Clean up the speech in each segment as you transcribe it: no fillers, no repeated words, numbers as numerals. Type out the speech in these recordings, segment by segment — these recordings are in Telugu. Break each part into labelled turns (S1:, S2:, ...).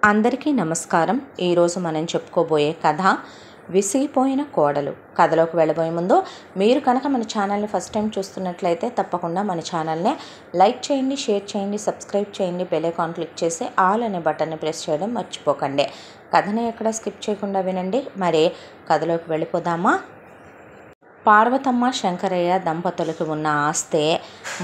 S1: అందరికీ నమస్కారం. ఈరోజు మనం చెప్పుకోబోయే కథ విసిగిపోయిన కోడలు. కథలోకి వెళ్ళబోయే ముందు మీరు కనుక మన ఛానల్ని ఫస్ట్ టైం చూస్తున్నట్లయితే తప్పకుండా మన ఛానల్ని లైక్ చేయండి, షేర్ చేయండి, సబ్స్క్రైబ్ చేయండి, బెల్ ఐకాన్ క్లిక్ చేసి ఆల్ అనే బటన్ని ప్రెస్ చేయడం మర్చిపోకండి. కథని ఎక్కడ స్కిప్ చేయకుండా వినండి. మరి కథలోకి వెళ్ళిపోదామా? పార్వతమ్మ శంకరయ్య దంపతులకు ఉన్న ఆస్తే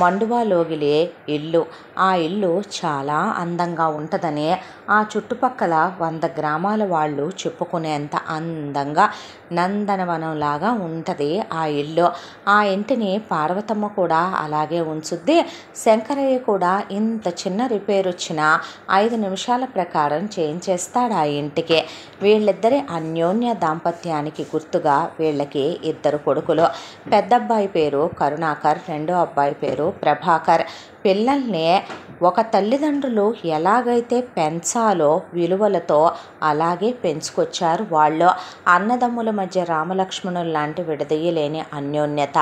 S1: మండువాలోగిలే ఇల్లు. ఆ ఇల్లు చాలా అందంగా ఉంటుందని ఆ చుట్టుపక్కల 100 గ్రామాల వాళ్ళు చెప్పుకునేంత అందంగా నందనవనంలాగా ఉంటుంది ఆ ఇల్లు. ఆ ఇంటిని పార్వతమ్మ కూడా అలాగే ఉంచుద్ది. శంకరయ్య కూడా ఇంత చిన్న రిపేర్ వచ్చినా 5 నిమిషాల ప్రకారం చేయించేస్తాడు ఆ ఇంటికి. వీళ్ళిద్దరి అన్యోన్య దాంపత్యానికి గుర్తుగా వీళ్ళకి 2 కొడుకులు. పెద్దబ్బాయి పేరు కరుణాకర్, రెండో అబ్బాయి పేరు ప్రభాకర్. పిల్లల్ని ఒక తల్లిదండ్రులు ఎలాగైతే పెంచాలో విలువలతో అలాగే పెంచుకొచ్చారు వాళ్ళు. అన్నదమ్ముల మధ్య రామలక్ష్మణుల లాంటి విడదీయలేని అన్యోన్యత,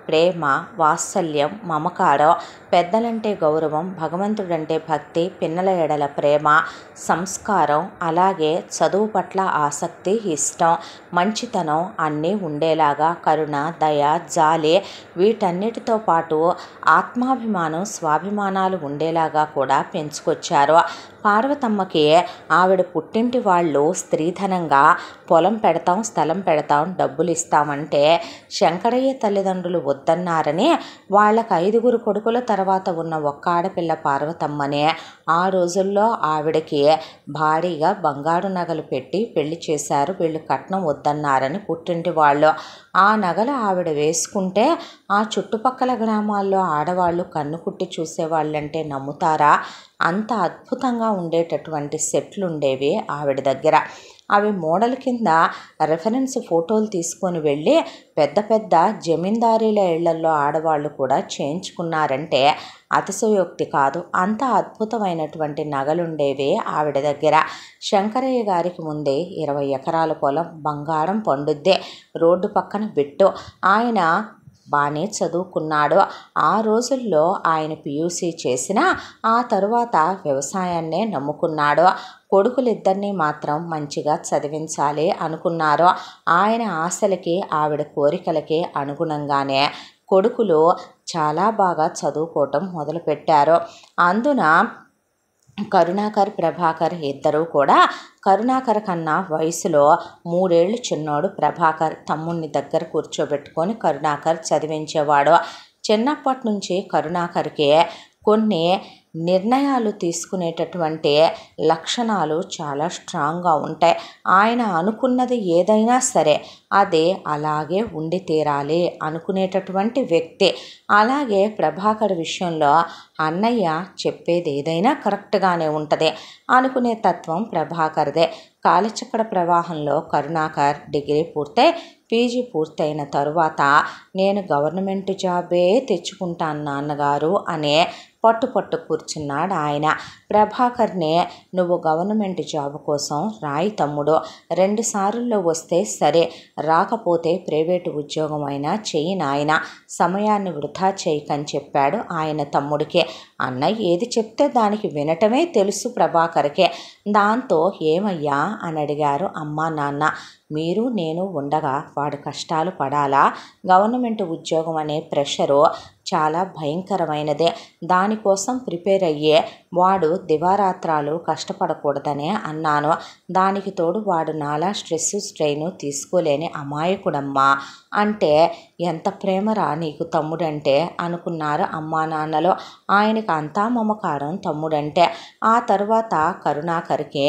S1: ప్రేమ, వాత్సల్యం, మమకారం, పెద్దలంటే గౌరవం, భగవంతుడంటే భక్తి, పిన్నల ఎడల ప్రేమ, సంస్కారం, అలాగే చదువు పట్ల ఆసక్తి, ఇష్టం, మంచితనం అన్నీ ఉండేలాగా కరుణ, దయ, జాలి వీటన్నిటితో పాటు ఆత్మాభిమానం, స్వాభిమానాలు ఉండేలాగా కూడా పెంచుకొచ్చారు. పార్వతమ్మకి ఆవిడ పుట్టింటి వాళ్ళు స్త్రీధనంగా పొలం పెడతాం, స్థలం పెడతాం, డబ్బులు ఇస్తామంటే శంకరయ్య తల్లిదండ్రులు వద్దన్నారని వాళ్ళకి 5 కొడుకుల తర్వాత ఉన్న ఒక్క ఆడపిల్ల పార్వతమ్మనే ఆ రోజుల్లో ఆవిడకి భారీగా బంగారు నగలు పెట్టి పెళ్లి చేశారు. వీళ్ళు కట్నం వద్దన్నారని పుట్టింటి వాళ్ళు. ఆ నగలు ఆవిడ వేసుకుంటే ఆ చుట్టుపక్కల గ్రామాల్లో ఆడవాళ్ళు కన్ను కుట్టి చూసేవాళ్ళంటే నమ్ముతారా? అంత అద్భుతంగా ఉండేటటువంటి సెట్లు ఉండేవి ఆవిడ దగ్గర. అవి మోడల్ కింద రెఫరెన్స్ ఫోటోలు తీసుకొని వెళ్ళి పెద్ద పెద్ద జమీందారీల ఇళ్లల్లో ఆడవాళ్ళు కూడా చేయించుకున్నారంటే అతిశయోక్తి కాదు. అంత అద్భుతమైనటువంటి నగలుండేవి ఆవిడ దగ్గర. శంకరయ్య గారికి ముందే 20 ఎకరాల పొలం, బంగారం పండుద్దే, రోడ్డు పక్కన బిట్టు. ఆయన బాగానే చదువుకున్నాడు. ఆ రోజుల్లో ఆయన పియూసీ చేసినా ఆ తరువాత వ్యవసాయాన్నే నమ్ముకున్నాడు. కొడుకులిద్దరినీ మాత్రం మంచిగా చదివించాలి అనుకున్నారు. ఆయన ఆశలకి, ఆవిడ కోరికలకి అనుగుణంగానే కొడుకులు చాలా బాగా చదువుకోవటం మొదలుపెట్టారు. అందున కరుణాకర్, ప్రభాకర్ ఇద్దరూ కూడా కరుణాకర్ కన్నా వయసులో 3 ఏళ్ళు చిన్నోడు ప్రభాకర్. తమ్ముడిని దగ్గర కూర్చోబెట్టుకొని కరుణాకర్ చదివించేవాడు. చిన్నప్పటి నుంచి కరుణాకర్కి కొన్ని నిర్ణయాలు తీసుకునేటటువంటి లక్షణాలు చాలా స్ట్రాంగ్గా ఉంటాయి. ఆయన అనుకున్నది ఏదైనా సరే అదే అలాగే ఉండి తీరాలి అనుకునేటటువంటి వ్యక్తి. అలాగే ప్రభాకర్ విషయంలో అన్నయ్య చెప్పేది ఏదైనా కరెక్ట్గానే ఉంటుంది అనుకునే తత్వం ప్రభాకర్దే. కాలచక్ర ప్రవాహంలో కరుణాకర్ డిగ్రీ పూర్తయి పీజీ పూర్తయిన తరువాత నేను గవర్నమెంట్ జాబే తెచ్చుకుంటాను నాన్నగారు అనే పట్టు కూర్చున్నాడు ఆయన. ప్రభాకర్ని నువ్వు గవర్నమెంట్ జాబ్ కోసం రాయి తమ్ముడు, 2 సార్లు వస్తే సరే, రాకపోతే ప్రైవేటు ఉద్యోగం అయినా చెయ్యి నాయన, సమయాన్ని వృధా చేయకని చెప్పాడు ఆయన తమ్ముడికి. అన్నయ్య ఏది చెప్తే దానికి వినటమే తెలుసు ప్రభాకర్కే. దాంతో ఏమయ్యా అని అడిగారు అమ్మా నాన్న. మీరు నేను ఉండగా వాడు కష్టాలు పడాలా? గవర్నమెంట్ ఉద్యోగం అనే ప్రెషరు చాలా భయంకరమైనదే. దానికోసం ప్రిపేర్ అయ్యే వాడు దివారాత్రాలు కష్టపడకూడదనే అన్నాను. దానికి తోడు వాడు నాలా స్ట్రెస్ స్ట్రెయిన్ తీసుకోలేని అమాయకుడమ్మా అంటే ఎంత ప్రేమరా నీకు తమ్ముడంటే అనుకున్నారు అమ్మా నాన్నలో. ఆయనకు అంతా మమకారం తమ్ముడంటే. ఆ తర్వాత కరుణాకర్కి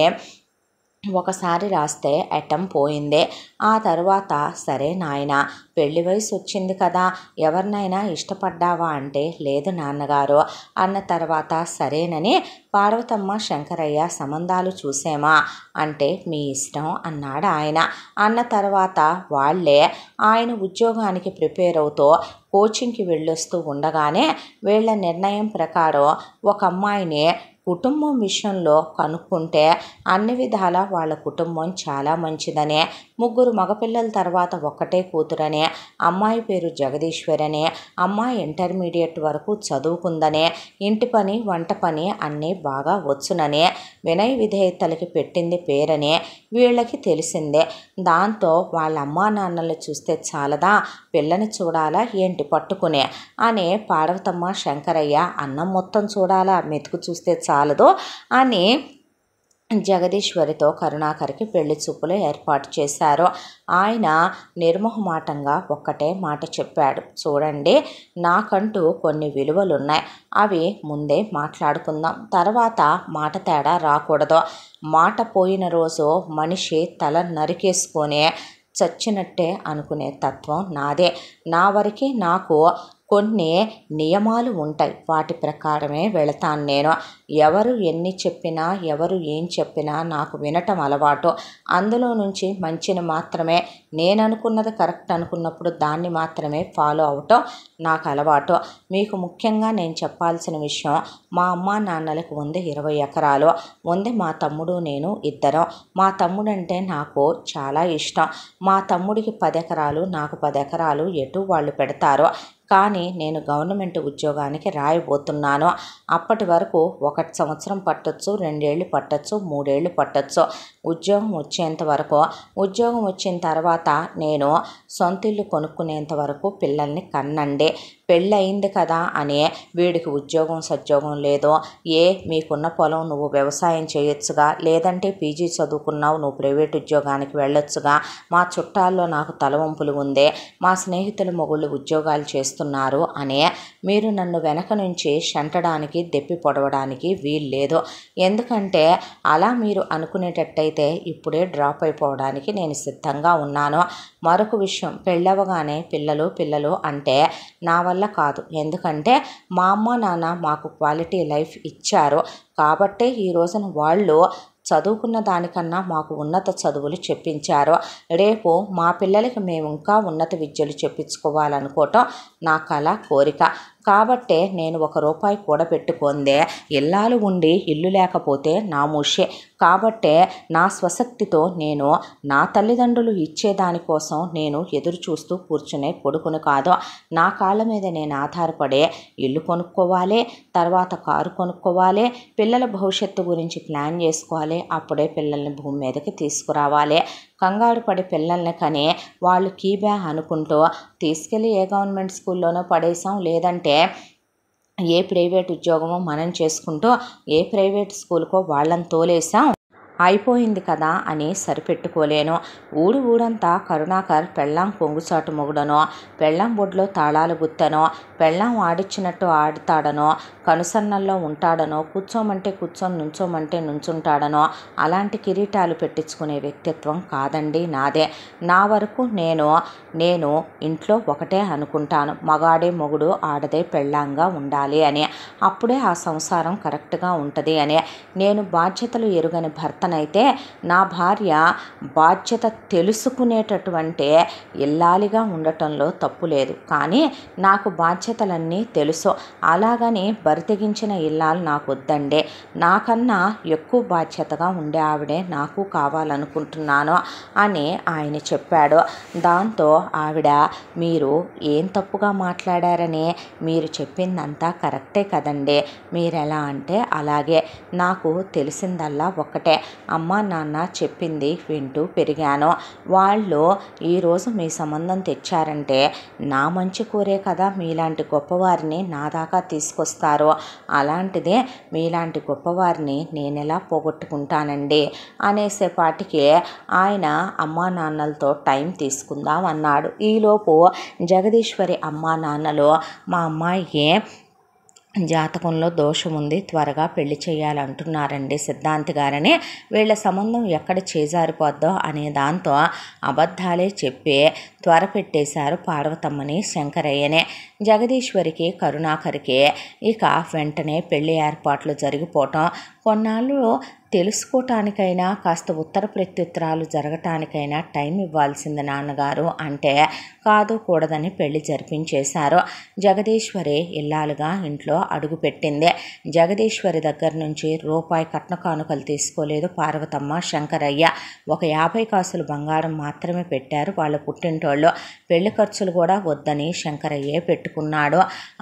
S1: ఒకసారి రాస్తే అటెంప్ట్ పోయిందే. ఆ తర్వాత సరే నాయన, పెళ్లి వయసు వచ్చింది కదా, ఎవరినైనా ఇష్టపడ్డావా అంటే లేదు నాన్నగారు అన్న తర్వాత సరేనని పార్వతమ్మ శంకరయ్య సంబంధాలు చూసేమా అంటే మీ ఇష్టం అన్నాడు ఆయన. అన్న తర్వాత వాళ్ళే ఆయన ఉద్యోగానికి ప్రిపేర్ అవుతూ కోచింగ్కి వెళ్ళొస్తూ ఉండగానే వీళ్ళ నిర్ణయం ప్రకారం ఒక అమ్మాయిని కుటుంబం విషయంలో కనుక్కుంటే అన్ని విధాలా వాళ్ళ కుటుంబం చాలా మంచిదనే ముగ్గురు మగపిల్లల తర్వాత ఒక్కటే కూతురనే, అమ్మాయి పేరు జగదీశ్వరనే, అమ్మాయి ఇంటర్మీడియట్ వరకు చదువుకుందనే, ఇంటి పని వంట పని అన్నీ బాగా వచ్చుననే, వినయ విధేయతలకి పెట్టింది పేరనే వీళ్ళకి తెలిసిందే. దాంతో వాళ్ళ అమ్మా నాన్నలు చూస్తే చాలదా, పిల్లని చూడాలా ఏంటి పట్టుకునే అని పార్వతమ్మ శంకరయ్య అన్నం మొత్తం చూడాలా, మెతుకు చూస్తే చాలదు అని జగదీశ్వరితో కరుణాకర్కి పెళ్లి చూపులు ఏర్పాటు చేశారు. ఆయన నిర్మోహమాటంగా ఒక్కటే మాట చెప్పాడు, చూడండి నాకంటూ కొన్ని విలువలున్నాయి, అవి ముందే మాట్లాడుకుందాం, తర్వాత మాట తేడా రాకూడదు. మాట పోయిన రోజు మనిషి తల నరికేసుకొని చచ్చినట్టే అనుకునే తత్వం నాదే. నా వరకు నాకు కొన్ని నియమాలు ఉంటాయి, వాటి ప్రకారమే వెళతాను నేను. ఎవరు ఎన్ని చెప్పినా ఎవరు ఏం చెప్పినా నాకు వినటం అలవాటు. అందులో నుంచి మంచిని మాత్రమే, నేను అనుకున్నది కరెక్ట్ అనుకున్నప్పుడు దాన్ని మాత్రమే ఫాలో అవటం నాకు అలవాటు. మీకు ముఖ్యంగా నేను చెప్పాల్సిన విషయం, మా అమ్మ నాన్నలకు ఉంది 20 ఎకరాలు, ఉంది మా తమ్ముడు నేను ఇద్దరం. మా తమ్ముడంటే నాకు చాలా ఇష్టం. మా తమ్ముడికి 10 ఎకరాలు, నాకు 10 ఎకరాలు ఎటు వాళ్ళు పెడతారు. కానీ నేను గవర్నమెంట్ ఉద్యోగానికి రాయబోతున్నాను. అప్పటి వరకు 1 సంవత్సరం పట్టొచ్చు, 2 ఏళ్ళు పట్టొచ్చు, 3 ఏళ్ళు పట్టొచ్చు ఉద్యోగం వచ్చేంత వరకు. ఉద్యోగం వచ్చిన తర్వాత నేను సొంత ఇల్లు కొనుక్కునేంత వరకు పిల్లల్ని కన్నండి. పెళ్ళి అయింది కదా అని వీడికి ఉద్యోగం సద్యోగం లేదో, మీకున్న పొలం నువ్వు వ్యవసాయం చేయొచ్చుగా, లేదంటే పీజీ చదువుకున్నావు నువ్వు ప్రైవేట్ ఉద్యోగానికి వెళ్ళొచ్చుగా, మా చుట్టాల్లో నాకు తలవంపులు ఉంది, మా స్నేహితుల మొగుళ్ళు ఉద్యోగాలు చేస్తున్నారు అని మీరు నన్ను వెనక నుంచి శంటడానికి దెప్పి పొడవడానికి వీల్లేదు. ఎందుకంటే అలా మీరు అనుకునేటట్టయితే ఇప్పుడే డ్రాప్ అయిపోవడానికి నేను సిద్ధంగా ఉన్నాను. మరొక విషయం, పెళ్ళవగానే పిల్లలు అంటే నా వల్ల కాదు. ఎందుకంటే మా అమ్మ నాన్న మాకు క్వాలిటీ లైఫ్ ఇచ్చారు కాబట్టే ఈ రోజున వాళ్ళు చదువుకున్న దానికన్నా మాకు ఉన్నత చదువులు చెప్పించారు. రేపు మా పిల్లలకి మేము ఇంకా ఉన్నత విద్యలు చెప్పించుకోవాలనుకోవటం నా కల, కోరిక. కాబట్టే నేను 1 రూపాయి కూడబెట్టుకుందే ఇల్లాలు ఉండి ఇల్లు లేకపోతే నా ముషే. కాబట్టే నా స్వశక్తితో నేను నా తల్లిదండ్రులు ఇచ్చేదానికోసం నేను ఎదురు చూస్తూ కూర్చునే కొడుకును కాదు. నా కాళ్ళ మీద నేను ఆధారపడే ఇల్లు కొనుక్కోవాలి, తర్వాత కారు కొనుక్కోవాలి, పిల్లల భవిష్యత్తు గురించి ప్లాన్ చేసుకోవాలి, అప్పుడే పిల్లల్ని భూమి మీదకి తీసుకురావాలి. కంగారు పడి పిల్లల్ని కని వాళ్ళు కీబ్యా అనుకుంటూ తీసుకెళ్ళి ఏ గవర్నమెంట్ స్కూల్లోనో పడేసాం, లేదంటే ఏ ప్రైవేట్ ఉద్యోగమో మనం చేసుకుంటూ ఏ ప్రైవేట్ స్కూల్కో వాళ్ళని తోలేసాం, అయిపోయింది కదా అని సరిపెట్టుకోలేను. ఊరంతా కరుణాకర్ పెళ్ళాం కొంగుచాటు మొగుడనో, పెళ్ళాం బొడ్లో తాళాలు గుత్తనో, పెళ్ళాం ఆడిచ్చినట్టు ఆడుతాడనో, కనుసన్నల్లో ఉంటాడనో, కూర్చోమంటే కూర్చొని నుంచోమంటే నుంచుంటాడనో అలాంటి కిరీటాలు పెట్టించుకునే వ్యక్తిత్వం కాదండి నాదే. నా వరకు నేను ఇంట్లో ఒకటే అనుకుంటాను, మగాడే మొగుడు, ఆడదే పెళ్ళాంగా ఉండాలి అని. అప్పుడే ఆ సంసారం కరెక్ట్గా ఉంటుంది అని. నేను బాధ్యతలు ఎరుగని భర్తనైతే నా భార్య బాధ్యత తెలుసుకునేటటువంటి ఇల్లాలిగా ఉండటంలో తప్పు లేదు. కానీ నాకు బాధ్యతలన్నీ తెలుసు. అలాగని బరితెగించిన ఇల్లాలు నాకు వద్దండి. నాకన్నా ఎక్కువ బాధ్యతగా ఉండే ఆవిడే నాకు కావాలనుకుంటున్నాను అని ఆయన చెప్పాడు. దాంతో ఆవిడ, మీరు ఏం తప్పుగా మాట్లాడారని, మీరు చెప్పిందంతా కరెక్టే కదండి, మీరెలా అంటే అలాగే, నాకు తెలిసిందల్లా ఒక్కటే, అమ్మ నాన్న చెప్పింది వింటూ పెరిగాను. వాళ్ళు ఈరోజు మీ సంబంధం తెచ్చారంటే నా మంచి కోరే కదా మీలాంటి గొప్పవారిని నా దాకా తీసుకొస్తారు. అలాంటిదే మీలాంటి గొప్పవారిని నేనెలా పోగొట్టుకుంటానండి అనేసేపాటికి ఆయన అమ్మా నాన్నలతో టైం తీసుకుందాం అన్నాడు. ఈలోపు జగదీశ్వరి అమ్మా నాన్నలు, మా అమ్మాయికి జాతకంలో దోషం ఉంది, త్వరగా పెళ్లి చేయాలంటున్నారండి సిద్ధాంతి గారని, వీళ్ళ సంబంధం ఎక్కడ చేజారిపోద్దో అనే దాంతో అబద్ధాలే చెప్పి త్వర పెట్టేశారు పార్వతమ్మని శంకరయ్యనే. జగదీశ్వరికి కరుణాకర్కి ఇక వెంటనే పెళ్లి ఏర్పాట్లు జరిగిపోవటం, కొన్నాళ్ళు తెలుసుకోవటానికైనా కాస్త ఉత్తర ప్రత్యుత్తరాలు జరగటానికైనా టైం ఇవ్వాల్సింది నాన్నగారు అంటే కాదు కూడదని పెళ్లి జరిపించేశారు. జగదీశ్వరి ఇల్లాలుగా ఇంట్లో అడుగుపెట్టింది. జగదీశ్వరి దగ్గర నుంచి రూపాయి కట్న కానుకలు తీసుకోలేదు పార్వతమ్మ, శంకరయ్య. ఒక 50 కాసులు బంగారం మాత్రమే పెట్టారు వాళ్ళ పుట్టింటోళ్ళు. పెళ్లి ఖర్చులు కూడా వద్దని శంకరయ్యే పెట్టుకున్నాడు.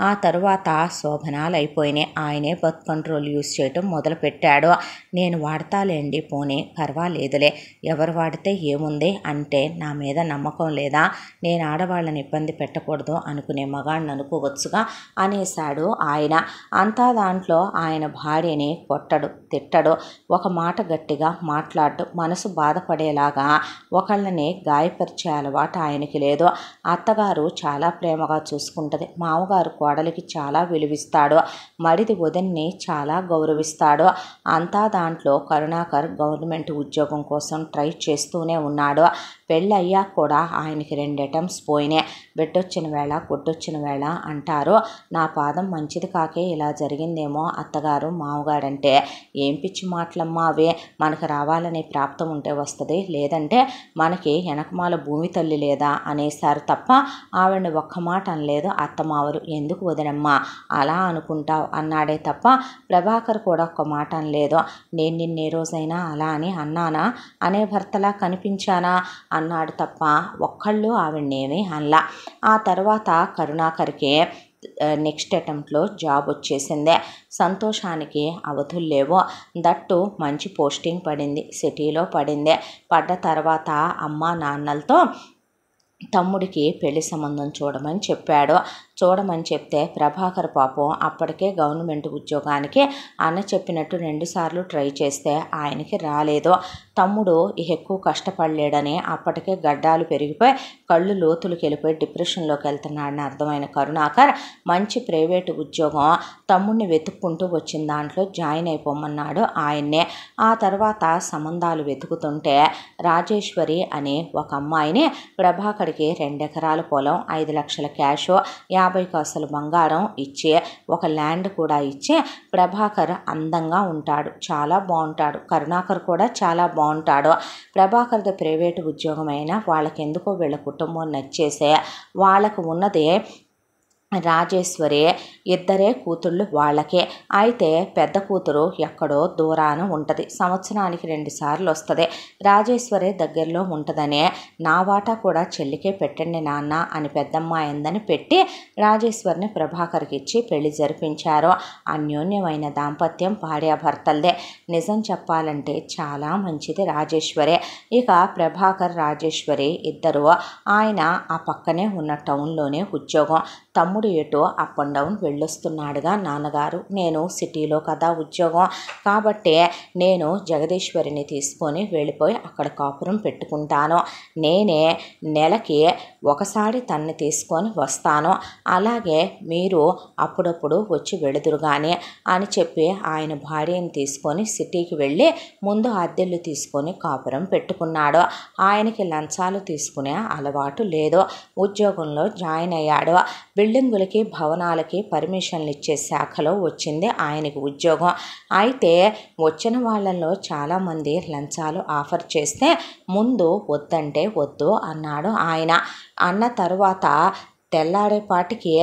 S1: ఆ తరువాత శోభనాలు అయిపోయినాయి. ఆయనే బర్త్ కంట్రోల్ యూజ్ చేయటం మొదలుపెట్టాడు. నేను వాడతాలేండి, పోనీ పర్వాలేదులే, ఎవరు వాడితే ఏముంది అంటే నా మీద నమ్మకం లేదా, నేను ఆడవాళ్ళని ఇబ్బంది పెట్టకూడదు అనుకునే మగాడిని అనుకోవచ్చుగా అనేశాడు ఆయన. అంతా దాంట్లో ఆయన భార్యని కొట్టడు, తిట్టడు, ఒక మాట గట్టిగా మాట్లాడు, మనసు బాధపడేలాగా ఒకళ్ళని గాయపరిచే అలవాటు ఆయనకి లేదు. అత్తగారు చాలా ప్రేమగా చూసుకుంటుంది. మామగారు కోడలికి చాలా విలువిస్తాడు. మరిది వదిన్ని చాలా గౌరవిస్తాడు. అంతా దాంట్లో కరుణాకర్ గవర్నమెంట్ ఉద్యోగం కోసం ట్రై చేస్తూనే ఉన్నాడు. పెళ్ళయ్యాక కూడా ఆయనకి 2 అటెంప్ట్స్ పోయినాయి. బిడ్డొచ్చిన వేళ గుడ్డొచ్చిన వేళ అంటారు. నా పాదం మంచిది కాకే ఇలా జరిగిందేమో అత్తగారు మామగారంటే. ఏం పిచ్చి మాటలమ్మా అవే, మనకు రావాలనే ప్రాప్తం ఉంటే వస్తుంది, లేదంటే మనకి వెనకమాల భూమి తల్లి లేదా అనేసారు తప్ప ఆవిడని ఒక్క మాట అనలేదు అత్తమావరు. ఎందుకు వదినమ్మా అలా అనుకుంటావు అన్నాడే తప్ప ప్రభాకర్ కూడా ఒక్క మాట అనలేదు. నేను నిన్నే రోజైనా అలా అని అన్నానా, అనే భర్తలా కనిపించానా అన్నాడు తప్ప ఒక్కళ్ళు ఆవిడనేమి అనలా. ఆ తర్వాత కరుణాకర్కి నెక్స్ట్ అటెంప్ట్లో జాబ్ వచ్చేసిందే. సంతోషానికి అవధులు లేవు. దట్టు మంచి పోస్టింగ్ పడింది, సిటీలో పడింది. పడ్డ తర్వాత అమ్మ నాన్నలతో తమ్ముడికి పెళ్లి సంబంధం చూడమని చెప్పాడు. చూడమని చెప్తే ప్రభాకర్ పాపం అప్పటికే గవర్నమెంట్ ఉద్యోగానికి అన్న చెప్పినట్టు 2 సార్లు ట్రై చేస్తే ఆయనకి రాలేదు. తమ్ముడు ఎక్కువ కష్టపడలేడని అప్పటికే గడ్డాలు పెరిగిపోయి కళ్ళు లోతులకు వెళ్ళిపోయి డిప్రెషన్లోకి వెళ్తున్నాడని అర్థమైన కరుణాకర్ మంచి ప్రైవేటు ఉద్యోగం తమ్ముడిని వెతుక్కుంటూ వచ్చిన దాంట్లో జాయిన్ అయిపోమన్నాడు ఆయన్నే. ఆ తర్వాత సంబంధాలు వెతుకుతుంటే రాజేశ్వరి అనే ఒక అమ్మాయిని ప్రభాకర్కి 2 ఎకరాల పొలం, 5 లక్షల క్యాష్, 50 కాసులు బంగారం ఇచ్చి ఒక ల్యాండ్ కూడా ఇచ్చి ప్రభాకర్ అందంగా ఉంటాడు, చాలా బాగుంటాడు, కరుణాకర్ కూడా చాలా బాగుంటాడు. ప్రభాకర్ది ప్రైవేటు ఉద్యోగం అయినా వాళ్ళకెందుకో వీళ్ళ కుటుంబం నచ్చేసే వాళ్ళకు ఉన్నదే రాజేశ్వరి, 2 కూతుళ్ళు వాళ్ళకే. అయితే పెద్ద కూతురు ఎక్కడో దూరాన ఉంటుంది, సంవత్సరానికి 2 సార్లు వస్తుంది. రాజేశ్వరి దగ్గరలో ఉంటుందనే నా వాటా కూడా చెల్లికే పెట్టండి నాన్న అని పెద్దమ్మాయి అందని పెట్టి రాజేశ్వరిని ప్రభాకర్కి ఇచ్చి పెళ్లి జరిపించారు. అన్యోన్యమైన దాంపత్యం భార్యాభర్తలదే. నిజం చెప్పాలంటే చాలా మంచిది రాజేశ్వరి. ఇక ప్రభాకర్ రాజేశ్వరి ఇద్దరు ఆయన ఆ పక్కనే ఉన్న టౌన్లోనే ఉద్యోగం. తమ్ముడు ఎటో అప్ అండ్ డౌన్ వెళ్ళొస్తున్నాడుగా నాన్నగారు, నేను సిటీలో కదా ఉద్యోగం కాబట్టి నేను జగదీశ్వరిని తీసుకొని వెళ్ళిపోయి అక్కడ కాపురం పెట్టుకుంటాను. నేనే నెలకి ఒకసారి తన్ని తీసుకొని వస్తాను, అలాగే మీరు అప్పుడప్పుడు వచ్చి వెళుదురుగానే అని చెప్పి ఆయన భార్యని తీసుకొని సిటీకి వెళ్ళి ముందు అద్దెళ్ళు తీసుకొని కాపురం పెట్టుకున్నాడు. ఆయనకి లంచాలు తీసుకునే అలవాటు లేదు. ఉద్యోగంలో జాయిన్ అయ్యాడు. బిల్డింగులకి భవనాలకి పర్మిషన్లు ఇచ్చే శాఖలో వచ్చింది ఆయనకి ఉద్యోగం. అయితే వచ్చిన వాళ్ళల్లో చాలామంది లంచాలు ఆఫర్ చేస్తే ముందు వద్దంటే వద్దు అన్నాడు ఆయన. అన్న తర్వాత తెల్లారేపాటికి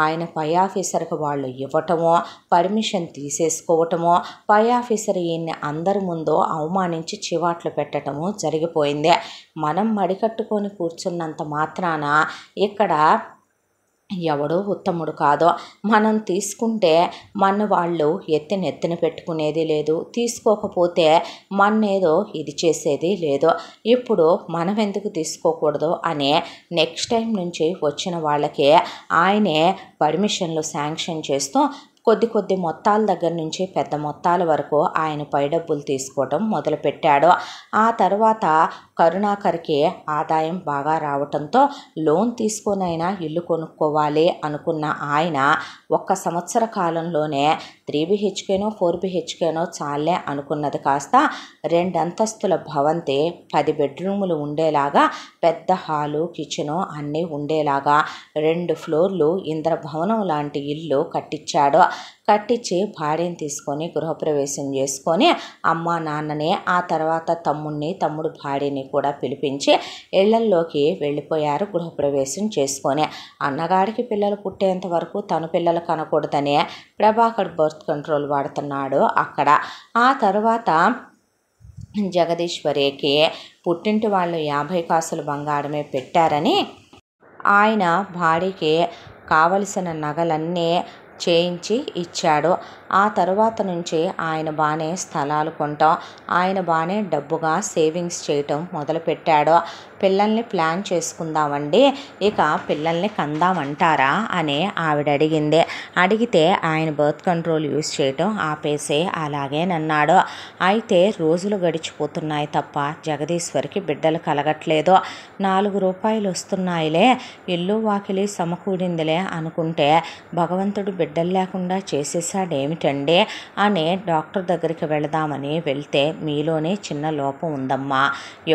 S1: ఆయన పై ఆఫీసర్కి వాళ్ళు ఇవ్వటమో పర్మిషన్ తీసేసుకోవటమో పై ఆఫీసర్ ఈయన్ని అందరి ముందు అవమానించి చివాట్లు పెట్టడము జరిగిపోయింది. మనం మడికట్టుకొని కూర్చున్నంత మాత్రాన ఇక్కడ ఎవడో ఉత్తముడు కాదో. మనం తీసుకుంటే మన వాళ్ళు నెత్తిన పెట్టుకునేది లేదు, తీసుకోకపోతే మన్నేదో ఇది చేసేది లేదు. ఇప్పుడు మనం ఎందుకు తీసుకోకూడదు అనే నెక్స్ట్ టైం నుంచి వచ్చిన వాళ్ళకి ఆయనే పర్మిషన్లు శాంక్షన్ చేస్తూ కొద్ది మొత్తాల దగ్గర నుంచి పెద్ద మొత్తాల వరకు ఆయన పై డబ్బులు తీసుకోవటం మొదలుపెట్టాడు. ఆ తర్వాత కరుణాకర్కి ఆదాయం బాగా రావటంతో లోన్ తీసుకొనైనా ఇల్లు కొనుక్కోవాలి అనుకున్న ఆయన 1 సంవత్సర కాలంలోనే 3 BHKనో 4 BHKనో చాలే అనుకున్నది కాస్త 2 అంతస్తుల భవంతి, 10 బెడ్రూములు ఉండేలాగా పెద్ద హాలు, కిచెను అన్నీ ఉండేలాగా 2 ఫ్లోర్లు ఇంద్రభవనం లాంటి ఇల్లు కట్టించాడు. కట్టించి భార్యను తీసుకొని గృహప్రవేశం చేసుకొని అమ్మ నాన్నని ఆ తర్వాత తమ్ముడు భార్యని కూడా పిలిపించి ఇళ్లల్లోకి వెళ్ళిపోయారు గృహప్రవేశం చేసుకొని. అన్నగారికి పిల్లలు పుట్టేంత వరకు తను పిల్లలు కనకూడదనే ప్రభాకర్ బర్త్ కంట్రోల్ వాడుతున్నాడు అక్కడ. ఆ తర్వాత జగదీశ్వరికి పుట్టింటి వాళ్ళు 50 కాసులు బంగారమే పెట్టారని ఆయన భార్యకి కావలసిన నగలన్నీ చేయించి ఇచ్చాడు. ఆ తర్వాత నుంచి ఆయన బాగానే స్థలాలు కొనటం, ఆయన బాగానే డబ్బుగా సేవింగ్స్ చేయటం మొదలుపెట్టాడు. పిల్లల్ని ప్లాన్ చేసుకుందామండి, ఇక పిల్లల్ని కందామంటారా అని ఆవిడ అడిగింది. అడిగితే ఆయన బర్త్ కంట్రోల్ యూజ్ చేయటం ఆపేసి అలాగేనన్నాడు. అయితే రోజులు గడిచిపోతున్నాయి తప్ప జగదీశ్వరికి బిడ్డలు కలగట్లేదు. 4 రూపాయలు వస్తున్నాయిలే, ఇల్లు వాకిలి సమకూడిందిలే అనుకుంటే భగవంతుడు బిడ్డలు లేకుండా చేసేసాడేమిటండి అని డాక్టర్ దగ్గరికి వెళదామని వెళ్తే, మీలోనే చిన్న లోపం ఉందమ్మా,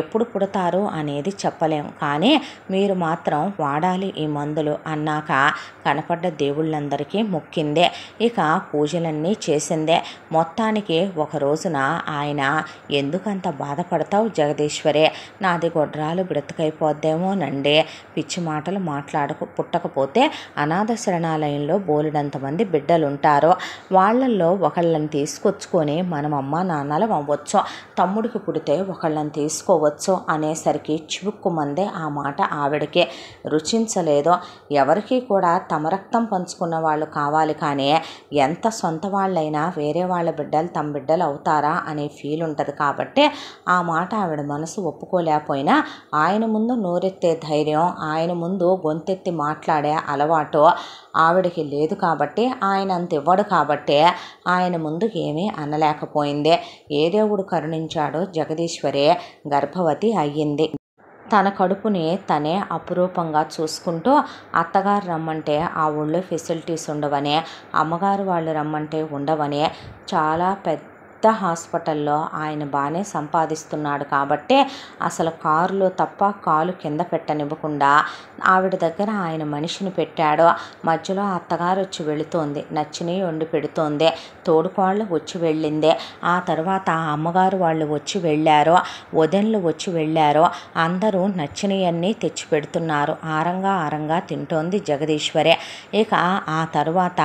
S1: ఎప్పుడు పుడతారు అనేది చెప్పలేం, కానీ మీరు మాత్రం వాడాలి ఈ మందులు అన్నాక కనపడ్డ దేవుళ్ళందరికీ మొక్కిందే, ఇక పూజలన్నీ చేసిందే. మొత్తానికి ఒక రోజున ఆయన, ఎందుకంత బాధపడతావు జగదీశ్వరే, నాది గొడ్రాలు బ్రతుకైపోద్దేమోనండి, పిచ్చి మాటలు పుట్టకపోతే అనాథ శరణాలయంలో బోలెడంతమంది బిడ్డలుంటారు, వాళ్ళల్లో ఒకళ్ళని తీసుకొచ్చుకొని మనం అమ్మా నాన్నలు అవ్వచ్చు, తమ్ముడికి పుడితే ఒకళ్ళని తీసుకోవచ్చు అనేసరికి చివుక్కుమందే ఆ మాట ఆవిడకి రుచించలేదు. ఎవరికి కూడా తమ రక్తం పంచుకున్న వాళ్ళు కావాలి, కానీ ఎంత సొంత వాళ్ళైనా వేరే వాళ్ళ బిడ్డలు తమ బిడ్డలు అవుతారా అనే ఫీల్ ఉంటుంది. కాబట్టి ఆ మాట ఆవిడ మనసు ఒప్పుకోలేకపోయినా ఆయన ముందు నోరెత్తే ధైర్యం, ఆయన ముందు గొంతెత్తి మాట్లాడే అలవాటు ఆవిడకి లేదు. కాబట్టి ఆయన అంత ఇవ్వడు, కాబట్టి ఆయన ముందు ఏమీ అనలేకపోయింది. ఏ దేవుడు కరుణించాడో జగదీశ్వరే గర్భవతి అయ్యింది. తన కడుపుని తనే అపురూపంగా చూసుకుంటూ, అత్తగారు రమ్మంటే ఆ ఊళ్ళో ఫెసిలిటీస్ ఉండవని, అమ్మగారు వాళ్ళు రమ్మంటే ఉండవని, చాలా పెద్ద హాస్పిటల్లో ఆయన బాగానే సంపాదిస్తున్నాడు. కాబట్టి అసలు కారులో తప్ప కాలు కింద పెట్టనివ్వకుండా ఆవిడ దగ్గర ఆయన మనిషిని పెట్టాడు. మధ్యలో అత్తగారు వచ్చి వెళుతోంది, నచ్చినవి వండి పెడుతోంది, తోడుకోళ్ళు వచ్చి వెళ్ళింది, ఆ తర్వాత అమ్మగారు వాళ్ళు వచ్చి వెళ్ళారు, వదినలు వచ్చి వెళ్ళారు, అందరూ నచ్చినవన్నీ తెచ్చి పెడుతున్నారు. ఆరంగా తింటోంది జగదీశ్వరే. ఇక ఆ తర్వాత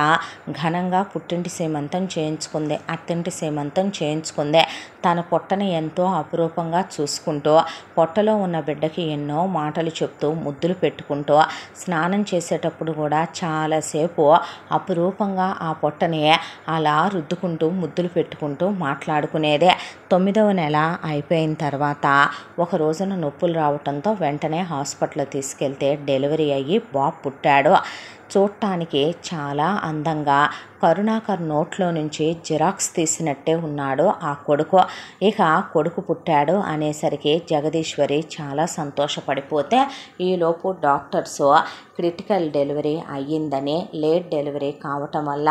S1: ఘనంగా పుట్టింటి సీమంతం చేయించుకుంది, అత్తింటి సీమంతం చేయించుకుంది. తన పొట్టని ఎంతో అపురూపంగా చూసుకుంటూ, పొట్టలో ఉన్న బిడ్డకి ఎన్నో మాటలు చెప్తూ ముద్దులు పెట్టుకుంటూ, స్నానం చేసేటప్పుడు కూడా చాలాసేపు అపురూపంగా ఆ పొట్టని అలా రుద్దుకుంటూ ముద్దులు పెట్టుకుంటూ మాట్లాడుకునేదే. 9వ నెల అయిపోయిన తర్వాత ఒక రోజున నొప్పులు రావటంతో వెంటనే హాస్పిటల్ తీసుకెళ్తే డెలివరీ అయ్యి బాబు పుట్టాడు. చూడటానికి చాలా అందంగా కరుణాకర్ నోట్లో నుంచి జిరాక్స్ తీసినట్టే ఉన్నాడు ఆ కొడుకు. ఇక కొడుకు పుట్టాడు అనేసరికి జగదీశ్వరి చాలా సంతోషపడిపోతే, ఈలోపు డాక్టర్స్ క్రిటికల్ డెలివరీ అయ్యిందని, లేట్ డెలివరీ కావటం వల్ల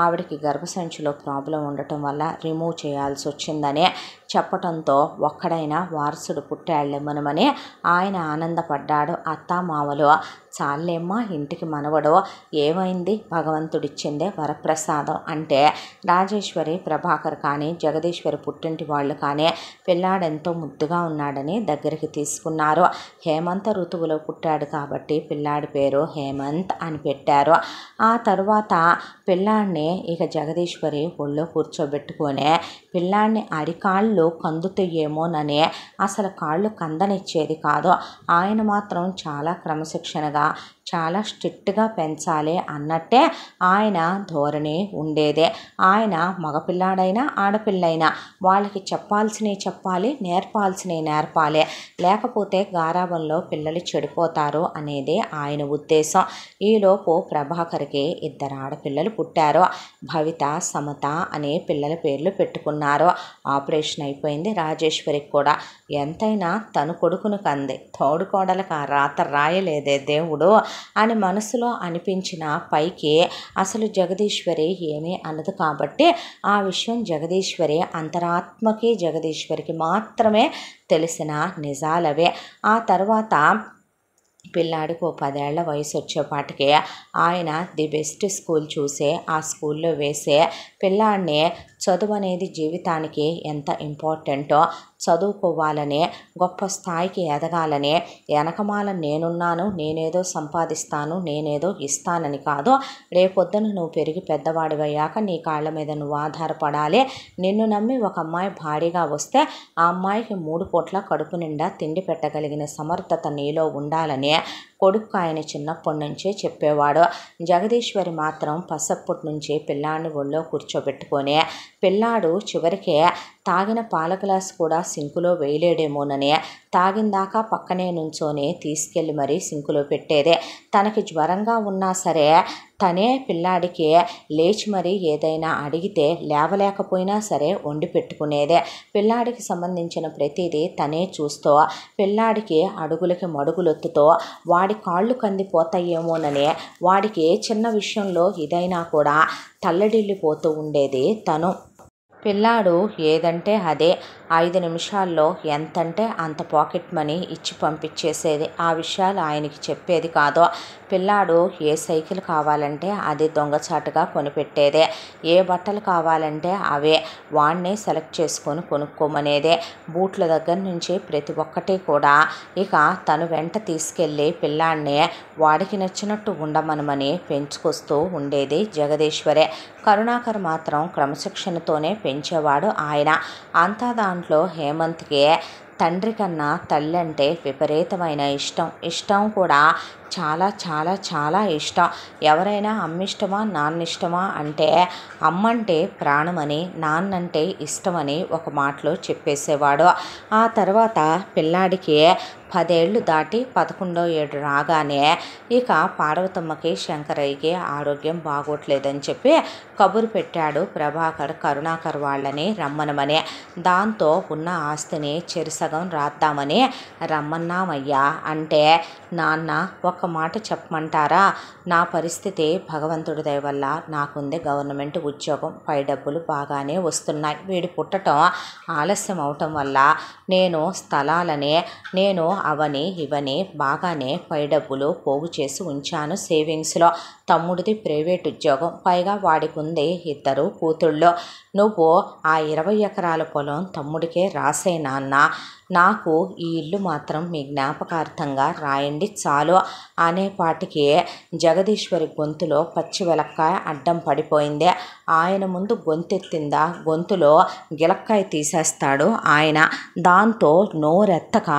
S1: ఆవిడకి గర్భసంచిలో ప్రాబ్లం ఉండటం వల్ల రిమూవ్ చేయాల్సి వచ్చిందని చెప్పటంతో ఒక్కడైనా వారసుడు పుట్టాళ్ళెమ్మనమని ఆయన ఆనందపడ్డాడు. అత్తామామలు, చాలేమ్మా ఇంటికి మనవడో, ఏమైంది, భగవంతుడిచ్చిందే వరప్రసాదం అంటే రాజేశ్వరి ప్రభాకర్ కానీ జగదీశ్వరి పుట్టింటి వాళ్ళు కానీ పిల్లాడెంతో ముద్దుగా ఉన్నాడని దగ్గరికి తీసుకున్నారు. హేమంత ఋతువులో పుట్టాడు కాబట్టి పిల్లాడి పేరు హేమంత్ అని పెట్టారు. ఆ తర్వాత పిల్లాడిని ఇక జగదీశ్వరి ఒళ్ళో కూర్చోబెట్టుకొని పిల్లాడిని అరికాళ్ళు కందుతాయేమోనని అసలు కాళ్ళు కందనిచ్చేది కాదు. ఆయన మాత్రం చాలా క్రమశిక్షణగా, చాలా స్ట్రిక్ట్గా పెంచాలి అన్నట్టే ఆయన ధోరణి ఉండేదే. ఆయన మగపిల్లాడైనా ఆడపిల్లైనా వాళ్ళకి చెప్పాల్సినవి చెప్పాలి, నేర్పాల్సినవి నేర్పాలి, లేకపోతే గారాబంలో పిల్లలు చెడిపోతారు అనేదే ఆయన ఉద్దేశం. ఈలోపు ప్రభాకర్కి 2 ఆడపిల్లలు పుట్టారు. భవిత, సమత అనే పిల్లల పేర్లు పెట్టుకున్నారు. ఆపరేషన్ అయిపోయింది రాజేశ్వరికి కూడా. ఎంతైనా తను కొడుకును కంది, తోడుకోడలకు ఆ రాత రాయలేదే దేవుడు అని మనసులో అనిపించిన పైకి అసలు జగదీశ్వరి ఏమీ అనదు. కాబట్టి ఆ విషయం జగదీశ్వరి అంతరాత్మకి జగదీశ్వరికి మాత్రమే తెలిసిన నిజాలవే. ఆ తర్వాత పిల్లాడికి 10 ఏళ్ల వయసు వచ్చేపాటికి ఆయన ది బెస్ట్ స్కూల్ చూసే ఆ స్కూల్లో వేసే పిల్లాడిని చదువు అనేది జీవితానికి ఎంత ఇంపార్టెంటో, చదువుకోవాలని, గొప్ప స్థాయికి ఎదగాలని, వెనకమాల నేనున్నాను, నేనేదో సంపాదిస్తాను, నేనేదో ఇస్తానని కాదు, రేపొద్దున నువ్వు పెరిగి పెద్దవాడివయ్యాక నీ కాళ్ళ మీద నువ్వు ఆధారపడాలి, నిన్ను నమ్మి ఒక అమ్మాయి భారీగా వస్తే ఆ అమ్మాయికి 3 పూట్ల కడుపు నిండా తిండి పెట్టగలిగిన సమర్థత నీలో ఉండాలని కొడుకు ఆయన చిన్నప్పటి నుంచే చెప్పేవాడు. జగదీశ్వరి మాత్రం పసప్పటి నుంచి పిల్లాడిని ఒళ్ళో కూర్చోబెట్టుకొని పిల్లాడు చివరికి తాగిన పాల గ్లాస్ కూడా సింకులో వేయలేడేమోనని తాగిందాకా పక్కనే నుంచోనే తీసుకెళ్ళి మరీ సింకులో పెట్టేదే. తనకి జ్వరంగా ఉన్నా సరే తనే పిల్లాడికి లేచి మరీ ఏదైనా అడిగితే లేవలేకపోయినా సరే వండి పెట్టుకునేదే. పిల్లాడికి సంబంధించిన ప్రతిదీ తనే చూస్తూ పిల్లాడికి అడుగులకి మడుగులొత్తుతో వాడి కాళ్ళు కందిపోతాయేమోనని వాడికి చిన్న విషయంలో ఇదైనా కూడా తల్లడిల్లిపోతూ ఉండేది తను. పిల్లాడు ఏదంటే అదే 5 నిమిషాల్లో ఎంతంటే అంత పాకెట్ మనీ ఇచ్చి పంపించేసేది. ఆ విషయాలు ఆయనకి చెప్పేది కాదు. పిల్లాడు ఏ సైకిల్ కావాలంటే అది దొంగచాటుగా కొనిపెట్టేదే, ఏ బట్టలు కావాలంటే అవే వాడినే సెలెక్ట్ చేసుకొని కొనుక్కోమనేదే. బూట్ల దగ్గర నుంచి ప్రతి ఒక్కటి కూడా ఇక తను వెంట తీసుకెళ్ళి పిల్లాడిని వాడికి నచ్చినట్టు ఉండమనమని పెంచుకొస్తూ ఉండేది జగదీశ్వరే. కరుణాకర్ మాత్రం క్రమశిక్షణతోనే పెంచేవాడు ఆయన. అంతా దాంట్లో హేమంత్కి తండ్రి కన్నా తల్లి అంటే విపరీతమైన ఇష్టం కూడా చాలా చాలా చాలా ఇష్టం. ఎవరైనా అమ్మిష్టమా నాన్నిష్టమా అంటే అమ్మంటే ప్రాణమని, నాన్నంటే ఇష్టమని ఒక మాటలో చెప్పేసేవాడు. ఆ తర్వాత పిల్లాడికి 10 ఏళ్ళు దాటి 11వ ఏడు రాగానే ఇక పార్వతమ్మకి శంకరయ్యకి ఆరోగ్యం బాగోట్లేదని చెప్పి కబురు పెట్టాడు ప్రభాకర్ కరుణాకర్ వాళ్ళని రమ్మనమని. దాంతో ఉన్న ఆస్తిని చెరిసగం రాద్దామని రమ్మన్నామయ్యా అంటే, నాన్న ఒక మాట చెప్పమంటారా, నా పరిస్థితి భగవంతుడి దయ వల్ల నాకుంది గవర్నమెంట్ ఉద్యోగం, పై డబ్బులు బాగానే వస్తున్నాయి. వీడి పుట్టడం ఆలస్యం అవటం వల్ల నేను స్థలాలని నేను అవని ఇవని బాగానే పై డబ్బులు పోగు చేసి ఉంచాను సేవింగ్స్లో. తమ్ముడిది ప్రైవేట్ ఉద్యోగం, పైగా వాడికి ఉంది 2 కూతుళ్ళు. నువ్వు ఆ 20 ఎకరాల పొలం తమ్ముడికే రాసే నాన్న, నాకు ఈ ఇల్లు మాత్రం మీ జ్ఞాపకార్థంగా రాయండి చాలు అనేపాటికి జగదీశ్వరి గొంతులో పచ్చి వెలక్కాయ అడ్డం పడిపోయింది. ఆయన ముందు గొంతెత్తిందా గొంతులో గిలక్కాయ తీసేస్తాడు ఆయన. దాంతో నోరెత్తక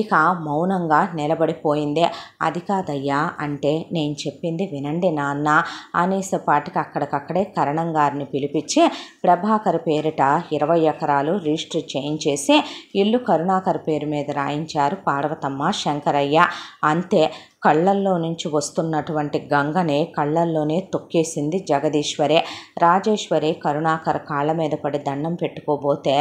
S1: ఇక మౌనంగా నిలబడిపోయింది. అది కాదయ్యా అంటే, నేను చెప్పింది వినండి నాన్న అనేసేపాటికి అక్కడికక్కడే కరణం గారిని పిలిపించి ప్రభాకర్ పేరిట 20 ఎకరాలు రిజిస్టర్ చేయించేసి ఇల్లు కరుణాకర్ పేరు మీద రాయించారు పార్వతమ్మ శంకరయ్య. అంతే, కళ్ళల్లో నుంచి వస్తున్నటువంటి గంగనే కళ్ళల్లోనే తొక్కేసింది జగదీశ్వరే. రాజేశ్వరి కరుణాకర్ కాళ్ళ మీద పడి దండం పెట్టుకోబోతే,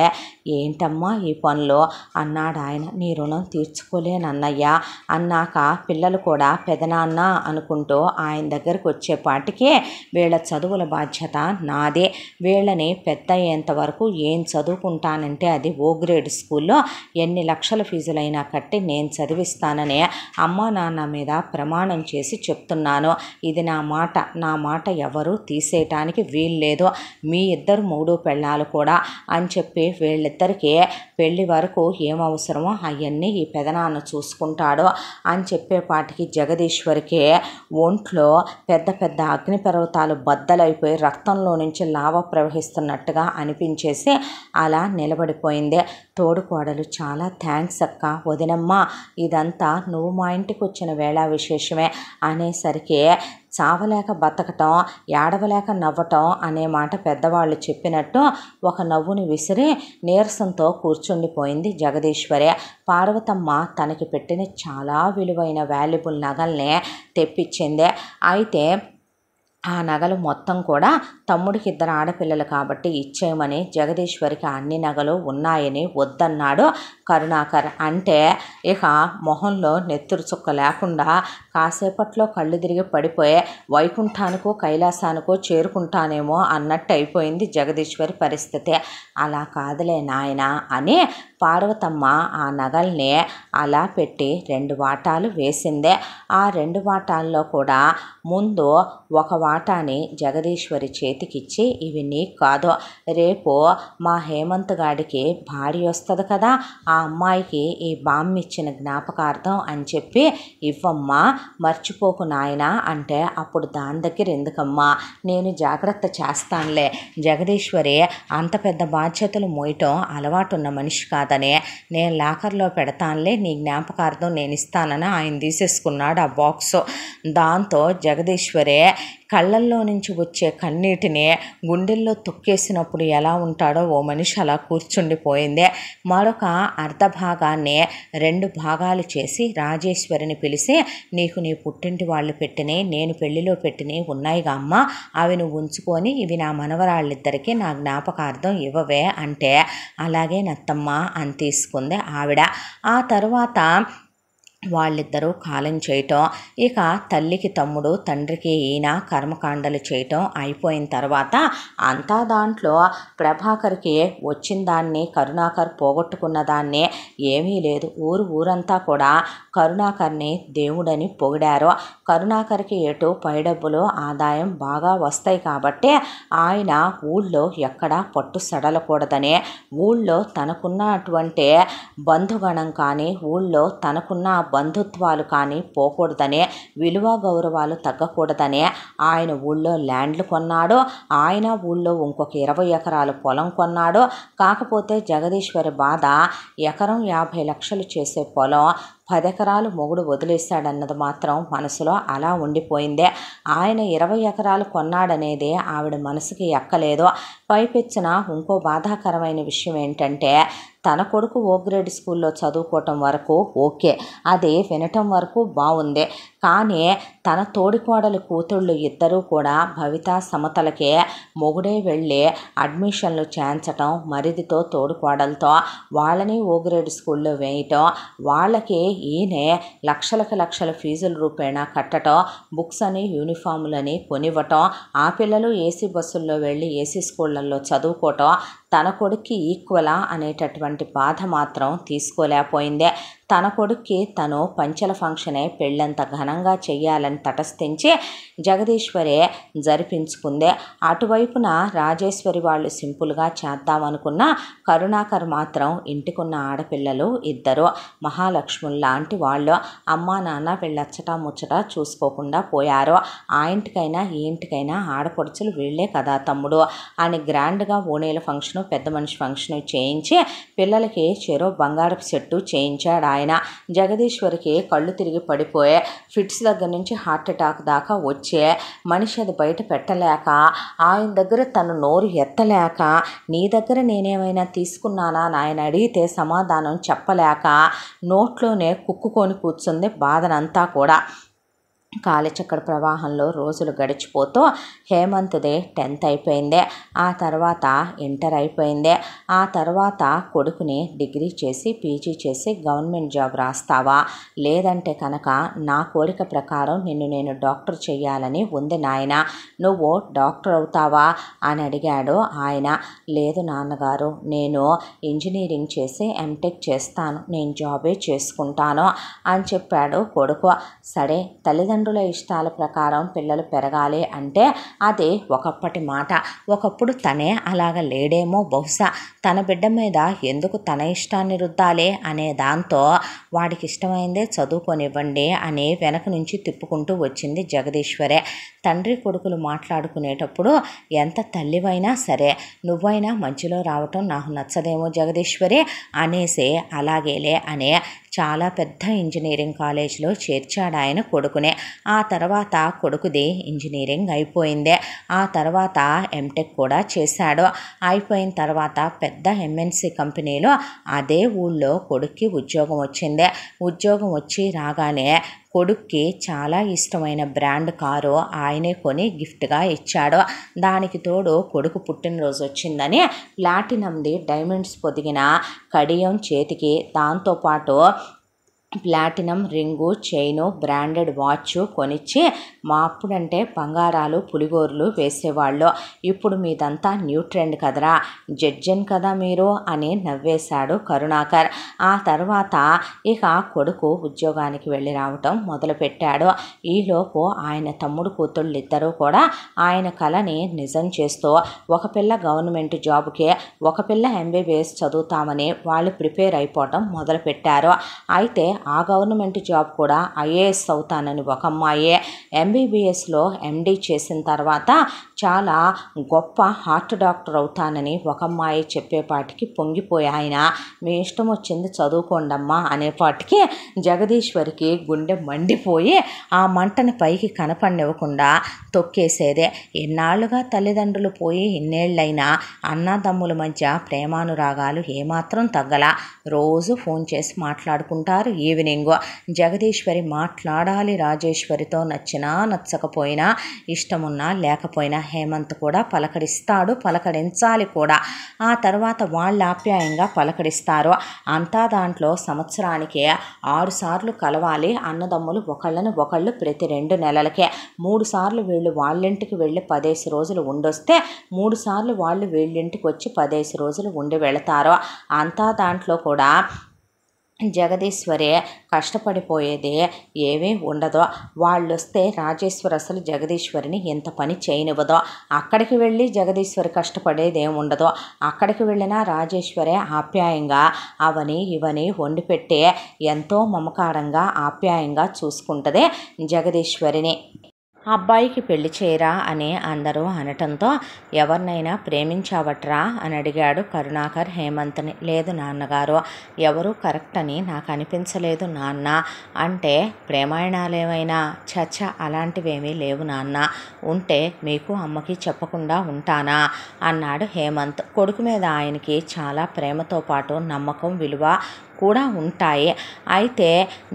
S1: ఏంటమ్మా ఈ పనులు అన్నాడు ఆయన. నీ రుణం తీర్చుకోలేనన్నయ్యా అన్నాక పిల్లలు కూడా పెదనాన్న అనుకుంటూ ఆయన దగ్గరకు వచ్చేపాటికి, వీళ్ళ చదువుల బాధ్యత నాదే, వీళ్ళని పెద్ద అయ్యేంత వరకు ఏం చదువుకుంటానంటే అది ఓ గ్రేడ్ స్కూల్లో ఎన్ని లక్షల ఫీజులైనా కట్టి నేను చదివిస్తానని అమ్మా నాన్న మీద ప్రమాణం చేసి చెప్తున్నాను. ఇది నా మాట ఎవరు తీసేయటానికి వీల్లేదు. మీ 2 3 పెళ్ళాలు కూడా అని చెప్పి వీళ్ళిద్దరికీ పెళ్లి వరకు ఏమవసరమో అవన్నీ ఈ పెదనాన్న చూసుకుంటాడు అని చెప్పేపాటికి జగదీశ్వరికి ఒంట్లో పెద్ద పెద్ద అగ్నిపర్వతాలు బద్దలైపోయి రక్తంలో నుంచి లావ ప్రవహిస్తున్నట్టుగా అనిపించేసి అలా నిలబడిపోయింది. తోడుకోడలు చాలా థ్యాంక్స్ అక్క, వదినమ్మ, ఇదంతా నువ్వు మా ఇంటికి వచ్చిన వేళ విశేషమే అనేసరికి చావలేక బతకటం, ఏడవలేక నవ్వటం అనే మాట పెద్దవాళ్ళు చెప్పినట్టు ఒక నవ్వుని విసిరి నీరసంతో కూర్చుండిపోయింది జగదీశ్వరి. పార్వతమ్మ తనకి పెట్టిన చాలా విలువైన వాల్యుబుల్ నగల్ని తెప్పించింది. అయితే ఆ నగలు మొత్తం కూడా తమ్ముడికి 2 ఆడపిల్లలు కాబట్టి ఇచ్చేయమని జగదీశ్వరికి అన్ని నగలు ఉన్నాయని వద్దన్నాడు కరుణాకర్. అంటే ఇక మొహంలో నెత్తురు చుక్క లేకుండా కాసేపట్లో కళ్ళు తిరిగి పడిపోయే వైకుంఠానికో కైలాసానికో చేరుకుంటానేమో అన్నట్టు అయిపోయింది జగదీశ్వరి పరిస్థితి. అలా కాదులే నాయన అని పార్వతమ్మ ఆ నగల్ని అలా పెట్టి 2 వాటాలు వేసిందే. ఆ 2 వాటాల్లో కూడా ముందు ఒక వాటాని జగదీశ్వరి చేతికిచ్చి, ఇవి నీకు కాదు, రేపు మా హేమంత్ గాడికి భార్య వస్తుంది కదా, ఆ అమ్మాయికి ఈ బామ్మ ఇచ్చిన జ్ఞాపకార్థం అని చెప్పి ఇవ్వమ్మా, మర్చిపోకు నాయన అంటే, అప్పుడు దాని దగ్గర ఎందుకమ్మా, నేను జాగ్రత్త చేస్తానులే, జగదీశ్వరి అంత పెద్ద బాధ్యతలు మోయటం అలవాటున్న మనిషి కాదని నేను లాకర్లో పెడతానులే, నీ జ్ఞాపకార్థం నేను ఇస్తానని ఆయన తీసేసుకున్నాడు ఆ బాక్సు. దాంతో జగదీశ్వరి కళ్ళల్లో నుంచి వచ్చే కన్నీటిని గుండెల్లో తొక్కేసినప్పుడు ఎలా ఉంటాడో ఓ మనిషి అలా కూర్చుండిపోయింది. మరొక అర్ధ భాగాన్ని 2 భాగాలు చేసి రాజేశ్వరిని పిలిచి, నీకు నీ పుట్టింటి వాళ్ళు పెట్టినవి, నేను పెళ్లిలో పెట్టినవి ఉన్నాయిగా అమ్మ, అవి నువ్వు ఉంచుకొని ఇవి నా మనవరాళ్ళిద్దరికీ నా జ్ఞాపకార్థం ఇవ్వవే అంటే, అలాగే నత్తమ్మ అని తీసుకుంది ఆవిడ. ఆ తర్వాత వాళ్ళిద్దరూ కాలం చేయటం, ఇక తల్లికి తమ్ముడు తండ్రికి ఈయన కర్మకాండలు చేయటం అయిపోయిన తర్వాత అంతా దాంట్లో ప్రభాకర్కి వచ్చిన దాన్ని కరుణాకర్ పోగొట్టుకున్న దాన్ని ఏమీ లేదు. ఊరంతా కూడా కరుణాకర్ని దేవుడని పొగిడారు. కరుణాకర్కి ఎటు పై డబ్బులు ఆదాయం బాగా వస్తాయి కాబట్టి ఆయన ఊళ్ళో ఎక్కడా పట్టు సడలకూడదని, ఊళ్ళో తనకున్నటువంటి బంధుగణం కానీ ఊళ్ళో తనకున్న బంధుత్వాలు కానీ పోకూడదని, విలువ గౌరవాలు తగ్గకూడదని ఆయన ఊళ్ళో ల్యాండ్లు కొన్నాడు. ఆయన ఊళ్ళో ఇంకొక 20 ఎకరాలు పొలం కొన్నాడు. కాకపోతే జగదీశ్వరి బాధ, ఎకరం 50 లక్షలు చేసే పొలం 10 ఎకరాలు మొగుడు వదిలేశాడన్నది మాత్రం మనసులో అలా ఉండిపోయింది. ఆయన 20 ఎకరాలు కొన్నాడనేది ఆవిడ మనసుకి ఎక్కలేదు. పైపెచ్చిన ఇంకో బాధాకరమైన విషయం ఏంటంటే, తన కొడుకు ఓ గ్రేడ్ స్కూల్లో చదువుకోవటం వరకు ఓకే, అది వినటం వరకు బాగుంది. కానీ తన తోడికోడలు కూతుళ్ళు ఇద్దరూ కూడా భవిత సమతలకే మొగుడే వెళ్ళి అడ్మిషన్లు చేయించటం, మరిదితో తోడికోడలతో వాళ్ళని ఓ గ్రేడ్ స్కూల్లో వేయటం, వాళ్ళకి ఈయనే లక్షల ఫీజుల రూపేణా కట్టడం, బుక్స్ అని యూనిఫాములని కొనివ్వటం, ఆ పిల్లలు ఏసీ బస్సుల్లో వెళ్ళి ఏసీ స్కూళ్ళల్లో చదువుకోవటం, తన కొడుక్కి ఈక్వలా అనేటటువంటి బాధ మాత్రం తీసుకోలేకపోయిందే. తన కొడుక్కి తను పంచెల ఫంక్షనే పెళ్ళంత ఘనంగా చెయ్యాలని తటస్థించి జగదీశ్వరే జరిపించుకుందే. అటువైపున రాజేశ్వరి వాళ్ళు సింపుల్గా చేద్దామనుకున్న కరుణాకర్ మాత్రం ఇంటికున్న ఆడపిల్లలు ఇద్దరు మహాలక్ష్ముల్లాంటి వాళ్ళు, అమ్మా నాన్న వీళ్ళచ్చట ముచ్చట చూసుకోకుండా పోయారు. ఆ ఇంటికైనా ఈ ఇంటికైనా ఆడపడుచులు వీళ్ళే కదా తమ్ముడు అని గ్రాండ్గా ఓణీల ఫంక్షను, పెద్ద మనిషి ఫంక్షను చేయించి పిల్లలకి చెరో బంగారపు సెట్టు చేయించాడు ఆయన. జగదీశ్వరికి కళ్ళు తిరిగి పడిపోయే, ఫిట్స్ దగ్గర నుంచి హార్ట్ అటాక్ దాకా వచ్చే మనిషి అది బయట పెట్టలేక, ఆయన దగ్గర తను నోరు ఎత్తలేక, నీ దగ్గర నేనేమైనా తీసుకున్నానా నాయన అడిగితే సమాధానం చెప్పలేక నోట్లోనే కుక్కుకొని కూర్చుంది బాధనంతా కూడా. కాలచక్ర ప్రవాహంలో రోజులు గడిచిపోతూ హేమంత్దే 10th అయిపోయింది. ఆ తర్వాత ఇంటర్ అయిపోయింది. ఆ తర్వాత కొడుకుని డిగ్రీ చేసి పీజీ చేసి గవర్నమెంట్ జాబ్ రాస్తావా, లేదంటే కనుక నా కోరిక ప్రకారం నిన్ను నేను డాక్టర్ చెయ్యాలని ఉంది నాయన, నువ్వు డాక్టర్ అవుతావా అని అడిగాడు ఆయన. లేదు నాన్నగారు, నేను ఇంజనీరింగ్ చేసి ఎంటెక్ చేస్తాను, నేను జాబే చేసుకుంటాను అని చెప్పాడు కొడుకు. సరే, తల్లిదండ్రుల ఇష్టాల ప్రకారం పిల్లలు పెరగాలి అంటే అది ఒకప్పటి మాట. ఒకప్పుడు తనే అలాగ లేడేమో బహుశా. తన బిడ్డ మీద ఎందుకు తన ఇష్టాన్ని రుద్దాలి అనే దాంతో వాడికి ఇష్టమైందే చదువుకొనివ్వండి అని వెనక నుంచి తిప్పుకుంటూ వచ్చింది జగదీశ్వరే. తండ్రి కొడుకులు మాట్లాడుకునేటప్పుడు ఎంత తల్లివైనా సరే నువ్వైనా మధ్యలో రావటం నాకు నచ్చదేమో జగదీశ్వరి అనేసి అలాగేలే అనే చాలా పెద్ద ఇంజనీరింగ్ కాలేజీలో చేర్చాడు ఆయన కొడుకునే. ఆ తర్వాత కొడుకుది ఇంజనీరింగ్ అయిపోయింది. ఆ తర్వాత ఎంటెక్ కూడా చేశాడు. అయిపోయిన తర్వాత పెద్ద ఎంఎన్సి కంపెనీలో అదే ఊళ్ళో కొడుక్కి ఉద్యోగం వచ్చింది. ఉద్యోగం వచ్చి రాగానే కొడుక్కి చాలా ఇష్టమైన బ్రాండ్ కారు ఆయనే కొని గిఫ్ట్గా ఇచ్చాడు. దానికి తోడు కొడుకు పుట్టినరోజు వచ్చిందని ప్లాటినంది డైమండ్స్ పొదిగిన కడియం చేతికి, దాంతోపాటు platinum ring, chain, branded watch కొనిచ్చి మా అప్పుడంటే బంగారాలు పులిగోరులు వేసేవాళ్ళు, ఇప్పుడు మీదంతా న్యూ ట్రెండ్ కదరా, జడ్జన్ కదా మీరు అని నవ్వేశాడు కరుణాకర్. ఆ తర్వాత ఇక కొడుకు ఉద్యోగానికి వెళ్ళి రావటం మొదలుపెట్టాడు. ఈలోపు ఆయన తమ్ముడు కూతుళ్ళిద్దరూ కూడా ఆయన కళని నిజం చేస్తూ ఒక పిల్ల గవర్నమెంట్ జాబ్కి, ఒక పిల్ల MBBS చదువుతామని వాళ్ళు ప్రిపేర్ అయిపోవటం మొదలుపెట్టారు. అయితే ఆ గవర్నమెంట్ జాబ్ కూడా IAS అవుతానని ఒక అమ్మాయి, MBBSలో MD చేసిన తర్వాత చాలా గొప్ప హార్ట్ డాక్టర్ అవుతానని ఒక అమ్మాయి చెప్పేపాటికి పొంగిపోయి ఆయన మీ ఇష్టం వచ్చింది చదువుకోండమ్మా అనేపాటికి జగదీశ్వరికి గుండె మండిపోయి ఆ మంటని పైకి కనపడివ్వకుండా తొక్కేసేదే. ఎన్నాళ్ళుగా తల్లిదండ్రులు పోయి ఇన్నేళ్ళైనా అన్నదమ్ముల మధ్య ప్రేమానురాగాలు ఏమాత్రం తగ్గల. రోజు ఫోన్ చేసి మాట్లాడుకుంటారు. ఈవినింగ్ జగదీశ్వరి మాట్లాడాలి రాజేశ్వరితో, నచ్చినా నచ్చకపోయినా, ఇష్టమున్నా లేకపోయినా హేమంత్ కూడా పలకరిస్తాడు, పలకరించాలి కూడా. ఆ తర్వాత వాళ్ళు ఆప్యాయంగా పలకరిస్తారు. అంతా దాంట్లో సంవత్సరానికి 6 సార్లు కలవాలి అన్నదమ్ములు ఒకళ్ళని ఒకళ్ళు, ప్రతి 2 నెలలకే 3 సార్లు వీళ్ళు వాళ్ళింటికి వెళ్ళి 10 రోజులు ఉండొస్తే 3 సార్లు వాళ్ళు వీళ్ళింటికి వచ్చి 10 రోజులు ఉండి వెళతారు. అంతా దాంట్లో కూడా జగదీశ్వరి కష్టపడిపోయేది ఏమీ ఉండదో. వాళ్ళు వస్తే రాజేశ్వరి అసలు జగదీశ్వరిని ఎంత పని చేయనివ్వదో. అక్కడికి వెళ్ళి జగదీశ్వరి కష్టపడేది ఏముండదో. అక్కడికి వెళ్ళినా రాజేశ్వరి ఆప్యాయంగా అవని ఇవని వండి పెట్టి ఎంతో మమకారంగా ఆప్యాయంగా చూసుకుంటుంది జగదీశ్వరిని. అబ్బాయికి పెళ్లి చేయరా అని అందరూ అనటంతో ఎవరినైనా ప్రేమించావట్రా అని అడిగాడు కరుణాకర్ హేమంత్ని. లేదు నాన్నగారు, ఎవరు కరెక్ట్ అని నాకు అనిపించలేదు నాన్న అంటే, ప్రేమాయణాలేమైనా? చచ్చ అలాంటివేమీ లేవు నాన్న, ఉంటే మీకు అమ్మకి చెప్పకుండా ఉంటానా అన్నాడు హేమంత్. కొడుకు మీద ఆయనకి చాలా ప్రేమతో పాటు నమ్మకం, విలువ కూడా ఉంటాయి. అయితే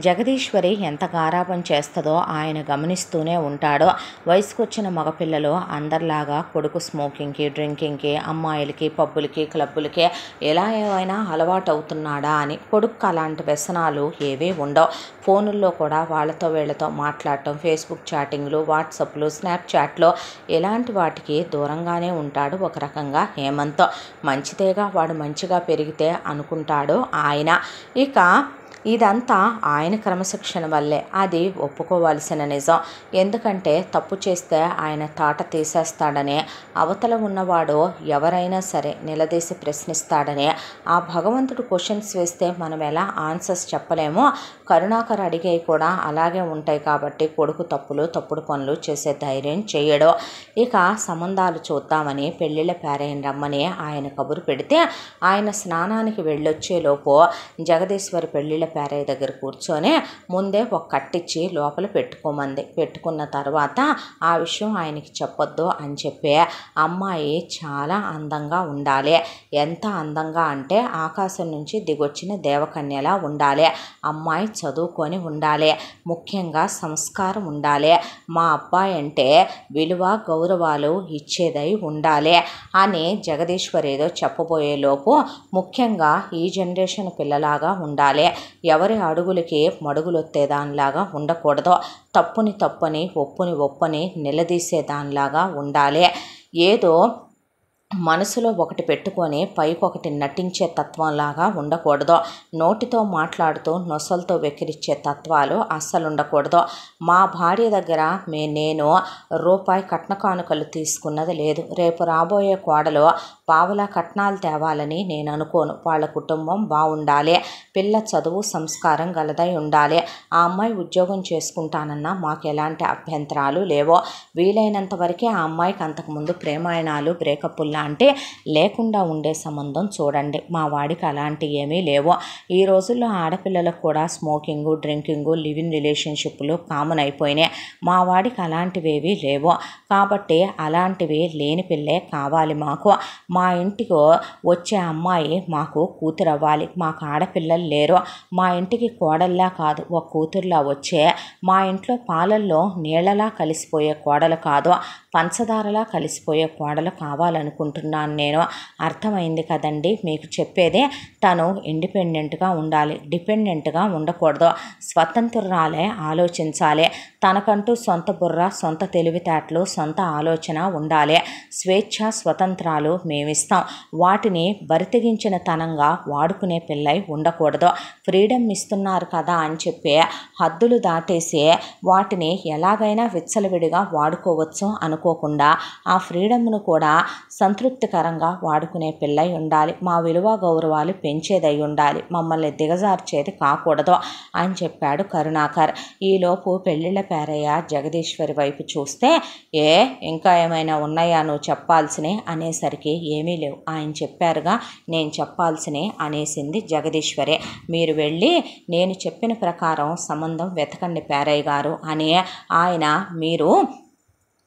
S1: జగదీశ్వరి ఎంత గారాబం చేస్తుందో ఆయన గమనిస్తూనే ఉంటాడు. వయసుకు వచ్చిన మగపిల్లలు అందరిలాగా కొడుకు స్మోకింగ్కి, డ్రింకింగ్కి, అమ్మాయిలకి, పబ్బులకి, క్లబ్బులకి ఎలా ఏమైనా అలవాటు అవుతున్నాడా అని. కొడుకు అలాంటి వ్యసనాలు ఏవీ ఉండవు. ఫోనుల్లో కూడా వాళ్ళతో వీళ్ళతో మాట్లాడటం, ఫేస్బుక్ చాటింగ్లు, వాట్సాప్లు, స్నాప్చాట్లు ఇలాంటి వాటికి దూరంగానే ఉంటాడు ఒక రకంగా హేమంత్. మంచిదేగా వాడు మంచిగా పెరిగితే అనుకుంటాడు ఆయన. ఇక ఇదంతా ఆయన క్రమశిక్షణ వల్లే, అది ఒప్పుకోవాల్సిన నిజం. ఎందుకంటే తప్పు చేస్తే ఆయన తాట తీసేస్తాడనే, అవతల ఉన్నవాడు ఎవరైనా సరే నిలదీసి ప్రశ్నిస్తాడనే, ఆ భగవంతుడు క్వశ్చన్స్ వేస్తే మనం ఎలా ఆన్సర్స్ చెప్పలేమో కరుణాకర్ అడిగేవి కూడా అలాగే ఉంటాయి. కాబట్టి కొడుకు తప్పుడు పనులు చేసే ధైర్యం చేయడు. ఇక సంబంధాలు చూద్దామని పెళ్ళిళ్ళ పేరైన రమ్మని ఆయన కబురు పెడితే ఆయన స్నానానికి వెళ్ళొచ్చేలోపు జగదీశ్వరి పెళ్ళిళ్ళ పేరయ్య దగ్గర కూర్చొని ముందే ఒక కట్టిచ్చి లోపల పెట్టుకోమంది. పెట్టుకున్న తర్వాత ఆ విషయం ఆయనకి చెప్పొద్దు అని చెప్పి, అమ్మాయి చాలా అందంగా ఉండాలి, ఎంత అందంగా అంటే ఆకాశం నుంచి దిగొచ్చిన దేవకన్యలా ఉండాలి, అమ్మాయి చదువుకొని ఉండాలి, ముఖ్యంగా సంస్కారం ఉండాలి, మా అబ్బాయి అంటే విలువ గౌరవాలు ఇచ్చేదై ఉండాలి అని జగదీశ్వర్ ఏదో చెప్పబోయేలోపు, ముఖ్యంగా ఈ జనరేషన్ పిల్లలాగా ఉండాలి, ఎవరి అడుగులకి మడుగులొత్తేదానిలాగా ఉండకూడదు, తప్పుని ఒప్పుని నిలదీసేదానిలాగా ఉండాలి, ఏదో మనసులో ఒకటి పెట్టుకొని పైకొకటి నటించే తత్వంలాగా ఉండకూడదు, నోటితో మాట్లాడుతూ నొసలతో వెక్కిరిచ్చే తత్వాలు అస్సలు ఉండకూడదు. మా భార్య దగ్గర నేను రూపాయి కట్న కానుకలు తీసుకున్నది లేదు. రేపు రాబోయే కోడలు పావలా కట్నాలు తేవాలని నేను అనుకోను. వాళ్ళ కుటుంబం బాగుండాలి, పిల్ల చదువు సంస్కారం గలదై ఉండాలి, ఆ అమ్మాయి ఉద్యోగం చేసుకుంటానన్నా మాకు ఎలాంటి అభ్యంతరాలు లేవో, వీలైనంత వరకే ఆ అమ్మాయికి అంతకుముందు ప్రేమాయణాలు బ్రేకప్పులు అంటే లేకుండా ఉండే సంబంధం చూడండి. మా వాడికి అలాంటివి ఏమీ లేవు. ఈ రోజుల్లో ఆడపిల్లలకు కూడా స్మోకింగు, డ్రింకింగు, లివింగ్ రిలేషన్షిప్లు కామన్ అయిపోయినాయి. మా వాడికి అలాంటివేవీ లేవు. కాబట్టి అలాంటివి లేని పిల్లే కావాలి మాకు. మా ఇంటికి వచ్చే అమ్మాయి మాకు కూతురు అవ్వాలి. మాకు ఆడపిల్లలు లేరు. మా ఇంటికి కోడల్లా కాదు, ఒక కూతురులా వచ్చే, మా ఇంట్లో పాలల్లో నీళ్ళలా కలిసిపోయే కోడలు కాదు, పంచదారలా కలిసిపోయే కోడలు కావాలనుకుంటున్నాను నేను. అర్థమైంది కదండి మీకు చెప్పేదే. తను ఇండిపెండెంట్గా ఉండాలి, డిపెండెంట్గా ఉండకూడదు. స్వతంత్రురాలే ఆలోచించాలి. తనకంటూ సొంత బుర్ర, సొంత తెలివితేటలు, సొంత ఆలోచన ఉండాలి. స్వేచ్ఛ స్వతంత్రాలు మేమిస్తాం. వాటిని బరితెగించిన తనంగా వాడుకునే పిల్లై ఉండకూడదు. ఫ్రీడమ్ ఇస్తున్నారు కదా అని చెప్పి హద్దులు దాటేసి వాటిని ఎలాగైనా విచ్చలవిడిగా వాడుకోవచ్చు అనుకోకుండా ఆ ఫ్రీడమ్ను కూడా సంతృప్తికరంగా వాడుకునే పిల్లై ఉండాలి. మా విలువ గౌరవాలు పెంచేదై ఉండాలి. మమ్మల్ని దిగజార్చేది కాకూడదు అని చెప్పాడు కరుణాకర్. ఈలోపు పెళ్ళిళ్ళ పేరయ్య జగదీశ్వరి వైపు చూస్తే, ఇంకా ఏమైనా ఉన్నాయా నువ్వు చెప్పాల్సినే అనేసరికి ఏమీ లేవు, ఆయన చెప్పారుగా నేను చెప్పాల్సినే అనేసింది జగదీశ్వరి. మీరు వెళ్ళి నేను చెప్పిన ప్రకారం సంబంధం వెతకండి పేరయ్య గారు అని మీరు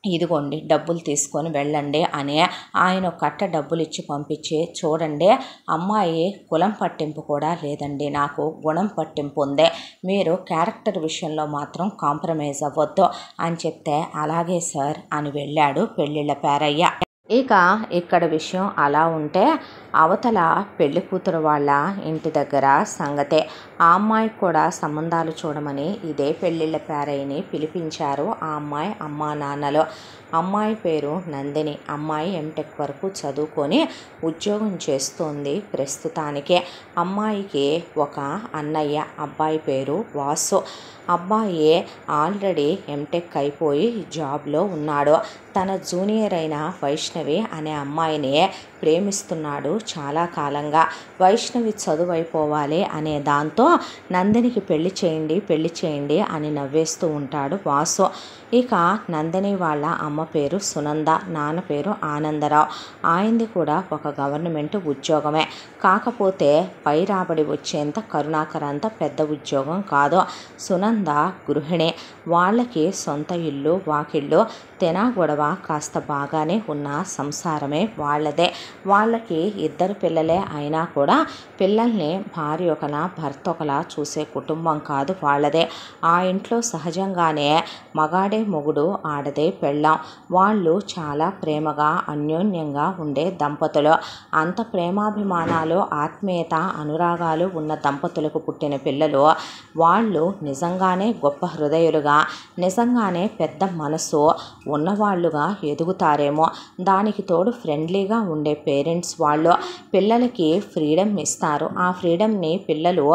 S1: ఇదిగోండి డబ్బులు తీసుకొని వెళ్ళండి అని ఆయన కట్ట డబ్బులు ఇచ్చి పంపించి, చూడండి అమ్మాయి కులం పట్టింపు కూడా లేదండి, నాకు గుణం పట్టింపు ఉంది, మీరు క్యారెక్టర్ విషయంలో మాత్రం కాంప్రమైజ్ అవ్వద్దు అని చెప్తే అలాగే సార్ అని వెళ్ళాడు పెళ్ళిళ్ళ పేరయ్య. ఇక ఇక్కడ విషయం అలా ఉంటే అవతల పెళ్లి కూతురు వాళ్ళ ఇంటి దగ్గర సంగతే. ఆ అమ్మాయికి కూడా సంబంధాలు చూడమని ఇదే పెళ్ళిళ్ళ పేరయ్యని పిలిపించారు ఆ అమ్మాయి అమ్మా నాన్నలు. అమ్మాయి పేరు నందిని. అమ్మాయి ఎంటెక్ వరకు చదువుకొని ఉద్యోగం చేస్తోంది ప్రస్తుతానికే. అమ్మాయికి ఒక అన్నయ్య, అబ్బాయి పేరు వాసు. అబ్బాయి ఆల్రెడీ ఎంటెక్ అయిపోయి జాబ్లో ఉన్నాడు. తన జూనియర్ అయిన వైష్ణవి అనే అమ్మాయిని ప్రేమిస్తున్నాడు చాలా కాలంగా. వైష్ణవి చదువు అయిపోవాలి అనే దాంతో నందినికి పెళ్లి చేయండి అని నవ్వేస్తూ ఉంటాడు వాసు. ఇక నందిని వాళ్ళ అమ్మ పేరు సునంద, నాన్న పేరు ఆనందరావు. ఆయనది కూడా ఒక గవర్నమెంట్ ఉద్యోగమే. కాకపోతే పై రాబడి వచ్చేంత కరుణాకర్ అంత పెద్ద ఉద్యోగం కాదు. సునంద గృహిణి. వాళ్ళకి సొంత ఇల్లు, వాకిళ్ళు, తెనా గొడవ కాస్త బాగానే ఉన్న సంసారమే వాళ్ళదే. వాళ్ళకి 2 పిల్లలే అయినా కూడా పిల్లల్ని భార్య ఒకలా భర్త ఒకలా చూసే కుటుంబం కాదు వాళ్ళదే. ఆ ఇంట్లో సహజంగానే మగాడే మొగుడు, ఆడదే పెళ్ళాం. వాళ్ళు చాలా ప్రేమగా అన్యోన్యంగా ఉండే దంపతులు. అంత ప్రేమాభిమానాలు, ఆత్మీయత, అనురాగాలు ఉన్న దంపతులకు పుట్టిన పిల్లలు వాళ్ళు నిజంగానే గొప్ప హృదయులుగా, నిజంగానే పెద్ద మనసు ఉన్నవాళ్ళుగా ఎదుగుతారేమో. దానికి తోడు ఫ్రెండ్లీగా ఉండే పేరెంట్స్ వాళ్ళు. పిల్లలకి ఫ్రీడమ్ ఇస్తారు. ఆ ఫ్రీడమ్ని పిల్లలు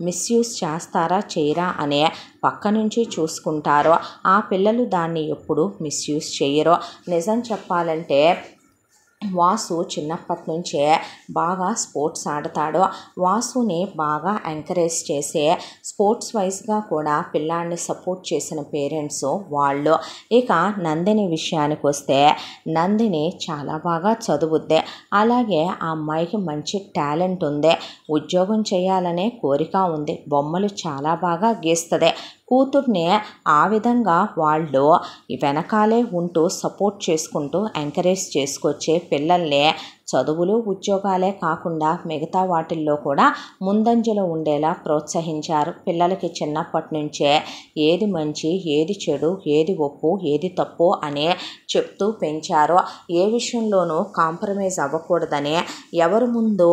S1: మిస్యూజ్ చేస్తారా చేయరా అనే పక్క నుంచి చూసుకుంటారు. ఆ పిల్లలు దాన్ని ఎప్పుడు మిస్యూజ్ చేయరు. నిజం చెప్పాలంటే వాసు చిన్నప్పటి నుంచే బాగా స్పోర్ట్స్ ఆడతాడు. వాసుని బాగా ఎంకరేజ్ చేసే, స్పోర్ట్స్ వైజ్గా కూడా పిల్లాన్ని సపోర్ట్ చేసిన పేరెంట్స్ వాళ్ళు. ఇక నందిని విషయానికి వస్తే నందిని చాలా బాగా చదువుద్దే. అలాగే ఆ అమ్మాయికి మంచి టాలెంట్ ఉంది. ఉద్యోగం చేయాలనే కోరిక ఉంది. బొమ్మలు చాలా బాగా గీస్తుంది. కూతుర్ని ఆ విధంగా వాళ్ళు వెనకాలే ఉంటూ సపోర్ట్ చేసుకుంటూ ఎంకరేజ్ చేసుకొచ్చే పిల్లల్ని చదువులు, ఉద్యోగాలే కాకుండా మిగతా వాటిల్లో కూడా ముందంజలో ఉండేలా ప్రోత్సహించారు. పిల్లలకి చిన్నప్పటి నుంచే ఏది మంచి, ఏది చెడు, ఏది ఒప్పు, ఏది తప్పు అని చెప్తూ పెంచారు. ఏ విషయంలోనూ కాంప్రమైజ్ అవ్వకూడదని, ఎవరి ముందు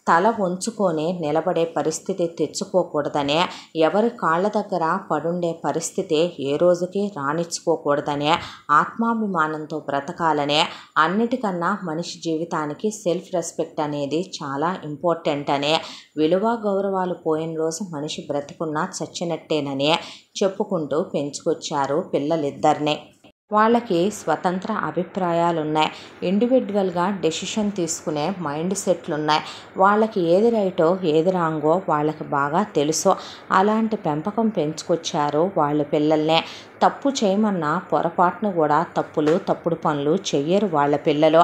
S1: తల వంచుకొని నిలబడే పరిస్థితి తెచ్చుకోకూడదనే, ఎవరి కాళ్ళ దగ్గర పడుండే పరిస్థితి ఏ రోజుకి రానిచ్చుకోకూడదనే, ఆత్మాభిమానంతో బ్రతకాలనే, అన్నిటికన్నా మనిషి జీవితానికి సెల్ఫ్ రెస్పెక్ట్ అనేది చాలా ఇంపార్టెంట్ అనే, విలువ గౌరవాలు పోయిన రోజు మనిషి బ్రతుకున్నా చచ్చినట్టేనని చెప్పుకుంటూ పెంచుకొచ్చారు పిల్లలిద్దరినీ. వాళ్ళకి స్వతంత్ర అభిప్రాయాలు ఉన్నాయి. ఇండివిజువల్గా డెసిషన్ తీసుకునే మైండ్ సెట్లు ఉన్నాయి. వాళ్ళకి ఏది రైటో ఏది రాంగో వాళ్ళకి బాగా తెలుసు. అలాంటి పెంపకం పెంచుకొచ్చారు వాళ్ళ పిల్లల్నే. తప్పు చేయమన్నా పొరపాటును కూడా తప్పుడు పనులు చెయ్యరు వాళ్ళ పిల్లలు.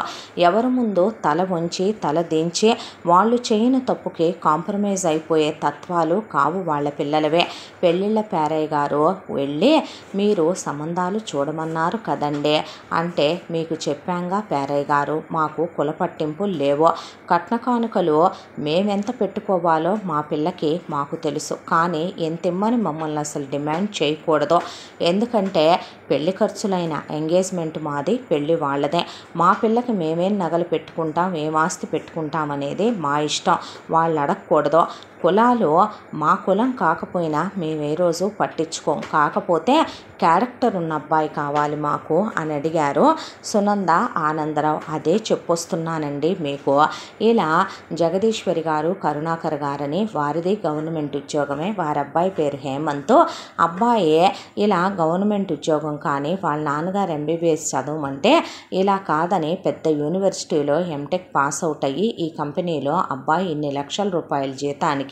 S1: ఎవరి ముందు తల వంచి తల దించి వాళ్ళు చేయని తప్పుకి కాంప్రమైజ్ అయిపోయే తత్వాలు కావు వాళ్ళ పిల్లలవే. పెళ్ళిళ్ళ పేరయ్య గారు వెళ్ళి మీరు సంబంధాలు చూడమన్నారు కదండి అంటే, మీకు చెప్పాంగా పేరయ్య గారు, మాకు కుల పట్టింపులు లేవు. కట్న కానుకలు మేమెంత పెట్టుకోవాలో మా పిల్లకి మాకు తెలుసు. కానీ ఎంత ఇమ్మని మమ్మల్ని అసలు డిమాండ్ చేయకూడదు. ఎందుకంటే ఎందుకంటే పెళ్లి ఖర్చులైన ఎంగేజ్మెంట్ మాది, పెళ్లి వాళ్ళదే. మా పిల్లకి మేమేం నగలు పెట్టుకుంటాం, ఏం ఆస్తి పెట్టుకుంటాం అనేది మా ఇష్టం, వాళ్ళు అడగకూడదు. కులాలు మా కులం కాకపోయినా మేము ఏ రోజు పట్టించుకోం, కాకపోతే క్యారెక్టర్ ఉన్న అబ్బాయి కావాలి మాకు అని అడిగారు సునంద ఆనందరావు. అదే చెప్పొస్తున్నానండి మీకు. ఇలా జగదీశ్వరి గారు, కరుణాకర్ గారని వారిది గవర్నమెంట్ ఉద్యోగమే, వారి అబ్బాయి పేరు హేమంత్. అబ్బాయి ఇలా గవర్నమెంట్ ఉద్యోగం కానీ వాళ్ళ నాన్నగారు ఎంబీబీఎస్ చదవమంటే ఇలా కాదని పెద్ద యూనివర్సిటీలో ఎంటెక్ పాస్ అవుట్ అయ్యి ఈ కంపెనీలో అబ్బాయి ఇన్ని లక్షల రూపాయల జీతానికి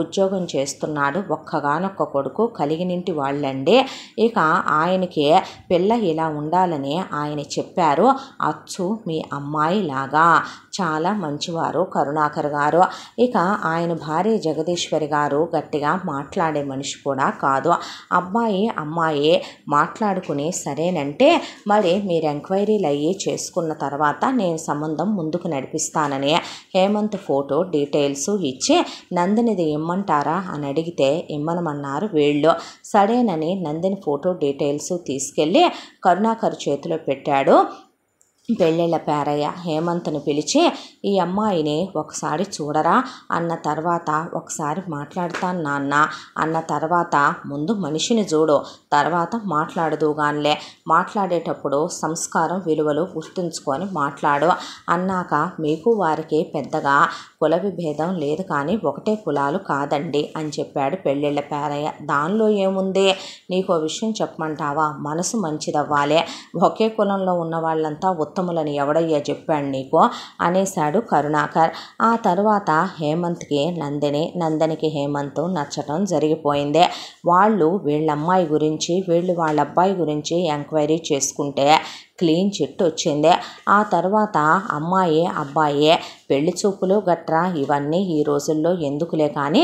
S1: ఉద్యోగం చేస్తున్నాడు. ఒక్కగానొక్క కొడుకు, కలిగినింటి వాళ్ళండి. ఇక ఆయనకి పిల్ల ఇలా ఉండాలని ఆయన చెప్పారు. అచ్చు మీ అమ్మాయి లాగా చాలా మంచివారు కరుణాకర్ గారు. ఇక ఆయన భార్య జగదీశ్వరి గారు గట్టిగా మాట్లాడే మనిషి కూడా కాదు. అబ్బాయి అమ్మాయి మాట్లాడుకుని సరేనంటే మరి మీరు ఎంక్వైరీలు అయ్యి చేసుకున్న తర్వాత నేను సంబంధం ముందుకు నడిపిస్తానని హేమంత్ ఫోటో డీటెయిల్స్ ఇచ్చి నందినిది ఇమ్మంటారా అని అడిగితే ఇమ్మనమన్నారు వీళ్ళు. సరేనని నందిని ఫోటో డీటెయిల్స్ తీసుకెళ్ళి కరుణాకర్ చేతిలో పెట్టాడు. పెళ్ళిళ్ళ పేరయ్య హేమంత్ని పిలిచి ఈ అమ్మాయిని ఒకసారి చూడరా అన్న తర్వాత, ఒకసారి మాట్లాడతాను నాన్న అన్న తర్వాత, ముందు మనిషిని చూడు తర్వాత మాట్లాడదుగానిలే, మాట్లాడేటప్పుడు సంస్కారం విలువలు గుర్తుంచుకొని మాట్లాడు అన్నాక మీకు వారికి పెద్దగా కుల విభేదం లేదు కానీ ఒకటే కులాలు కాదండి అని చెప్పాడు పెళ్ళిళ్ళ పేరయ్య. దానిలో ఏముంది, నీకు ఓ విషయం చెప్పమంటావా, మనసు మంచిదవ్వాలి, ఒకే కులంలో ఉన్న వాళ్ళంతా ఉత్తములని ఎవడయ్యా చెప్పాడు నీకు అనేశాడు కరుణాకర్. ఆ తర్వాత హేమంత్కి నందినికి హేమంత్ నచ్చటం జరిగిపోయింది. వాళ్ళు వీళ్ళ అమ్మాయి గురించి, వీళ్ళు వాళ్ళ అబ్బాయి గురించి ఎంక్వైరీ చేసుకుంటే క్లీన్ చిట్ వచ్చింది. ఆ తర్వాత అమ్మాయి అబ్బాయి పెళ్లి చూపులు గట్రా ఇవన్నీ ఈ రోజుల్లో ఎందుకులే కానీ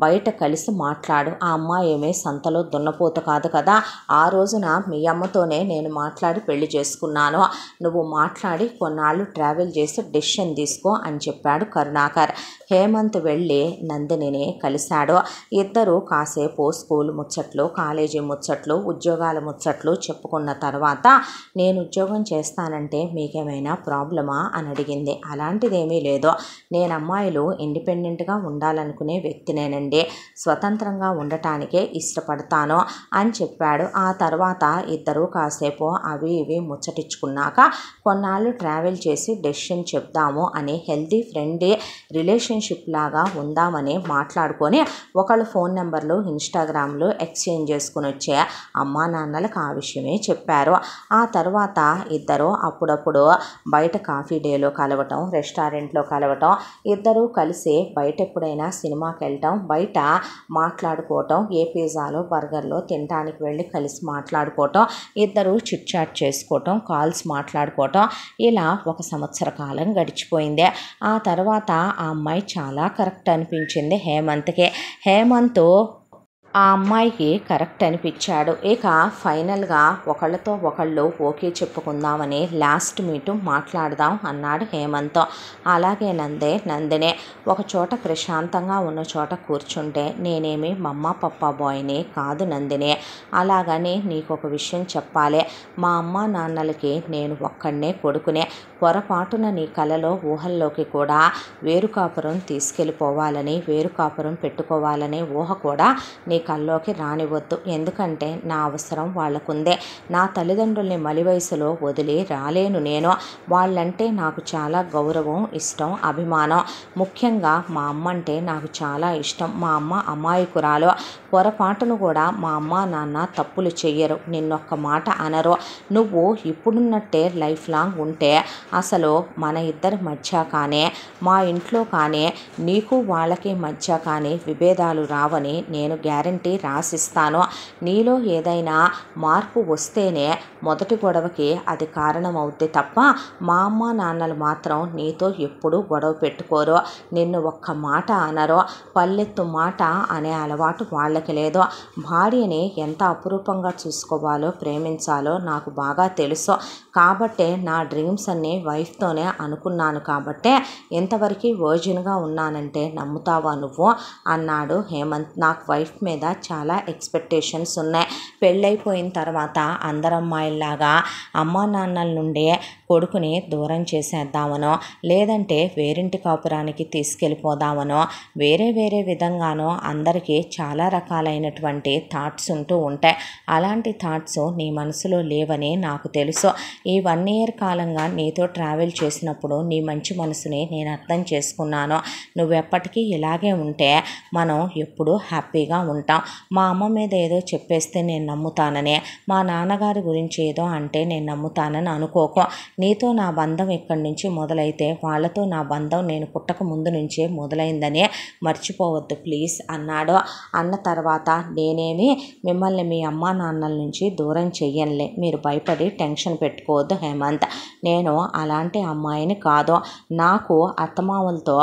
S1: బయట కలిసి మాట్లాడు. ఆ అమ్మాయి ఏమీ సంతలో దున్నపోత కాదు కదా, ఆ రోజున మీ అమ్మతోనే నేను మాట్లాడి పెళ్లి చేసుకున్నాను, నువ్వు మాట్లాడి కొన్నాళ్ళు ట్రావెల్ చేసి డెసిషన్ తీసుకో అని చెప్పాడు కరుణాకర్. హేమంత్ వెళ్ళి నందినిని కలిశాడు. ఇద్దరు కాసేపు స్కూల్ ముచ్చట్లు, కాలేజీ ముచ్చట్లు, ఉద్యోగాల ముచ్చట్లు చెప్పుకున్న తర్వాత నేను ఉద్యోగం చేస్తానంటే మీకేమైనా ప్రాబ్లమా అని అడిగింది. అలాంటిదేమీ లేదు, నేను అమ్మాయిలు ఇండిపెండెంట్గా ఉండాలనుకునే వ్యక్తినేనండి, స్వతంత్రంగా ఉండటానికే ఇష్టపడతాను అని చెప్పాడు. ఆ తర్వాత ఇద్దరు కాసేపు అవి ఇవి ముచ్చటించుకున్నాక కొన్నాళ్ళు ట్రావెల్ చేసి డెసిషన్ చెప్దాము అని హెల్దీ ఫ్రెండ్లీ రిలేషన్షిప్ లాగా ఉందామని మాట్లాడుకొని ఒకళ్ళు ఫోన్ నెంబర్లు ఇన్స్టాగ్రామ్లో ఎక్స్చేంజ్ చేసుకుని వచ్చే అమ్మా నాన్నలకు ఆ విషయమే చెప్పారు. ఆ తర్వాత ఇద్దరు అప్పుడప్పుడు బయట కాఫీ డేలో కలవటం, రెస్టారెంట్లో కలవటం, ఇద్దరు కలిసి బయట ఎప్పుడైనా సినిమాకి వెళ్ళటం, బయట మాట్లాడుకోవటం, ఏ పిజ్జాలో బర్గర్లో తినడానికి వెళ్ళి కలిసి మాట్లాడుకోవటం, ఇద్దరు చిట్ చాట్ చేసుకోవటం, కాల్స్ మాట్లాడుకోవటం, ఇలా 1 సంవత్సర కాలం గడిచిపోయింది. ఆ తర్వాత ఆ అమ్మాయి చాలా కరెక్ట్ అనిపించింది హేమంత్కి. హేమంత్ ఆ అమ్మాయికి కరెక్ట్ అనిపించాడు. ఇక ఫైనల్గా ఒకళ్ళతో ఒకళ్ళు ఓకే చెప్పుకుందామని లాస్ట్ మీటు మాట్లాడదాం అన్నాడు హేమంత్. అలాగే నందిని ఒక చోట ప్రశాంతంగా ఉన్న చోట కూర్చుంటే, నేనేమి మమ్మ పప్ప బాయ్ని కాదు నందిని, అలాగని నీకు ఒక విషయం చెప్పాలి, మా అమ్మ నాన్నలకి నేను ఒక్కడనే కొడుకునే, పొరపాటున నీ కలలో ఊహల్లోకి కూడా వేరు కాపురం తీసుకెళ్ళిపోవాలని, వేరు కాపురం పెట్టుకోవాలనే ఊహ కూడా నీ కల్లోకి రానివద్దు, ఎందుకంటే నా అవసరం వాళ్ళకుందే, నా తల్లిదండ్రుల్ని మలి వయసులో వదిలి రాలేను నేను, వాళ్ళంటే నాకు చాలా గౌరవం, ఇష్టం, అభిమానం, ముఖ్యంగా మా అమ్మ అంటే నాకు చాలా ఇష్టం, మా అమ్మ అమాయకురాలు, పొరపాటును కూడా మా అమ్మ నాన్న తప్పులు చెయ్యరు, నిన్నొక్క మాట అనరు, నువ్వు ఇప్పుడున్నట్టే లైఫ్ లాంగ్ ఉంటే అసలు మన ఇద్దరి మధ్య కానీ మా ఇంట్లో కానీ నీకు వాళ్ళకి మధ్య కానీ విభేదాలు రావని నేను గ్యారంటీ రాసిస్తాను, నీలో ఏదైనా మార్పు వస్తేనే మొదటి గొడవకి అది కారణమవుద్ది తప్ప మా అమ్మ నాన్నలు మాత్రం నీతో ఎప్పుడూ గొడవ పెట్టుకోరు, నిన్ను ఒక్క మాట అనరు, పల్లెత్తు మాట అనే అలవాటు వాళ్ళకి లేదు, భార్యని ఎంత అపురూపంగా చూసుకోవాలో ప్రేమించాలో నాకు బాగా తెలుసు, కాబట్టే నా డ్రీమ్స్ అన్నీ వైఫ్తోనే అనుకున్నాను, కాబట్టే ఇంతవరకు వర్జిన్గా ఉన్నానంటే నమ్ముతావా నువ్వు అన్నాడు హేమంత్. నాకు వైఫ్ మీద మీద చాలా ఎక్స్పెక్టేషన్స్ ఉన్నాయి. పెళ్ళైపోయిన తర్వాత అందరమ్మాయిల్లాగా అమ్మా నాన్నల నుండి కొడుకుని దూరం చేసేద్దామనో, లేదంటే వేరింటి కాపురానికి తీసుకెళ్ళిపోదామనో, వేరే వేరే విధంగానో అందరికీ చాలా రకాలైనటువంటి థాట్స్ ఉంటూ ఉంటాయి. అలాంటి థాట్స్ నీ మనసులో లేవని నాకు తెలుసు. ఈ 1 ఇయర్ కాలంగా నీతో ట్రావెల్ చేసినప్పుడు నీ మంచి మనసుని నేను అర్థం చేసుకున్నాను. నువ్వెప్పటికీ ఇలాగే ఉంటే మనం ఎప్పుడూ హ్యాపీగా ఉంటాం. మా అమ్మ మీద ఏదో చెప్పేస్తే నేను నమ్ముతాననే, మా నాన్నగారి గురించి ఏదో అంటే నేను నమ్ముతానని అనుకోకు. నీతో నా బంధం ఇక్కడి నుంచి మొదలైతే వాళ్ళతో నా బంధం నేను పుట్టక ముందు నుంచే మొదలైందనే మర్చిపోవద్దు ప్లీజ్ అన్నాడు. అన్న తర్వాత నేనేమి మిమ్మల్ని మీ అమ్మా నాన్నల నుంచి దూరం చెయ్యనులే, మీరు భయపడి టెన్షన్ పెట్టుకోవద్దు హేమంత్. నేను అలాంటి అమ్మాయిని కాదు. నాకు అత్తమామలతో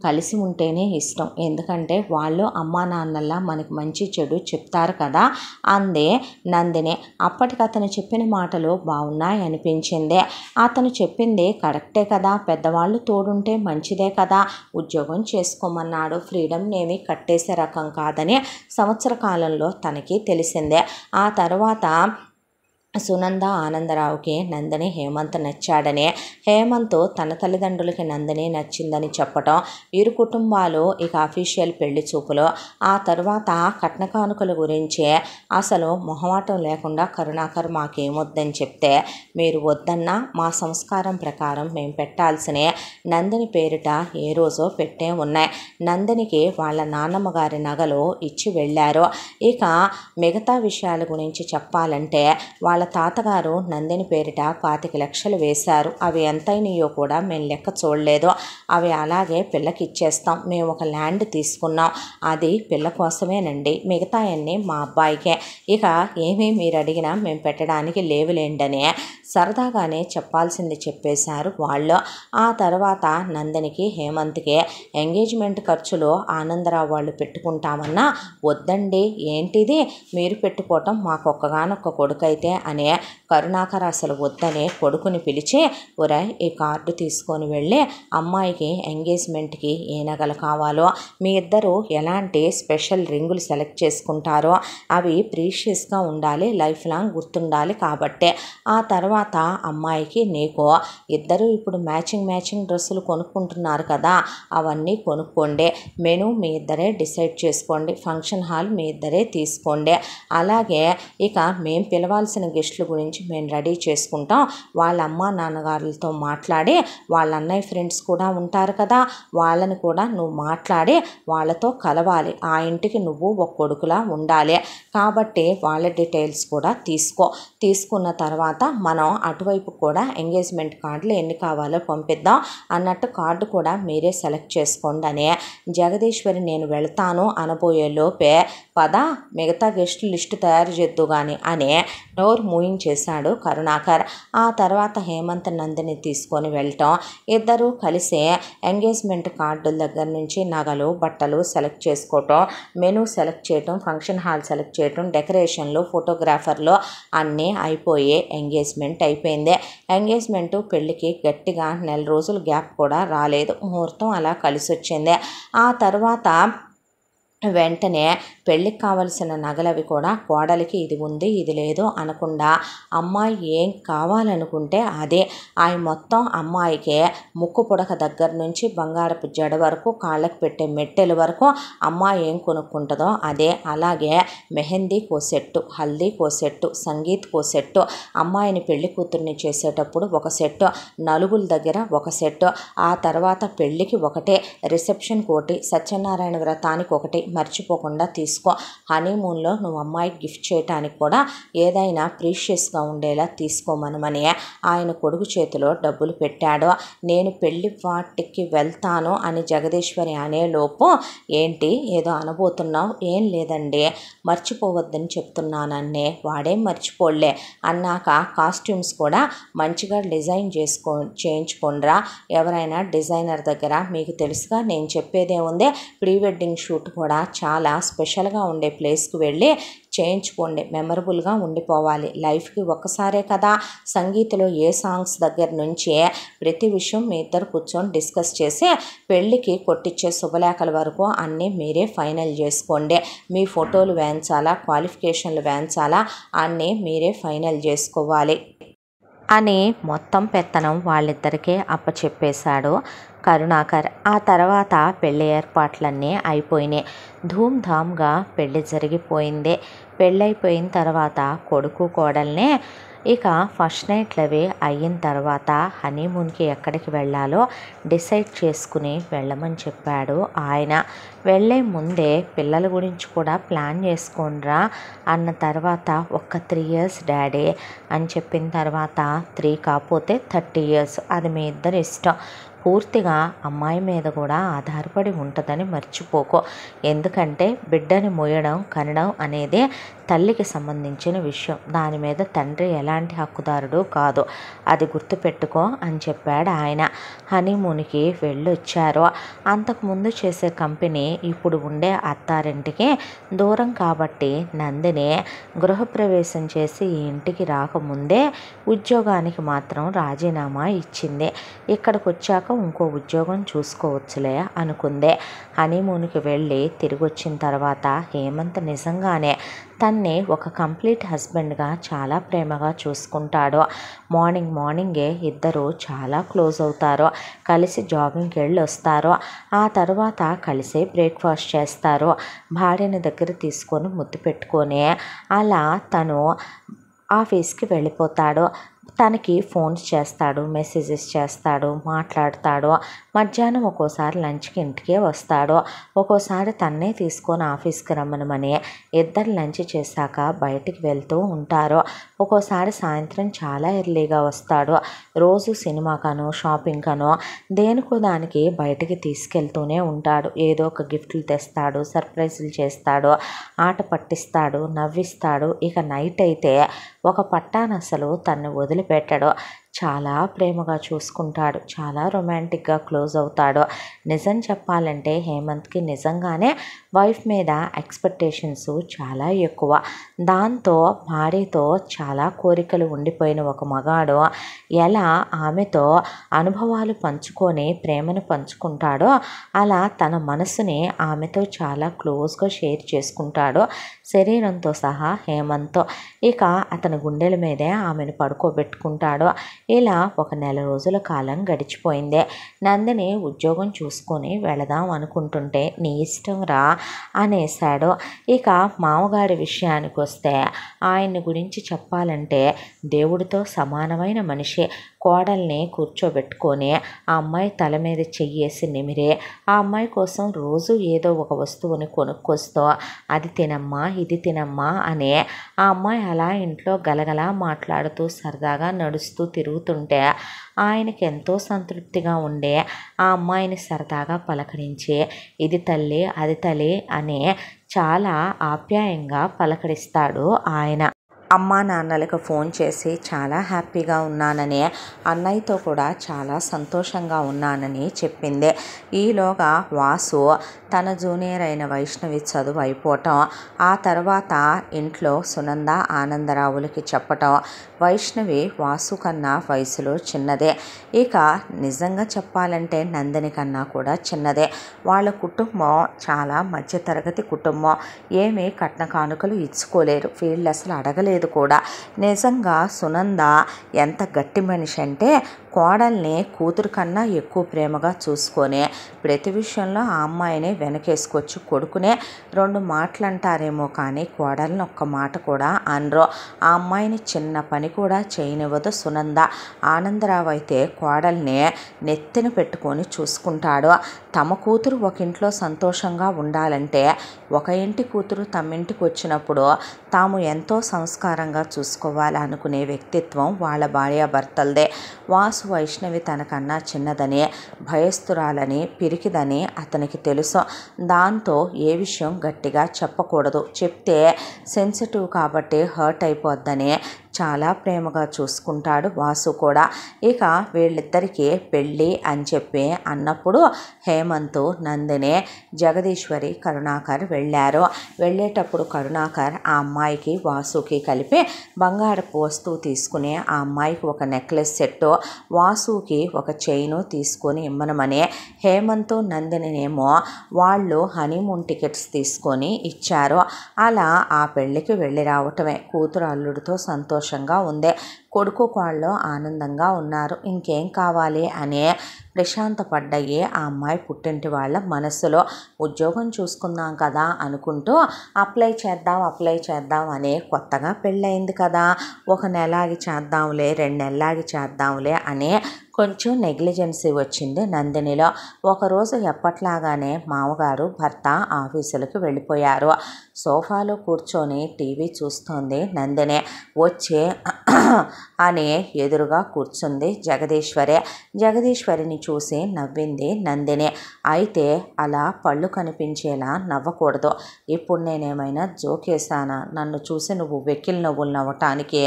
S1: కలిసి ఉంటేనే ఇష్టం. ఎందుకంటే వాళ్ళు అమ్మా నాన్నల్లా మనకి మంచి చెడు చెప్తారు కదా అందే నందిని. అప్పటికి అతను చెప్పిన మాటలు బాగున్నాయి అనిపించింది. అతను చెప్పింది కరెక్టే కదా, పెద్దవాళ్ళు తోడుంటే మంచిదే కదా, ఉద్యోగం చేసుకోమన్నాడు. ఫ్రీడమ్ నేమి కట్టేసే రకం కాదని సంవత్సర కాలంలో తనకి తెలిసిందే. ఆ తర్వాత సునంద ఆనందరావుకి నందిని హేమంత్ నచ్చాడని, హేమంత్ తన తల్లిదండ్రులకి నందిని నచ్చిందని చెప్పటం, ఇరు కుటుంబాలు ఇక అఫీషియల్ పెళ్లి చూపులు, ఆ తర్వాత కట్న కానుకల గురించి అసలు మొహమాటం లేకుండా కరుణాకర్ మాకేమొద్దని చెప్తే, మీరు వద్దన్నా మా సంస్కారం ప్రకారం మేము పెట్టాల్సిన నందిని పేరిట ఏ రోజో పెట్టే ఉన్నాయి. నందినికి వాళ్ళ నాన్నమ్మ గారి నగలు ఇచ్చి వెళ్ళారు. ఇక మిగతా విషయాల గురించి చెప్పాలంటే వాళ్ళ తాతగారు నందిని పేరిట 25 లక్షలు వేశారు. అవి ఎంతైనాయో కూడా మేము లెక్క చూడలేదు. అవి అలాగే పిల్లకి ఇచ్చేస్తాం. మేము ఒక ల్యాండ్ తీసుకున్నాం, అది పిల్ల కోసమేనండి, మిగతా అన్నీ మా అబ్బాయికే. ఇక ఏమీ మీరు అడిగినా మేము పెట్టడానికి లేవులేండని సరదాగానే చెప్పాల్సింది చెప్పేశారు వాళ్ళు. ఆ తర్వాత నందినికి హేమంత్కి ఎంగేజ్మెంట్ ఖర్చులో ఆనందరావు వాళ్ళు పెట్టుకుంటామన్నా, వద్దండి ఏంటిది మీరు పెట్టుకోవటం, మాకొక్కగానొక్క కొడుకైతే అనే కరుణాకర్ అసలు వద్దనే కొడుకుని పిలిచి, ఒరేయ్ ఈ కార్డు తీసుకొని వెళ్ళి అమ్మాయికి ఎంగేజ్మెంట్కి ఏ నగలు కావాలో, మీ ఇద్దరు ఎలాంటి స్పెషల్ రింగులు సెలెక్ట్ చేసుకుంటారో అవి ప్రీషియస్గా ఉండాలి, లైఫ్ లాంగ్ గుర్తుండాలి కాబట్టే. ఆ తర్వాత అమ్మాయికి నీకు ఇద్దరు ఇప్పుడు మ్యాచింగ్ డ్రెస్సులు కొనుక్కుంటున్నారు కదా, అవన్నీ కొనుక్కోండి. మెను మీ ఇద్దరే డిసైడ్ చేసుకోండి, ఫంక్షన్ హాల్ మీ ఇద్దరే తీసుకోండి. అలాగే ఇక మేము పిలవాల్సిన గెస్టుల గురించి మేము రెడీ చేసుకుంటాం. వాళ్ళ అమ్మ నాన్నగారులతో మాట్లాడి, వాళ్ళ అన్నయ్య ఫ్రెండ్స్ కూడా ఉంటారు కదా, వాళ్ళని కూడా నువ్వు మాట్లాడి వాళ్ళతో కలవాలి. ఆ ఇంటికి నువ్వు ఒక కొడుకులా ఉండాలి కాబట్టి వాళ్ళ డీటెయిల్స్ కూడా తీసుకున్న తర్వాత మనం అటువైపు కూడా ఎంగేజ్మెంట్ కార్డులు ఎన్ని కావాలో పంపిద్దాం అన్నట్టు కార్డు కూడా మీరే సెలెక్ట్ చేసుకోండి అని జగదీశ్వరి నేను వెళ్తాను అనబోయే లోపే, పద మిగతా గెస్ట్ లిస్టు తయారు చేద్దు కానీ అని నోరు మూయించేశాడు కరుణాకర్. ఆ తర్వాత హేమంత్ నందిని తీసుకొని వెళ్ళటం, ఇద్దరూ కలిసి ఎంగేజ్మెంట్ కార్డుల దగ్గర నుంచి నగలు బట్టలు సెలెక్ట్ చేసుకోవటం, మెనూ సెలెక్ట్ చేయటం, ఫంక్షన్ హాల్ సెలెక్ట్ చేయటం, డెకరేషన్లు, ఫోటోగ్రాఫర్లు అన్నీ అయిపోయి ఎంగేజ్మెంట్ అయిపోయింది. ఎంగేజ్మెంట్ పెళ్ళికి గట్టిగా 1 రోజులు గ్యాప్ కూడా రాలేదు. ముహూర్తం అలా కలిసి వచ్చింది. ఆ తర్వాత వెంటనే పెళ్ళికి కావలసిన నగలవి కూడా కోడలికి ఇది ఉంది ఇది లేదు అనకుండా అమ్మాయి ఏం కావాలనుకుంటే అదే, ఆయన మొత్తం అమ్మాయికి ముక్కు పుడక దగ్గర నుంచి బంగారపు జడ వరకు, కాళ్ళకి పెట్టే మెట్టెల వరకు అమ్మాయి ఏం కొనుక్కుంటుందో అదే. అలాగే మెహందీకో సెట్టు, హల్దీకో సెట్టు, సంగీత్కో సెట్టు, అమ్మాయిని పెళ్లి కూతుర్ని చేసేటప్పుడు ఒక సెట్టు, నలుగుల దగ్గర ఒక సెట్టు, ఆ తర్వాత పెళ్ళికి ఒకటే, రిసెప్షన్కి ఒకటి, సత్యనారాయణ వ్రతానికి ఒకటి మర్చిపోకుండా తీసుకో. హనీమూన్లో నువ్వు అమ్మాయికి గిఫ్ట్ చేయడానికి కూడా ఏదైనా ప్రీషియస్గా ఉండేలా తీసుకోమనమని ఆయన కొడుకు చేతిలో డబ్బులు పెట్టాడు. నేను పెళ్లి వాటికి వెళ్తాను అని జగదీశ్వరి అనేలోపు, ఏంటి ఏదో అనబోతున్నావు? ఏం లేదండి, మర్చిపోవద్దని చెప్తున్నానన్నే. వాడేం మర్చిపోలే అన్నాక కాస్ట్యూమ్స్ కూడా మంచిగా డిజైన్ చేయించుకోండిరా ఎవరైనా డిజైనర్ దగ్గర. మీకు తెలుసుగా నేను చెప్పేదే ఉంది, ప్రీ వెడ్డింగ్ షూట్ కూడా కూడా చాలా స్పెషల్గా ఉండే ప్లేస్కి వెళ్ళి చేయించుకోండి. మెమరబుల్గా ఉండిపోవాలి. లైఫ్కి ఒక్కసారే కదా. సంగీతలో ఏ సాంగ్స్ దగ్గర నుంచి ప్రతి విషయం మీ ఇద్దరు కూర్చొని డిస్కస్ చేసి పెళ్ళికి కొట్టించే శుభలేఖల వరకు అన్నీ మీరే ఫైనల్ చేసుకోండి. మీ ఫోటోలు వేయించాలా, క్వాలిఫికేషన్లు వేయించాలా అన్నీ మీరే ఫైనల్ చేసుకోవాలి అని మొత్తం పెత్తనం వాళ్ళిద్దరికీ అప్పచెప్పేశాడు కరుణాకర్. ఆ తర్వాత పెళ్ళి ఏర్పాట్లన్నీ అయిపోయినాయి. ధూమ్ధామ్గా పెళ్ళి జరిగిపోయింది. పెళ్ళైపోయిన తర్వాత కొడుకు కోడల్ని ఇక ఫస్ట్ నైట్లు అవి అయిన తర్వాత హనీమూన్కి ఎక్కడికి వెళ్ళాలో డిసైడ్ చేసుకుని వెళ్ళమని చెప్పాడు ఆయన. వెళ్ళే ముందే పిల్లల గురించి కూడా ప్లాన్ చేసుకోండిరా అన్న తర్వాత ఒక్క 3 years డాడీ అని చెప్పిన తర్వాత 3 కాకపోతే 30 years అది మీ ఇద్దరి ఇష్టం. పూర్తిగా అమ్మాయి మీద కూడా ఆధారపడి ఉంటుందని మర్చిపోకో. ఎందుకంటే బిడ్డని మోయడం కనడం అనేది తల్లికి సంబంధించిన విషయం. దాని మీద తండ్రి ఎలాంటి హక్కుదారుడు కాదు. అది గుర్తుపెట్టుకో అని చెప్పాడు ఆయన. హనీమూన్కి వెళ్ళొచ్చారు. అంతకుముందు చేసే కంపెనీ ఇప్పుడు ఉండే అత్తారింటికి దూరం కాబట్టి నందిని గృహప్రవేశం చేసి ఈ ఇంటికి రాకముందే ఉద్యోగానికి మాత్రం రాజీనామా ఇచ్చింది. ఇక్కడికి వచ్చాక ఇంకో ఉద్యోగం చూసుకోవచ్చులే అనుకుందే. హనీమూన్కి వెళ్ళి తిరిగి వచ్చిన తర్వాత హేమంత్ నిజంగానే తన్ని ఒక కంప్లీట్ హస్బెండ్గా చాలా ప్రేమగా చూసుకుంటాడు. మార్నింగే ఇద్దరు చాలా క్లోజ్ అవుతారు. కలిసి జాగింగ్కి వెళ్ళి వస్తారు. ఆ తర్వాత కలిసే బ్రేక్ఫాస్ట్ చేస్తారు. భార్యని దగ్గర తీసుకొని ముద్దు పెట్టుకొని అలా తను ఆఫీస్కి వెళ్ళిపోతాడు. తనకి ఫోన్స్ చేస్తాడు, మెసేజెస్ చేస్తాడు, మాట్లాడతాడు. మధ్యాహ్నం ఒక్కోసారి లంచ్కి ఇంటికే వస్తాడు. ఒక్కోసారి తన్నే తీసుకొని ఆఫీస్కి రమ్మనమని ఇద్దరు లంచ్ చేశాక బయటికి వెళ్తూ ఉంటారు. ఒక్కోసారి సాయంత్రం చాలా ఎర్లీగా వస్తాడు. రోజు సినిమాకనో షాపింగ్కనో దేనికో దానికి బయటికి తీసుకెళ్తూనే ఉంటాడు. ఏదో ఒక గిఫ్ట్లు తెస్తాడు, సర్ప్రైజులు చేస్తాడు, ఆట పట్టిస్తాడు, నవ్విస్తాడు. ఇక నైట్ అయితే ఒక పట్టాన అసలు తన్ని వదిలిపెట్టాడు. చాలా ప్రేమగా చూసుకుంటాడు. చాలా రొమాంటిక్గా క్లోజ్ అవుతాడు. నిజం చెప్పాలంటే హేమంత్కి నిజంగానే వైఫ్ మీద ఎక్స్పెక్టేషన్స్ చాలా ఎక్కువ. దాంతో భార్యతో చాలా కోరికలు ఉండిపోయిన ఒక మగాడు ఎలా ఆమెతో అనుభవాలు పంచుకొని ప్రేమను పంచుకుంటాడో అలా తన మనసుని ఆమెతో చాలా క్లోజ్గా షేర్ చేసుకుంటాడు, శరీరంతో సహా హేమంత్తో. ఇక అతని గుండెల మీదే ఆమెను పడుకోబెట్టుకుంటాడు. ఇలా ఒక 1 రోజుల కాలం గడిచిపోయింది. నందిని ఉద్యోగం చూసుకొని వెళదాం అనుకుంటుంటే నీ ఇష్టం రా అనేశాడు. ఇక మామగారి విషయానికి వస్తే ఆయన్ని గురించి చెప్పాలంటే దేవుడితో సమానమైన మనిషి. కోడల్ని కూర్చోబెట్టుకొని ఆ అమ్మాయి తల మీద చెయ్యేసి నిమిరే ఆ అమ్మాయి కోసం రోజు ఏదో ఒక వస్తువుని కొనుక్కొస్తూ అది తినమ్మా ఇది తినమ్మా అని ఆ అమ్మాయి అలా ఇంట్లో గలగలా మాట్లాడుతూ సరదాగా నడుస్తూ తిరుగుతుంటే ఆయనకి ఎంతో సంతృప్తిగా ఉండే ఆ అమ్మాయిని సరదాగా పలకరించి ఇది తల్లి అది తల్లి అని చాలా ఆప్యాయంగా పలకరిస్తాడు ఆయన. అమ్మా నాన్నలకు ఫోన్ చేసి చాలా హ్యాపీగా ఉన్నానని, అన్నయ్యతో కూడా చాలా సంతోషంగా ఉన్నానని చెప్పింది. ఈలోగా వాసు తన జూనియర్ అయిన వైష్ణవి చదువు అయిపోవటం, ఆ తర్వాత ఇంట్లో సునంద ఆనందరావులకి చెప్పటం. వైష్ణవి వాసు కన్నా వయసులో చిన్నదే. ఇక నిజంగా చెప్పాలంటే నందిని కన్నా కూడా చిన్నదే. వాళ్ళ కుటుంబం చాలా మధ్యతరగతి కుటుంబం. ఏమీ కట్న కానుకలు ఇచ్చుకోలేరు. వీళ్ళు అసలు అడగలేదు కూడా. నిజంగా సునంద ఎంత గట్టి మనిషి అంటే కోడల్ని కూతురు కన్నా ఎక్కువ ప్రేమగా చూసుకొని ప్రతి విషయంలో ఆ అమ్మాయిని వెనకేసుకొచ్చి కొడుకునే 2 మాటలు అంటారేమో కానీ కోడల్ని ఒక్క మాట కూడా అనరు. ఆ అమ్మాయిని చిన్న పని కూడా చేయనివ్వదు సునంద. ఆనందరావు అయితే కోడల్ని నెత్తిన పెట్టుకొని చూసుకుంటాడు. తమ కూతురు ఒక ఇంట్లో సంతోషంగా ఉండాలంటే ఒక ఇంటి కూతురు తమ్మింటికి వచ్చినప్పుడు తాము ఎంతో సంస్కారంగా చూసుకోవాలి అనుకునే వ్యక్తిత్వం వాళ్ళ భార్యాభర్తలదే. వాసు వైష్ణవి తనకన్నా చిన్నదని, భయస్థురాలని, పిరికిదని అతనికి తెలుసు. దాంతో ఏ విషయం గట్టిగా చెప్పకూడదు, చెప్తే సెన్సిటివ్ కాబట్టి హర్ట్ అయిపోద్దని చాలా ప్రేమగా చూసుకుంటాడు వాసు కూడా. ఇక వీళ్ళిద్దరికీ పెళ్ళి అని చెప్పి అన్నప్పుడు హేమంత్, నందిని, జగదీశ్వరి, కరుణాకర్ వెళ్ళారు. వెళ్ళేటప్పుడు కరుణాకర్ ఆ అమ్మాయికి వాసుకి కలిపి బంగారపు వస్తువు తీసుకుని ఆ అమ్మాయికి ఒక నెక్లెస్ సెట్టు, వాసుకి ఒక చైను తీసుకొని ఇమ్మనమని హేమంత్, నందినినేమో వాళ్ళు హనీమూన్ టికెట్స్ తీసుకొని ఇచ్చారు. అలా ఆ పెళ్ళికి వెళ్ళి రావటమే. కూతురు అల్లుడితో సంతోషంగా ఉంది, కొడుకు కోళ్ళు ఆనందంగా ఉన్నారు. ఇంకేం కావాలి అనే ప్రశాంతపడ్డాయి ఆ అమ్మాయి పుట్టింటి వాళ్ళ మనసులో. ఉద్యోగం చూసుకుందాం కదా అనుకుంటూ అప్లై చేద్దాం అని కొత్తగా పెళ్ళయింది కదా, 1 నెలకి చేద్దాంలే 2 నెలలకి చేద్దాంలే అని కొంచెం నెగ్లిజెన్సీ వచ్చింది నందినిలో. ఒకరోజు ఎప్పట్లాగానే మామగారు భర్త ఆఫీసులకు వెళ్ళిపోయారు. సోఫాలో కూర్చొని టీవీ చూస్తోంది నందిని. వచ్చి అని ఎదురుగా కూర్చుంది జగదీశ్వరిని చూసి నవ్వింది నందిని. అయితే అలా పళ్ళు కనిపించేలా నవ్వకూడదు. ఇప్పుడు నేనేమైనా జోకేశానా నన్ను చూసి నువ్వు వెక్కిలి నవ్వులు నవ్వటానికి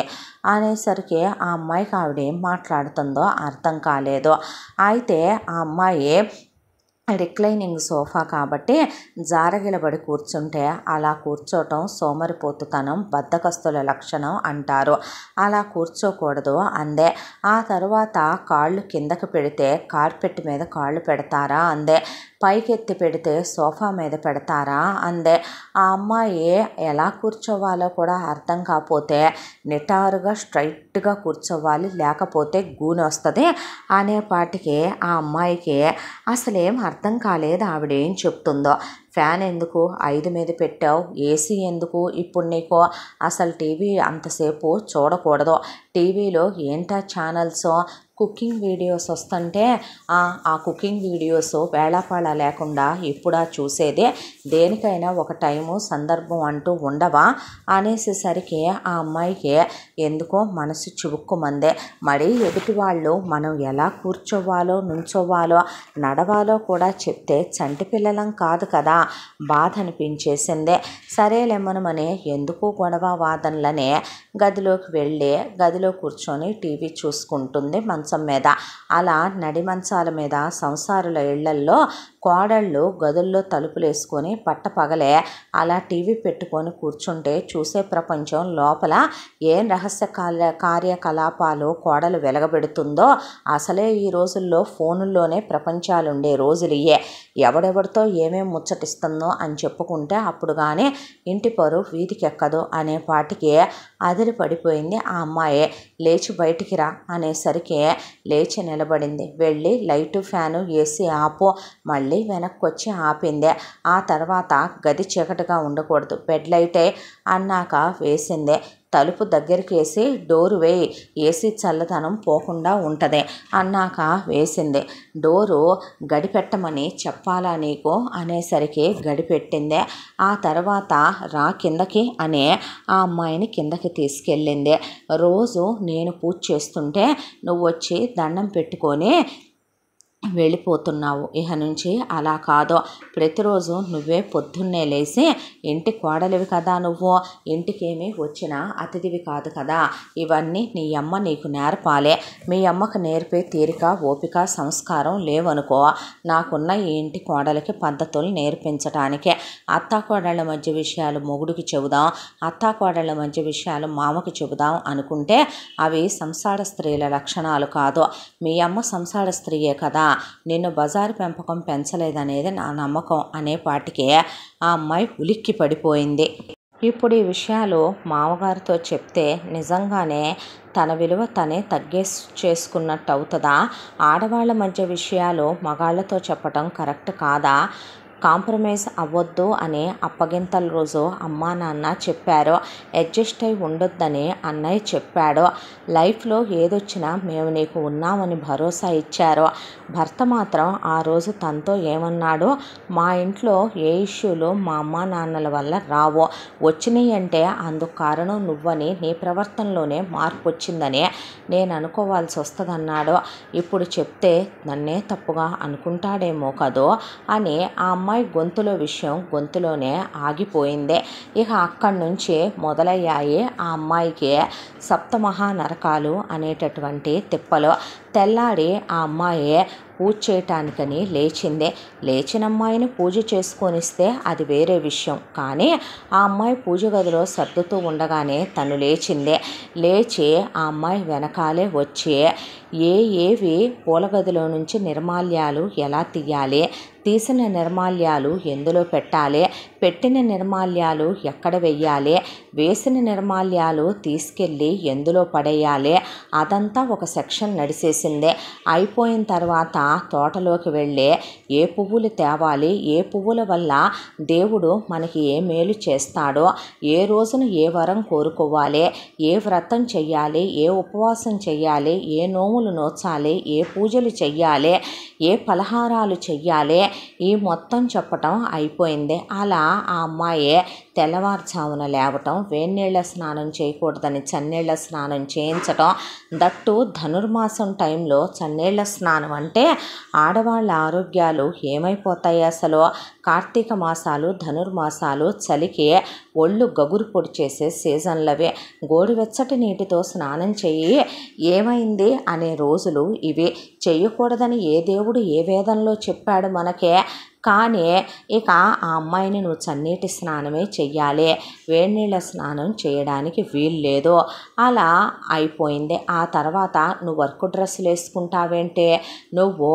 S1: అనేసరికి ఆ అమ్మాయికి ఆవిడేం మాట్లాడుతుందో అర్థం కాలేదు. అయితే ఆ అమ్మాయి రిక్లైనింగ్ సోఫా కాబట్టి జారగిలబడి కూర్చుంటే అలా కూర్చోటం సోమరిపోతుతనం, బద్ధకస్తుల లక్షణం అంటారు. అలా కూర్చోకూడదు అందే. ఆ తరువాత కాళ్ళు కిందకి పెడితే కార్పెట్ మీద కాళ్ళు పెడతారా అందే. పైకెత్తి పెడితే సోఫా మీద పెడతారా అందే. ఆ అమ్మాయి ఎలా కూర్చోవాలో కూడా అర్థం కాకపోతే నిటారుగా స్ట్రైట్గా కూర్చోవాలి, లేకపోతే గూని వస్తుంది అనేపాటికి ఆ అమ్మాయికి అసలేం అర్థం కాలేదు ఆవిడేం చెప్తుందో. ఫ్యాన్ ఎందుకు 5 మీద పెట్టావు, ఏసీ ఎందుకు ఇప్పుడు నీకు, అసలు టీవీ అంతసేపు చూడకూడదు, టీవీలో ఏంటా ఛానల్స్, కుకింగ్ వీడియోస్ వస్తుంటే ఆ కుకింగ్ వీడియోస్ వేళాపాళ లేకుండా ఎప్పుడా చూసేదే, దేనికైనా ఒక టైము సందర్భం అంటూ ఉండవా అనేసేసరికి ఆ అమ్మాయికి ఎందుకో మనసు చివుక్కుమందే. మరి ఎదుటి వాళ్ళు మనం ఎలా కూర్చోవాలో, నుంచోవాలో, నడవాలో కూడా చెప్తే చంటి పిల్లలం కాదు కదా, బాధ అనిపించేసిందే. సరేలేమనమని ఎందుకు గొడవ వాదనలనే గదిలోకి వెళ్ళి గదిలో కూర్చొని టీవీ చూసుకుంటుంది మంచం మీద. అలా నడి మంచాల మీద సంసారుల ఇళ్లల్లో కోడళ్ళు గదుల్లో తలుపులేసుకొని పట్టపగలే అలా టీవీ పెట్టుకొని కూర్చుంటే చూసే ప్రపంచం లోపల ఏం రహస్య కార్యకలాపాలు కోడలు వెలగబెడుతుందో. అసలే ఈ రోజుల్లో ఫోనుల్లోనే ప్రపంచాలుండే రోజులు ఇయే. ఎవడెవడితో ఏమేం ముచ్చటిస్తుందో అని చెప్పుకుంటే అప్పుడు కానీ ఇంటి పరువు వీధికి ఎక్కదు అనే పాటికి అదిరి పడిపోయింది ఆ అమ్మాయి. లేచి బయటికి రా అనేసరికి లేచి నిలబడింది. వెళ్ళి లైటు, ఫ్యాను, ఏసీ ఆపు. మళ్ళీ వెనక్కి వచ్చి ఆపిందే. ఆ తర్వాత గది చీకటిగా ఉండకూడదు, బెడ్ లైటే అన్నాక వేసిందే. తలుపు దగ్గరికి వేసి డోరు వేయి, ఏసీ చల్లదనం పోకుండా ఉంటుంది అన్నాక వేసింది. డోరు గడిపెట్టమని చెప్పాలా నీకు అనేసరికి గడిపెట్టిందే. ఆ తర్వాత రా కిందకి అనే ఆ అమ్మాయిని కిందకి తీసుకెళ్ళింది. రోజు నేను పూజ చేస్తుంటే నువ్వు వచ్చి దండం పెట్టుకొని వెళ్ళిపోతున్నావు, ఇహ నుంచి అలా కాదు, ప్రతిరోజు నువ్వే పొద్దున్నే లేచి ఇంటి కోడలివి కదా, నువ్వు ఇంటికేమీ వచ్చిన అతిథివి కాదు కదా, ఇవన్నీ నీ అమ్మ నీకు నేర్పాలే. మీ అమ్మకు నేర్పే తీరిక, ఓపిక, సంస్కారం లేవనుకో. నాకున్న ఈ ఇంటి కోడలికి పద్ధతులు నేర్పించటానికే. అత్తాకోడళ్ళ మధ్య విషయాలు మొగుడికి చెబుదాం, అత్తాకోడళ్ళ మధ్య విషయాలు మామకి చెబుదాం అనుకుంటే అవి సంసార స్త్రీల లక్షణాలు కాదు. మీ అమ్మ సంసార స్త్రీయే కదా, నిన్ను బజారు పెంపకం పెంచలేదనేది నా నమ్మకం అనేపాటికే ఆ అమ్మాయి ఉలిక్కి పడిపోయింది. ఇప్పుడు ఈ విషయాలు మామగారితో చెప్తే నిజంగానే తన విలువ తనే చేసుకున్నట్టు అవుతుందా? ఆడవాళ్ళ మధ్య విషయాలు మగాళ్ళతో చెప్పటం కరెక్ట్ కాదా? కాంప్రమైజ్ అవ్వద్దు అని అప్పగింతల రోజు అమ్మా నాన్న చెప్పారు. అడ్జస్ట్ అయి ఉండొద్దని అన్నయ్య చెప్పాడు. లైఫ్లో ఏదొచ్చినా మేము నీకు ఉన్నామని భరోసా ఇచ్చారు. భర్త మాత్రం ఆ రోజు తనతో ఏమన్నాడు, మా ఇంట్లో ఏ ఇష్యూలు మా అమ్మా నాన్నల వల్ల రావు, వచ్చినాయి అంటే అందుకు కారణం నువ్వని, నీ ప్రవర్తనలోనే మార్పు వచ్చిందని నేను అనుకోవాల్సి వస్తుందన్నాడు. ఇప్పుడు చెప్తే నన్నే తప్పుగా అనుకుంటాడేమో కదో అని ఆ అమ్మాయి అమ్మాయి గొంతులో విషయం గొంతులోనే ఆగిపోయింది. ఇక అక్కడి నుంచి మొదలయ్యాయి ఆ అమ్మాయికి సప్తమహా నరకాలు అనేటటువంటి తిప్పలు. తెల్లాడి ఆ అమ్మాయి పూజ చేయటానికని లేచింది. లేచిన అమ్మాయిని పూజ చేసుకొనిస్తే అది వేరే విషయం. కానీ ఆ అమ్మాయి పూజ గదిలో సర్దుతూ ఉండగానే తను లేచింది. లేచి ఆ అమ్మాయి వెనకాలే వచ్చి ఏవి పూలగదిలో నుంచి నిర్మాల్యాలు ఎలా తీయాలి, తీసిన నిర్మాల్యాలు ఎందులో పెట్టాలి, పెట్టిన నిర్మాల్యాలు ఎక్కడ వెయ్యాలి, వేసిన నిర్మాల్యాలు తీసుకెళ్ళి ఎందులో పడేయాలి, అదంతా ఒక సెక్షన్ నడిచేసింది. అయిపోయిన తర్వాత తోటలోకి వెళ్ళి ఏ పువ్వులు తేవాలి, ఏ పువ్వుల వల్ల దేవుడు మనకి ఏ మేలు చేస్తాడో, ఏ రోజున ఏ వరం కోరుకోవాలి, ఏ వ్రతం చెయ్యాలి, ఏ ఉపవాసం చెయ్యాలి, ఏ నోములు నోచాలి, ఏ పూజలు చెయ్యాలి, ఏ పలహారాలు చెయ్యాలి, ఈ మొత్తం చెప్పటం అయిపోయింది. అలా ఆ అమ్మాయి తెల్లవారుజామున లేవటం, వేడినీళ్ళ స్నానం చేయకూడదని చన్నీళ్ళ స్నానం చేయించటం, దట్టు ధనుర్మాసం టైంలో చన్నీళ్ళ స్నానం అంటే ఆడవాళ్ళ ఆరోగ్యాలు ఏమైపోతాయి అసలు. కార్తీక మాసాలు, ధనుర్మాసాలు చలికి ఒళ్ళు గగురు పొడి చేసే సీజన్లవే. గోరువెచ్చటి నీటితో స్నానం చెయ్యి, ఏమైంది అనే రోజులు ఇవి. చెయ్యకూడదని ఏ దేవుడు ఏ వేదంలో చెప్పాడు మనకే. కానీ ఇక ఆ అమ్మాయిని నువ్వు చన్నీటి స్నానమే చెయ్యాలి, వేడినీళ్ళ స్నానం చేయడానికి వీల్లేదు. అలా అయిపోయింది. ఆ తర్వాత నువ్వు వర్క్ డ్రెస్సులు వేసుకుంటావేంటి, నువ్వు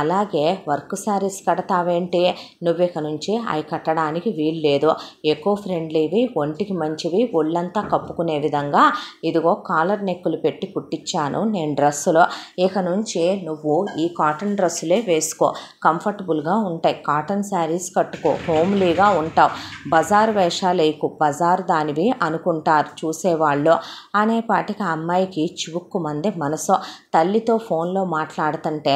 S1: అలాగే వర్క్ శారీస్ కడతావేంటి, నువ్వు ఇక నుంచి అవి కట్టడానికి వీల్లేదు. ఎకో ఫ్రెండ్లీవి, ఒంటికి మంచివి, ఒళ్ళంతా కప్పుకునే విధంగా ఇదిగో కాలర్ నెక్కులు పెట్టి కుట్టించాను నేను డ్రెస్సులు. ఇక నుంచి నువ్వు ఈ కాటన్ డ్రెస్సులే వేసుకో, కంఫర్టబుల్గా ఉంటాయి. కాటన్ శారీస్ కట్టుకో, హోమ్లీగా ఉంటావు. బజారు వేషాలు వేయకు, బజారు దానివి అనుకుంటారు చూసేవాళ్ళు అనేపాటికి ఆ అమ్మాయికి చివుక్కుమంది మనసు. తల్లితో ఫోన్లో మాట్లాడుతుంటే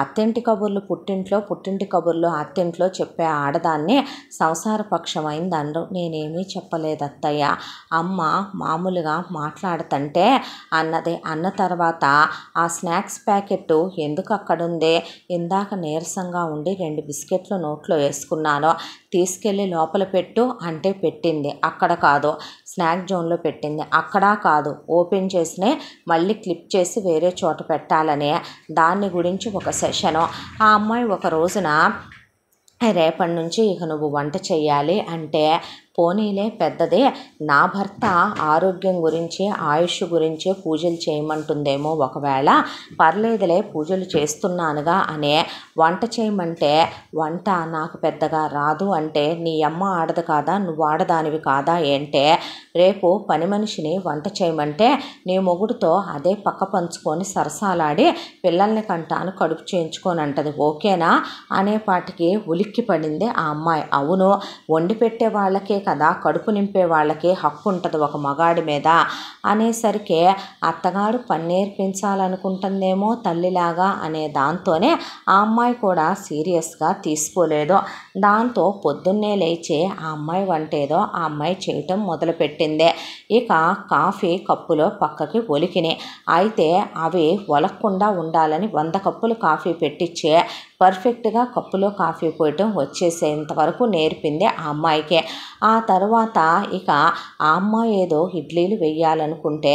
S1: అత్తింటి కబుర్లు పుట్టింట్లో, పుట్టింటి కబుర్లు అత్తింట్లో చెప్పే ఆడదాన్ని సంసార పక్షమైందనరు. నేనేమీ చెప్పలేదు అత్తయ్య, అమ్మ మామూలుగా మాట్లాడుతుంటే అన్నది. అన్న తర్వాత ఆ స్నాక్స్ ప్యాకెట్ ఎందుకు అక్కడుంది, ఇందాక నీరసంగా ఉండి 2 బిస్కెట్లు నోట్లో వేసుకున్నాను, తీసుకెళ్ళి లోపల పెట్టు అంటే పెట్టింది. అక్కడ కాదు, స్నాక్ జోన్లో పెట్టింది. అక్కడ కాదు, ఓపెన్ చేసినే మళ్ళీ క్లిప్ చేసి వేరే చోట పెట్టాలనే దాన్ని గురించి ఒక సెషను. ఆ అమ్మాయి ఒక రోజున రేపటి నుంచి ఇక నువ్వు వంట చెయ్యాలి అంటే, పోనీలే పెద్దదే, నా భర్త ఆరోగ్యం గురించి ఆయుష్ గురించే పూజలు చేయమంటుందేమో, ఒకవేళ పర్లేదులే పూజలు చేస్తున్నానుగా అనే వంట చేయమంటే, వంట నాకు పెద్దగా రాదు అంటే నీ అమ్మ ఆడదు కాదా, నువ్వు ఆడదానివి కాదా ఏంటే, రేపు పని మనిషిని వంట చేయమంటే నీ మొగుడుతో అదే పక్క పంచుకొని సరసాలాడి పిల్లల్ని కంటాను కడుపు చేయించుకొని అంటది, ఓకేనా అనేపాటికి ఉలిక్కి పడింది ఆ అమ్మాయి. అవును, వండి పెట్టే వాళ్ళకే కదా, కడుపు నింపే వాళ్ళకే హక్కు ఉంటుంది ఒక మగాడి మీద అనేసరికి అత్తగాడు పని నేర్పించాలనుకుంటుందేమో తల్లిలాగా అనే దాంతోనే ఆ అమ్మాయి కూడా సీరియస్గా తీసుకోలేదు. దాంతో పొద్దున్నే లేచి ఆ అమ్మాయి వంటేదో ఆ అమ్మాయి చేయటం మొదలుపెట్టింది. ఇక కాఫీ కప్పులో పక్కకి ఒలికినాయి. అయితే అవి ఒలక్కుండా ఉండాలని 100 కప్పులు కాఫీ పెట్టించే పర్ఫెక్ట్గా కప్పులో కాఫీ పోయటం వచ్చేసేంత వరకు నేర్పింది ఆ అమ్మాయికే. ఆ తర్వాత ఇక ఆ అమ్మాయి ఏదో ఇడ్లీలు వేయాలనుకుంటే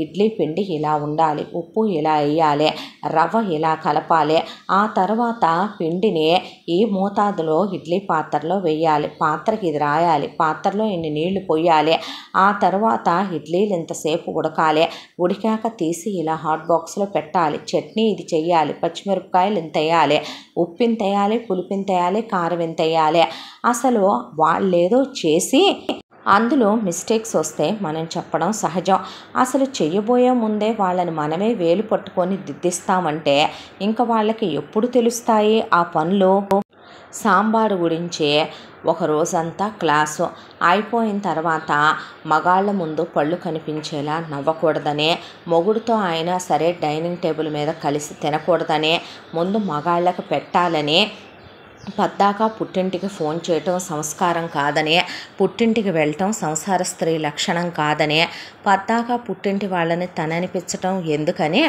S1: ఇడ్లీ పిండి ఇలా ఉండాలి, ఉప్పు ఇలా వేయాలి, రవ్వ ఇలా కలపాలి, ఆ తర్వాత పిండిని ఈ మోతాదులో ఇడ్లీ పాత్రలో వేయాలి, పాత్రకి ఇది రాయాలి, పాత్రలో ఇన్ని నీళ్లు పోయాలి, ఆ తర్వాత ఇడ్లీలు ఇంతసేపు ఉడకాలి, ఉడికాక తీసి ఇలా హాట్ బాక్స్లో పెట్టాలి, చట్నీ ఇది చెయ్యాలి, పచ్చిమిరపకాయలు ఇంత వేయాలి, ఉప్పు ఇంత వేయాలి, పులుపు ఇంత వేయాలి, కారం ఇంత వేయాలి. అసలు వాళ్ళేదో చేసి అందులో మిస్టేక్స్ వస్తే మనం చెప్పడం సహజం. అసలు చెయ్యబోయే ముందే వాళ్ళని మనమే వేలు పట్టుకొని దిద్దిస్తామంటే ఇంకా వాళ్ళకి ఎప్పుడు తెలుస్తాయి ఆ పనులు. సాంబారు గురించి ఒక రోజంతా క్లాసు అయిపోయిన తర్వాత మగాళ్ళ ముందు పళ్ళు కనిపించేలా నవ్వకూడదని, మొగుడుతో అయినా సరే డైనింగ్ టేబుల్ మీద కలిసి తినకూడదని, ముందు మగాళ్ళకు పెట్టాలని పద్దాక పుట్టింటికి ఫోన్ చేయటం సంస్కారం కాదని, పుట్టింటికి వెళ్ళటం సంసార స్త్రీ లక్షణం కాదని, పద్దాక పుట్టింటి వాళ్ళని తననిపించటం ఎందుకని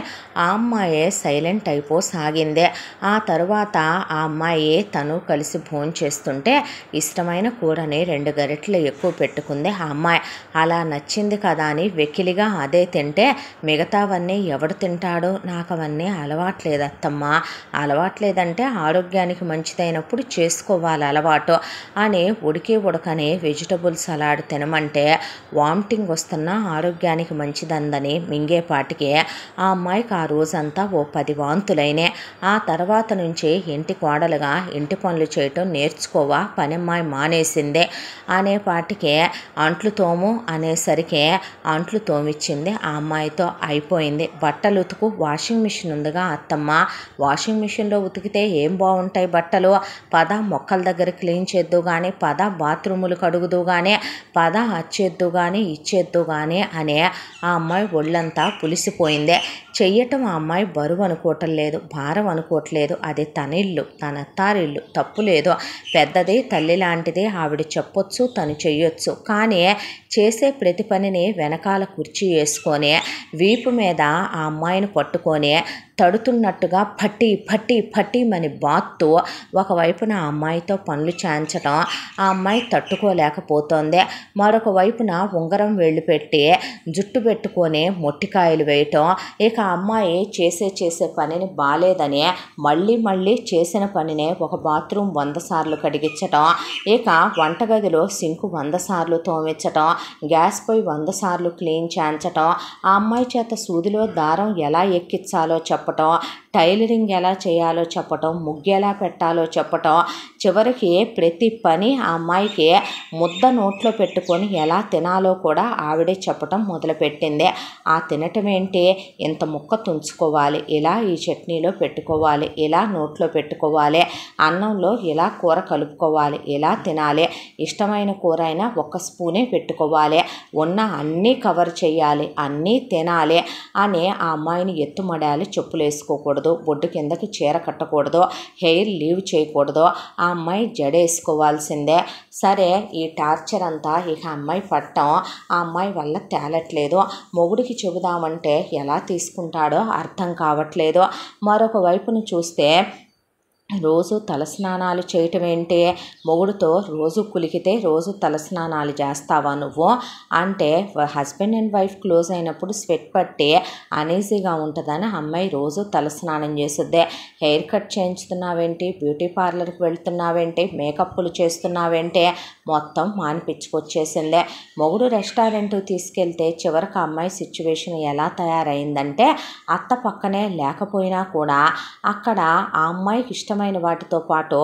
S1: ఆ అమ్మాయే సైలెంట్ అయిపోసాగిందే. ఆ తరువాత ఆ అమ్మాయి తను కలిసి భోంచేస్తుంటే ఇష్టమైన కూరని 2 గరిటెలు ఎక్కువ పెట్టుకుంది ఆ అమ్మాయి. అలా నచ్చింది కదా అని వెకిలిగా అదే తింటే మిగతావన్నీ ఎవడు తింటాడో? నాకు అవన్నీ అలవాట్లేదత్తమ్మా. అలవాట్లేదంటే ఆరోగ్యానికి మంచిదైనప్పుడు చేసుకోవాలి అలవాటు అని ఉడకని వెజిటబుల్ సలాడ్ తినమంటే వామిటింగ్ వస్తున్నా ఆరోగ్యానికి మంచిదందని మింగేపాటికి ఆ అమ్మాయికి ఆ రోజంతా ఓ 10 వాంతులైనే. ఆ తర్వాత నుంచి ఇంటి కోడలుగా ఇంటి పనులు చేయటం నేర్చుకోవా, పనమ్మాయి మానేసిందే అనేపాటికే అంట్లు తోము అనేసరికి అంట్లు తోమిచ్చింది ఆ అమ్మాయితో. అయిపోయింది. బట్టలు ఉతుకు, వాషింగ్ మిషన్ ఉందిగా అత్తమ్మ, వాషింగ్ మిషన్లో ఉతికితే ఏం బాగుంటాయి బట్టలు, పద మొక్కల దగ్గర క్లీన్ చేద్దు కానీ, పద బాత్రూములు కడుగుదు కానీ, పద అచ్చేద్దు కానీ ఇచ్చేద్దు కానీ అనే ఆ అమ్మాయి ఒళ్ళంతా పులిసిపోయింది. చెయ్యటం ఆ అమ్మాయి బరువు అనుకోవటం లేదు, భారం అనుకోవట్లేదు. అది తన ఇల్లు, తన అత్తారిల్లు, తప్పు లేదు. పెద్దది, తల్లి లాంటిది, ఆవిడ చెప్పొచ్చు, తను చెయ్యొచ్చు. కానీ చేసే ప్రతి పనిని వెనకాల కుర్చీ వేసుకొని వీపు మీద ఆ అమ్మాయిని పట్టుకొని తడుతున్నట్టుగా పట్టి పట్టి పట్టిమని బాత్తు ఒకవైపున ఆ అమ్మాయితో పనులు చేయించటం ఆ అమ్మాయి తట్టుకోలేకపోతోంది. మరొక వైపున ఉంగరం వేళ్ళు పెట్టి జుట్టు పెట్టుకొని మొట్టికాయలు వేయటం. ఇక ఆ అమ్మాయి చేసే పనిని బాలేదని మళ్ళీ చేసిన పనినే ఒక బాత్రూమ్ 100 సార్లు కడిగించటం, ఇక వంటగదిలో సింకు 100 సార్లు తోమించటం, గ్యాస్ పొయ్యి 100 సార్లు క్లీన్ చేయించటం, ఆ అమ్మాయి చేత సూదిలో దారం ఎలా ఎక్కించాలో చెప్పటం, టైలరింగ్ ఎలా చేయాలో చెప్పటం, ముగ్గు ఎలా పెట్టాలో చెప్పటం, చివరికి ప్రతి పని ఆ అమ్మాయికి ముద్ద నోట్లో పెట్టుకొని ఎలా తినాలో కూడా ఆవిడే చెప్పటం మొదలుపెట్టింది. ఆ తినటం ఏంటి, ఇంత ముక్క తుంచుకోవాలి, ఇలా ఈ చట్నీలో పెట్టుకోవాలి, ఇలా నోట్లో పెట్టుకోవాలి, అన్నంలో ఇలా కూర కలుపుకోవాలి, ఇలా తినాలి, ఇష్టమైన కూర అయినా 1 స్పూనే పెట్టుకోవాలి, ఉన్న అన్నీ కవర్ చేయాలి, అన్నీ తినాలి అని ఆ అమ్మాయిని ఎత్తుమడాలి. చెప్పులు వేసుకోకూడదు, బొడ్డు కిందకి చీర కట్టకూడదు, హెయిర్ లీవ్ చేయకూడదు, ఆ అమ్మాయి జడేసుకోవాల్సిందే. సరే, ఈ టార్చర్ అంతా ఇక అమ్మాయి పట్టం ఆ అమ్మాయి వల్ల తేలట్లేదు. మొగుడికి చెబుదామంటే ఎలా తీసుకుంటాడో అర్థం కావట్లేదు. మరొక వైపును చూస్తే రోజు తలస్నానాలు చేయటం ఏంటి, మొగుడుతో రోజు కులికితే రోజు తలస్నానాలు చేస్తావా నువ్వు అంటే, హస్బెండ్ అండ్ వైఫ్ క్లోజ్ అయినప్పుడు స్వెట్ పట్టి అనీజీగా ఉంటుందని అమ్మాయి రోజు తలస్నానం చేస్తుంది. హెయిర్ కట్ చేయించుతున్నావేంటి, బ్యూటీ పార్లర్కి వెళ్తున్నావేంటి, మేకప్లు చేస్తున్నావేంటి, మొత్తం మానిపించుకొచ్చేసిందే. మొగుడు రెస్టారెంట్కి తీసుకెళ్తే చివరికి అమ్మాయి సిచ్యువేషన్ ఎలా తయారైందంటే, అత్త పక్కనే లేకపోయినా కూడా అక్కడ ఆ అమ్మాయికి ఇష్టమైన వాటితో పాటు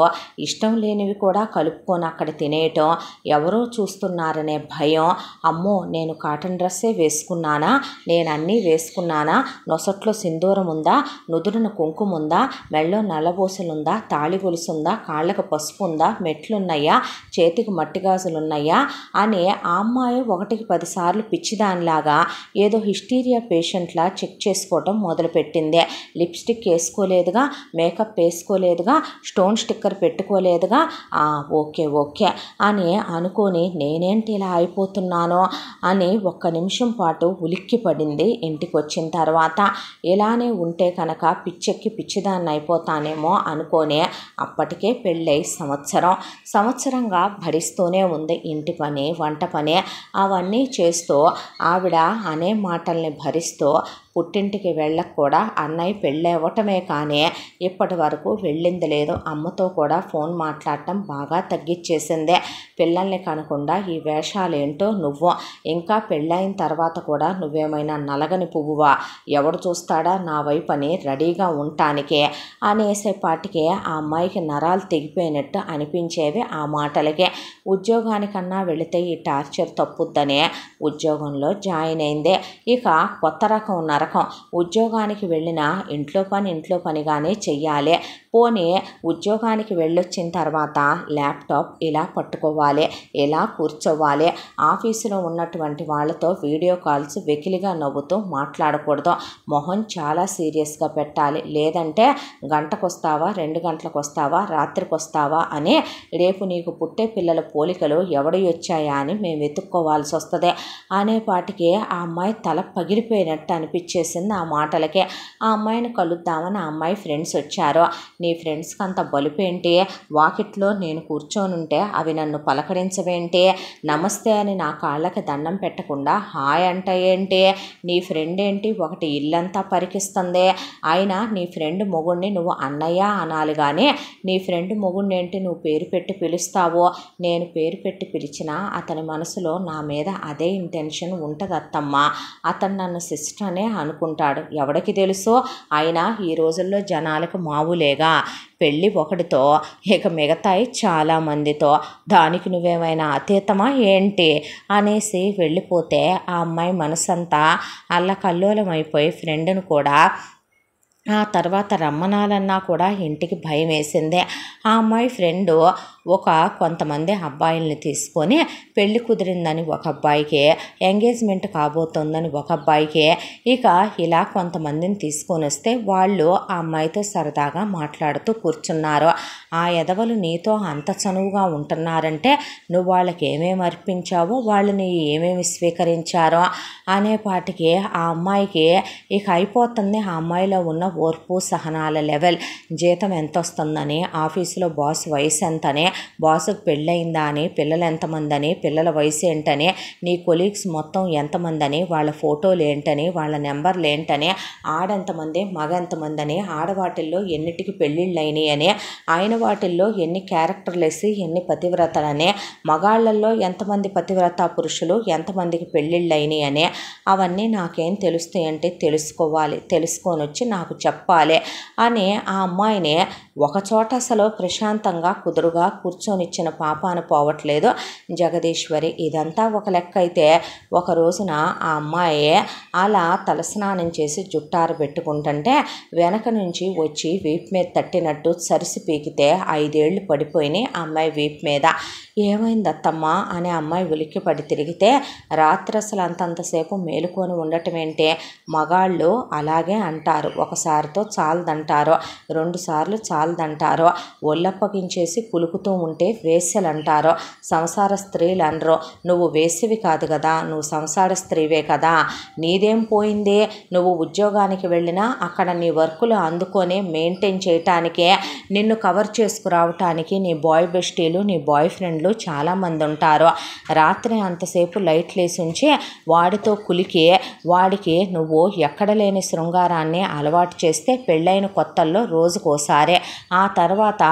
S1: ఇష్టం లేనివి కూడా కలుపుకొని అక్కడ తినేయటం, ఎవరో చూస్తున్నారనే భయం, అమ్మో నేను కాటన్ డ్రెస్సే వేసుకున్నానా, నేను అన్నీ వేసుకున్నానా, నొసట్లో సింధూరం ఉందా, నుదురున కుంకుమ ఉందా, మెళ్ళో నల్లబోసలుందా, తాళి గొలుసుందా, కాళ్ళకు పసుపు ఉందా, మెట్లున్నాయా, చేతికి మట్టి గాజులున్నాయా అని ఆ అమ్మాయి 1కి 10 సార్లు పిచ్చిదానిలాగా ఏదో హిస్టీరియా పేషెంట్లా చెక్ చేసుకోవటం మొదలుపెట్టింది. లిప్స్టిక్ వేసుకోలేదుగా, మేకప్ వేసుకోలేదుగా, స్టోన్ స్టిక్కర్ పెట్టుకోలేదుగా, ఓకే అని అనుకొని నేనేంటి ఇలా అయిపోతున్నానో అని 1 నిమిషం పాటు ఉలిక్కి పడింది. ఇంటికి వచ్చిన తర్వాత ఇలానే ఉంటే కనుక పిచ్చెక్కి పిచ్చిదాన్ని అయిపోతానేమో అనుకొని అప్పటికే పెళ్ళై సంవత్సరంగా భరిస్తూనే ఉంది ఇంటి పని, వంట పని, అవన్నీ చేస్తూ ఆవిడ అనే మాటల్ని భరిస్తూ పుట్టింటికి వెళ్ళక కూడా అన్నయ్య పెళ్ళవటమే కానీ ఇప్పటి వరకు వెళ్ళింది లేదు. అమ్మతో కూడా ఫోన్ మాట్లాడటం బాగా తగ్గిచ్చేసిందే. పిల్లల్ని కనకుండా ఈ వేషాలేంటో నువ్వు, ఇంకా పెళ్ళైన తర్వాత కూడా నువ్వేమైనా నలగని పువ్వువా, ఎవడు చూస్తాడా నా వైపు అని రెడీగా ఉండటానికే అనేసేపాటికే ఆ అమ్మాయికి నరాలు తెగిపోయినట్టు అనిపించేవి ఆ మాటలకే. ఉద్యోగానికన్నా వెళితే ఈ టార్చర్ తప్పుద్దనే ఉద్యోగంలో జాయిన్ అయిందే. ఇక కొత్త రకం నరకం, ఉద్యోగానికి వెళ్ళినా ఇంట్లో పనిగానే చెయ్యాలి, పోనీ ఉద్యోగానికి వెళ్ళొచ్చిన తర్వాత ల్యాప్టాప్ ఇలా పట్టుకోవాలి, ఇలా కూర్చోవాలి, ఆఫీసులో ఉన్నటువంటి వాళ్ళతో వీడియో కాల్స్ వెకిలిగా నవ్వుతూ మాట్లాడకూడదు, మొహం చాలా సీరియస్గా పెట్టాలి, లేదంటే గంటకు వస్తావా 2 గంటలకు వస్తావా రాత్రికి వస్తావా అని రేపు నీకు పుట్టే పిల్లల పోలికలు ఎవడి వచ్చాయా అని మేము వెతుక్కోవాల్సి వస్తుంది అనేపాటికి ఆ అమ్మాయి తల పగిలిపోయినట్టు అనిపించేసింది ఆ మాటలకే. ఆ అమ్మాయిని కలుద్దామని ఆ అమ్మాయి ఫ్రెండ్స్ వచ్చారు. నీ ఫ్రెండ్స్కి అంత బలుపేంటి, వాకిట్లో నేను కూర్చొనుంటే అవి నన్ను పలకరించవేంటి, నమస్తే అని నా కాళ్ళకి దండం పెట్టకుండా హాయ్ అంట ఏంటి, నీ ఫ్రెండ్ ఏంటి ఒకటి ఇల్లంతా పరికిస్తుంది, అయినా నీ ఫ్రెండ్ మొగుడిని నువ్వు అన్నయ్య అనాలి కానీ నీ ఫ్రెండ్ మొగుడిని ఏంటి నువ్వు పేరు పెట్టి పిలుస్తావో, నేను పేరు పెట్టి పిలిచినా అతని మనసులో నా మీద అదే ఇంటెన్షన్ ఉంటుంది అత్తమ్మ, అతను నన్ను సిస్టర్ అనే అనుకుంటాడు, ఎవడికి తెలుసు, అయినా ఈ రోజుల్లో జనాలకు మామూలేగా పెళ్ళి ఒకటితో ఇక మిగతాయి చాలామందితో, దానికి నువ్వేమైనా అతీతమా ఏంటి అనేసి వెళ్ళిపోతే ఆ అమ్మాయి మనసంతా అల్లకల్లోలం అయిపోయి ఫ్రెండ్ను కూడా ఆ తర్వాత రమ్మనాలన్నా కూడా ఇంటికి భయం వేసింది. ఆ అమ్మాయి ఫ్రెండు కొంతమంది అబ్బాయిల్ని తీసుకొని పెళ్ళి కుదిరిందని ఒక అబ్బాయికి, ఎంగేజ్మెంట్ కాబోతోందని ఒక అబ్బాయికి, ఇక ఇలా కొంతమందిని తీసుకొని వస్తే వాళ్ళు ఆ అమ్మాయితో సరదాగా మాట్లాడుతూ కూర్చున్నారు. ఆ ఎదవలు నీతో అంత చనువుగా ఉంటున్నారంటే నువ్వు వాళ్ళకి ఏమేమి అర్పించావో వాళ్ళని ఏమేమి స్వీకరించారో అనేపాటికి ఆ అమ్మాయికి ఇక అయిపోతుంది. ఆ అమ్మాయిలో ఉన్న ఓర్పు సహనాల లెవెల్, జీతం ఎంత వస్తుందని, ఆఫీసులో బాస్ వయసు ఎంతని, బాసుకు పెళ్ళయిందా అని, పిల్లలు ఎంతమంది అని, పిల్లల వయసు ఏంటని, నీ కొలీగ్స్ మొత్తం ఎంతమంది అని, వాళ్ళ ఫోటోలు ఏంటని, వాళ్ళ నెంబర్లు ఏంటని, ఆడెంతమంది మగ ఎంతమంది అని, ఆడవాటిల్లో ఎన్నిటికి పెళ్ళిళ్ళు అయినాయి అని, ఆయన వాటిల్లో ఎన్ని క్యారెక్టర్లు వేసి ఎన్ని పతివ్రతలని, మగాళ్ళల్లో ఎంతమంది పతివ్రత పురుషులు ఎంతమందికి పెళ్ళిళ్ళు అయినాయి అని, అవన్నీ నాకేం తెలుస్తాయి అంటే తెలుసుకోవాలి, తెలుసుకొని వచ్చి నాకు చెప్పాలి అని ఆ అమ్మాయిని ఒకచోట అసలు ప్రశాంతంగా కుదురుగా కూర్చొనిచ్చిన పాపాన పోవట్లేదు జగదీశ్వరి. ఇదంతా ఒక లెక్క అయితే ఒక రోజున ఆ అమ్మాయి అలా తలస్నానం చేసి జుట్టారు పెట్టుకుంటుంటే వెనక నుంచి వచ్చి వీపు మీద తట్టినట్టు సరిసి పీకితే 5 ఏళ్ళు పడిపోయినాయి ఆ అమ్మాయి వీపు మీద. ఏమైంది అత్తమ్మ అని అమ్మాయి ఉలిక్కిపడి తిరిగితే రాత్రి అసలు అంతంతసేపు మేలుకొని ఉండటం ఏంటి, మగాళ్ళు అలాగే అంటారు, ఒకసారితో చాలదంటారు, 2 సార్లు చాలదంటారు, ఒళ్ళప్పగించేసి కులుకుతూ ఉంటే వేశ్యలు అంటారు, సంసార స్త్రీలు అనరు. నువ్వు వేశ్యవి కాదు కదా, నువ్వు సంసార స్త్రీవే కదా, నీదేం పోయింది, నువ్వు ఉద్యోగానికి వెళ్ళినా అక్కడ నీ వర్కులు అందుకొని మెయింటైన్ చేయటానికే, నిన్ను కవర్ చేసుకురావటానికి నీ బాయ్ బెస్టీలు నీ బాయ్ ఫ్రెండ్లు చాలామంది ఉంటారు. రాత్రి అంతసేపు లైట్లు వేసి ఉంచి వాడితో కులికి వాడికి నువ్వు ఎక్కడ లేని శృంగారాన్ని అలవాటు చేస్తే పెళ్ళైన కొత్తల్లో రోజుకోసారి, ఆ తర్వాత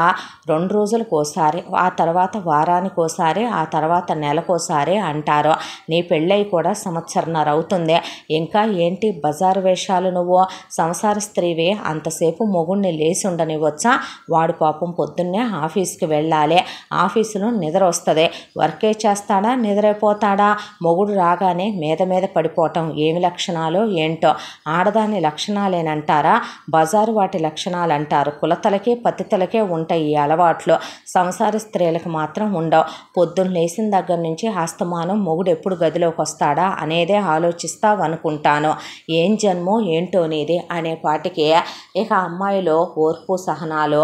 S1: 2 రోజులకోసారి, ఆ తర్వాత వారానికోసారి, ఆ తర్వాత నెలకోసారి అంటారు. నీ పెళ్ళై కూడా సంవత్సరన్నర అవుతుంది, ఇంకా ఏంటి బజారు వేషాలు, నువ్వు సంసార స్త్రీవి, అంతసేపు మొగుడిని లేచి ఉండనివ్వచ్చా, వాడు పాపం పొద్దున్నే ఆఫీస్కి వెళ్ళాలి, ఆఫీసులో నిద్ర వస్తుంది, వర్కే చేస్తాడా నిద్రైపోతాడా, మొగుడు రాగానే మీద మీద పడిపోవటం ఏమి లక్షణాలు ఏంటో, ఆడదాని లక్షణాలేనంటారా, బజారు వాటి లక్షణాలు అంటారు, కులతలకే పతితలకే ఉంటాయి ఈ అలవాట్లు, సంసార స్త్రీలకు మాత్రం ఉండవు. పొద్దున్న లేచిన దగ్గర నుంచి ఆస్తమానం మొగుడు ఎప్పుడు గదిలోకి వస్తాడా అనేదే ఆలోచిస్తావనుకుంటాను, ఏం జన్మో ఏంటో నీది అనేపాటికి ఇక అమ్మాయిలో ఓర్పు సహనాలు